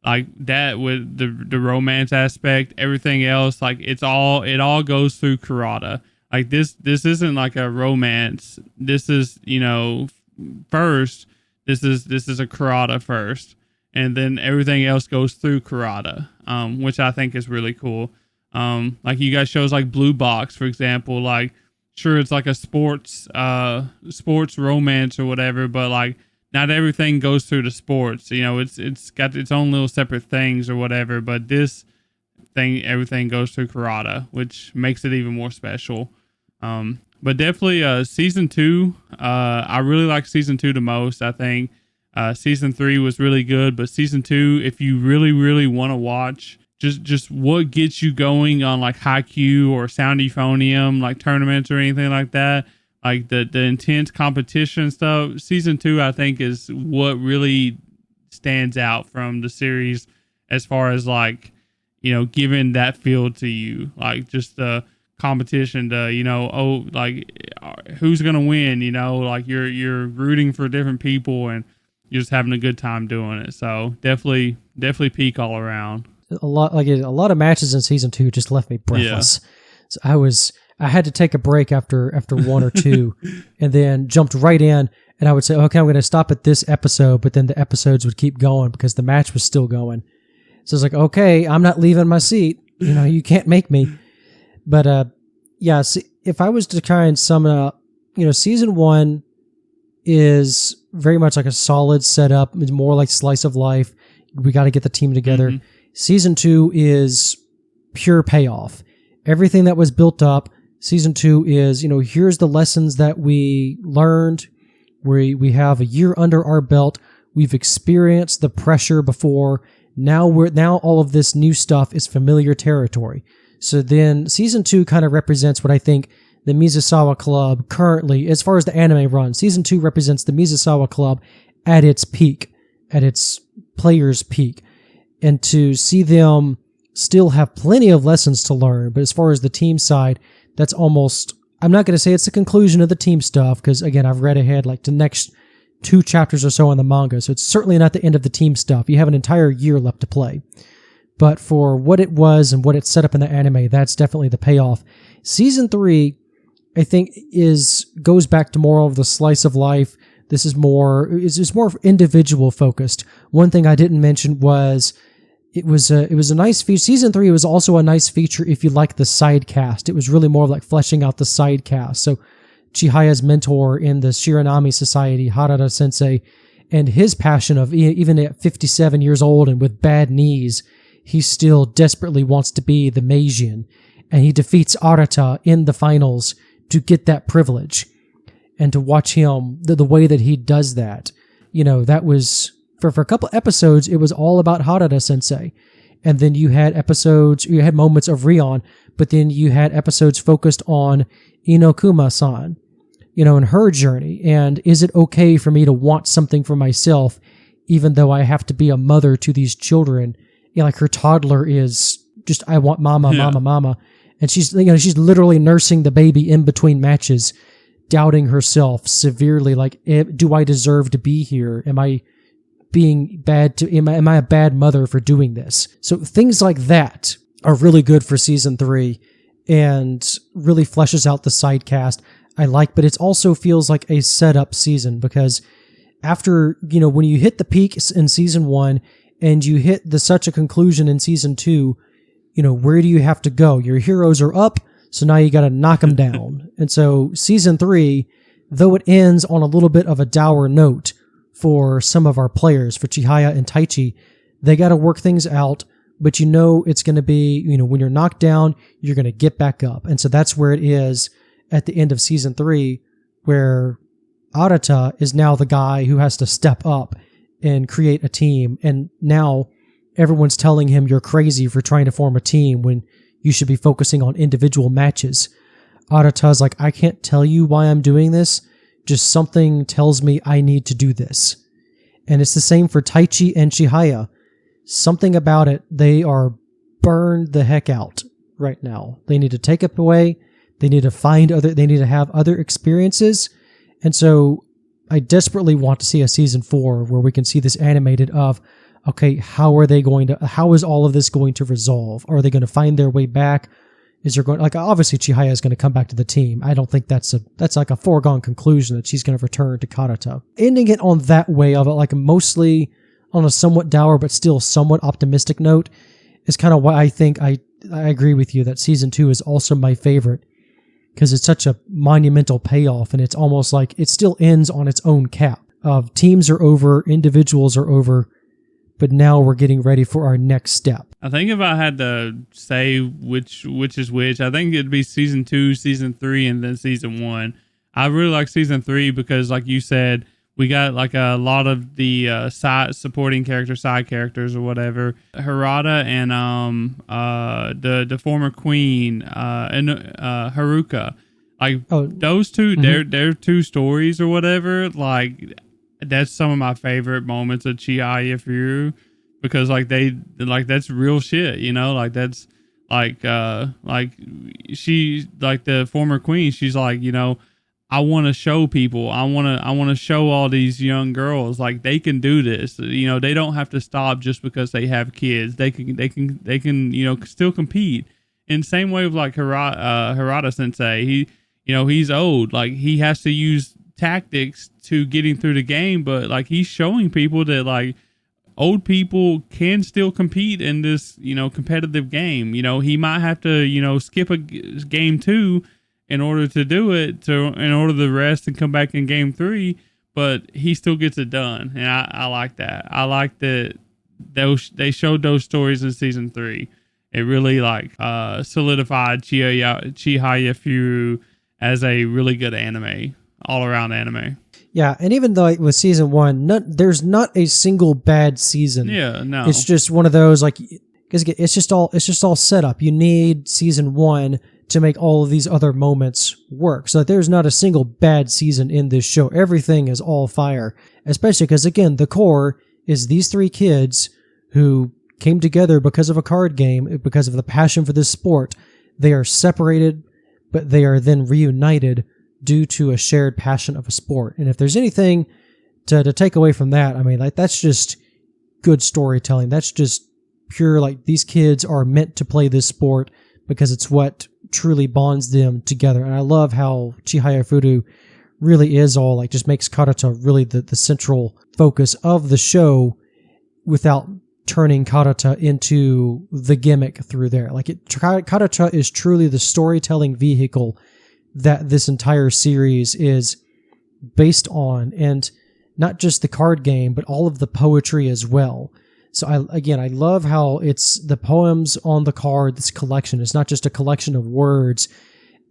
Like that, with the romance aspect, everything else, like it all goes through Kurata. Like this isn't like a romance. This is, first, this is a Kurata first, and then everything else goes through Kurata, which I think is really cool. Like you got shows like Blue Box, for example. Like, sure, it's like a sports romance or whatever, but like, not everything goes through the sports. It's got its own little separate things or whatever, but this thing, everything goes through Kurata, which makes it even more special. But definitely season 2, I really like season 2 the most. I think season 3 was really good, but season 2, if you really, really want to watch just what gets you going on like Haikyuu or Sound Euphonium, like tournaments or anything like that, like the intense competition stuff, season 2, I think, is what really stands out from the series as far as like, giving that feel to you, like just the competition to, like who's going to win, like you're rooting for different people and you're just having a good time doing it. So definitely peak all around. A lot of matches in season 2 just left me breathless. Yeah. So I had to take a break after 1 or 2 and then jumped right in, and I would say, okay, I'm going to stop at this episode, but then the episodes would keep going because the match was still going. So it's like, okay, I'm not leaving my seat. You can't make me. But if I was to try and sum it up, season 1 is very much like a solid setup. It's more like slice of life. We got to get the team together. Mm-hmm. Season 2 is pure payoff. Everything that was built up. Season 2 is, here's the lessons that we learned. We have a year under our belt. We've experienced the pressure before. Now all of this new stuff is familiar territory. So then season 2 kind of represents what I think the Mizusawa Club currently, as far as the anime runs, season 2 represents the Mizusawa Club at its peak, at its players' peak. And to see them still have plenty of lessons to learn, but as far as the team side, that's almost, I'm not going to say it's the conclusion of the team stuff, because again, I've read ahead like the next 2 chapters or so in the manga, so it's certainly not the end of the team stuff. You have an entire year left to play. But for what it was and what it set up in the anime, that's definitely the payoff. Season 3, I think, goes back to more of the slice of life. This is more individual focused. One thing I didn't mention was it was a nice feature. Season 3 was also a nice feature if you like the side cast. It was really more of like fleshing out the side cast. So Chihaya's mentor in the Shiranami Society, Harada Sensei, and his passion of even at 57 years old and with bad knees, he still desperately wants to be the Meijin, and he defeats Arata in the finals to get that privilege. And to watch him, the way that he does that, that was, for a couple episodes, it was all about Harada Sensei. And then you had moments of Rion, but then you had episodes focused on Inokuma-san, and her journey. And is it okay for me to want something for myself, even though I have to be a mother to these children? Like her toddler is just, I want mama, mama, mama. And she's literally nursing the baby in between matches, doubting herself severely. Like, do I deserve to be here? Am I being bad am I a bad mother for doing this? So things like that are really good for season 3 and really fleshes out the side cast. But it also feels like a setup season, because after, when you hit the peak in season 1 and you hit such a conclusion in season 2, where do you have to go? Your heroes are up, so now you got to knock them down. And so season 3, though it ends on a little bit of a dour note for some of our players, for Chihaya and Taichi, they got to work things out, but it's going to be, when you're knocked down, you're going to get back up. And so that's where it is at the end of season 3, where Arata is now the guy who has to step up and create a team. And now everyone's telling him you're crazy for trying to form a team when you should be focusing on individual matches. Arata's like, I can't tell you why I'm doing this. Just something tells me I need to do this. And it's the same for Taichi and Chihaya. Something about it, they are burned the heck out right now. They need to take it away. They need to have other experiences. And so I desperately want to see a season 4 where we can see this animated of, okay, how is all of this going to resolve? Are they going to find their way back? Obviously Chihaya is going to come back to the team. I don't think that's like a foregone conclusion that she's going to return to Karuta. Ending it on that way of it, like mostly on a somewhat dour but still somewhat optimistic note, is kind of why I think I agree with you that season 2 is also my favorite, because it's such a monumental payoff, and it's almost like it still ends on its own cap of teams are over, individuals are over, but now we're getting ready for our next step. I think if I had to say which is which, I think it'd be season 2, season 3, and then season 1. I really like season 3 because, like you said, we got like a lot of the side characters or whatever. Harada and the former queen and Haruka, those two, their two stories or whatever. Like, that's some of my favorite moments of Chihayafuru, because like that's real shit, you know, like that's like she, like the former queen, she's like, you know, I want to show people, I want to show all these young girls like they can do this, you know, they don't have to stop just because they have kids. They can, you know, still compete. In the same way with like Hirata sensei, he, you know, he's old, like he has to use tactics to getting through the game, but like he's showing people that like old people can still compete in this, you know, competitive game. You know, he might have to, you know, skip a game 2 in order to do it, in order to rest and come back in game 3, but he still gets it done. And I like that. I like that they showed those stories in season 3. It really like solidified Chihayafuru as a really good anime, all around anime. Yeah, and even though with season 1, there's not a single bad season. Yeah, no. It's just one of those like, because it's just all set up. You need season 1 to make all of these other moments work. So there's not a single bad season in this show. Everything is all fire. Especially because, again, the core is these 3 kids who came together because of a card game, because of the passion for this sport. They are separated, but they are then reunited due to a shared passion of a sport. And if there's anything to take away from that, I mean, like that's just good storytelling. That's just pure, like these kids are meant to play this sport because it's what truly bonds them together. And I love how Chihayafuru really is all like, just makes Karuta really the central focus of the show without turning Karuta into the gimmick through there. Like Karuta is truly the storytelling vehicle that this entire series is based on, and not just the card game, but all of the poetry as well. So I love how it's the poems on the card, this collection. It's not just a collection of words.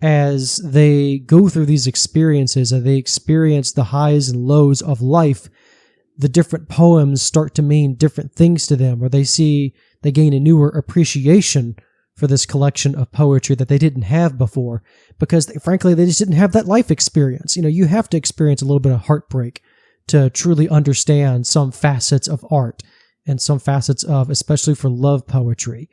As they go through these experiences, as they experience the highs and lows of life, the different poems start to mean different things to them, or they gain a newer appreciation for this collection of poetry that they didn't have before, because frankly, they just didn't have that life experience. You know, you have to experience a little bit of heartbreak to truly understand some facets of art and some facets of, especially for love poetry.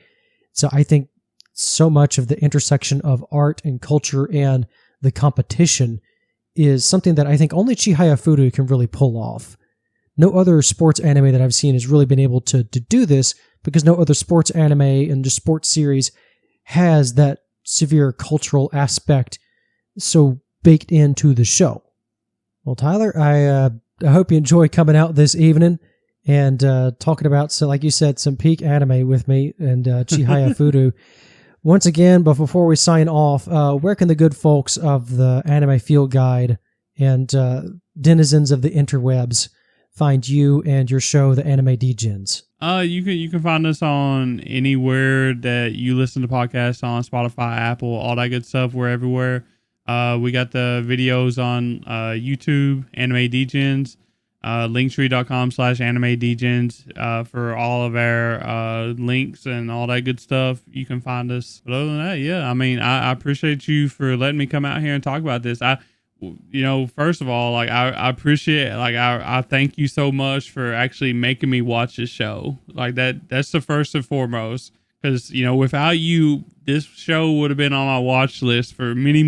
So I think so much of the intersection of art and culture and the competition is something that I think only Chihayafuru can really pull off. No other sports anime that I've seen has really been able to do this, because no other sports anime and just sports series has that severe cultural aspect so baked into the show. Well, Tyler, I hope you enjoy coming out this evening and talking about, so like you said, some peak anime with me and Chihayafuru. Once again, but before we sign off, where can the good folks of the Anime Field Guide and denizens of the interwebs find you and your show, the Anime Degens? You can find us on anywhere that you listen to podcasts, on Spotify, Apple, all that good stuff. We're everywhere. We got the videos on YouTube, Anime Degens, linktree.com/Anime Degens for all of our links and all that good stuff. You can find us. But other than that, yeah, I mean, I appreciate you for letting me come out here and talk about this. You know, first of all, like I appreciate, like I thank you so much for actually making me watch this show. Like that's the first and foremost, because you know, without you, this show would have been on my watch list for many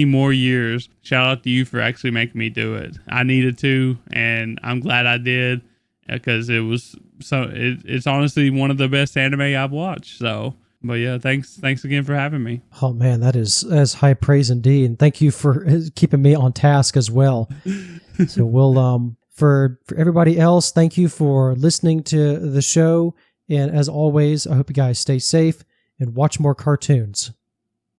more years. Shout out to you for actually making me do it. I needed to, and I'm glad I did, because it was it's honestly one of the best anime I've watched. So. But yeah, thanks again for having me. Oh man, that's high praise indeed, and thank you for keeping me on task as well. So we'll for everybody else, thank you for listening to the show, and as always, I hope you guys stay safe and watch more cartoons.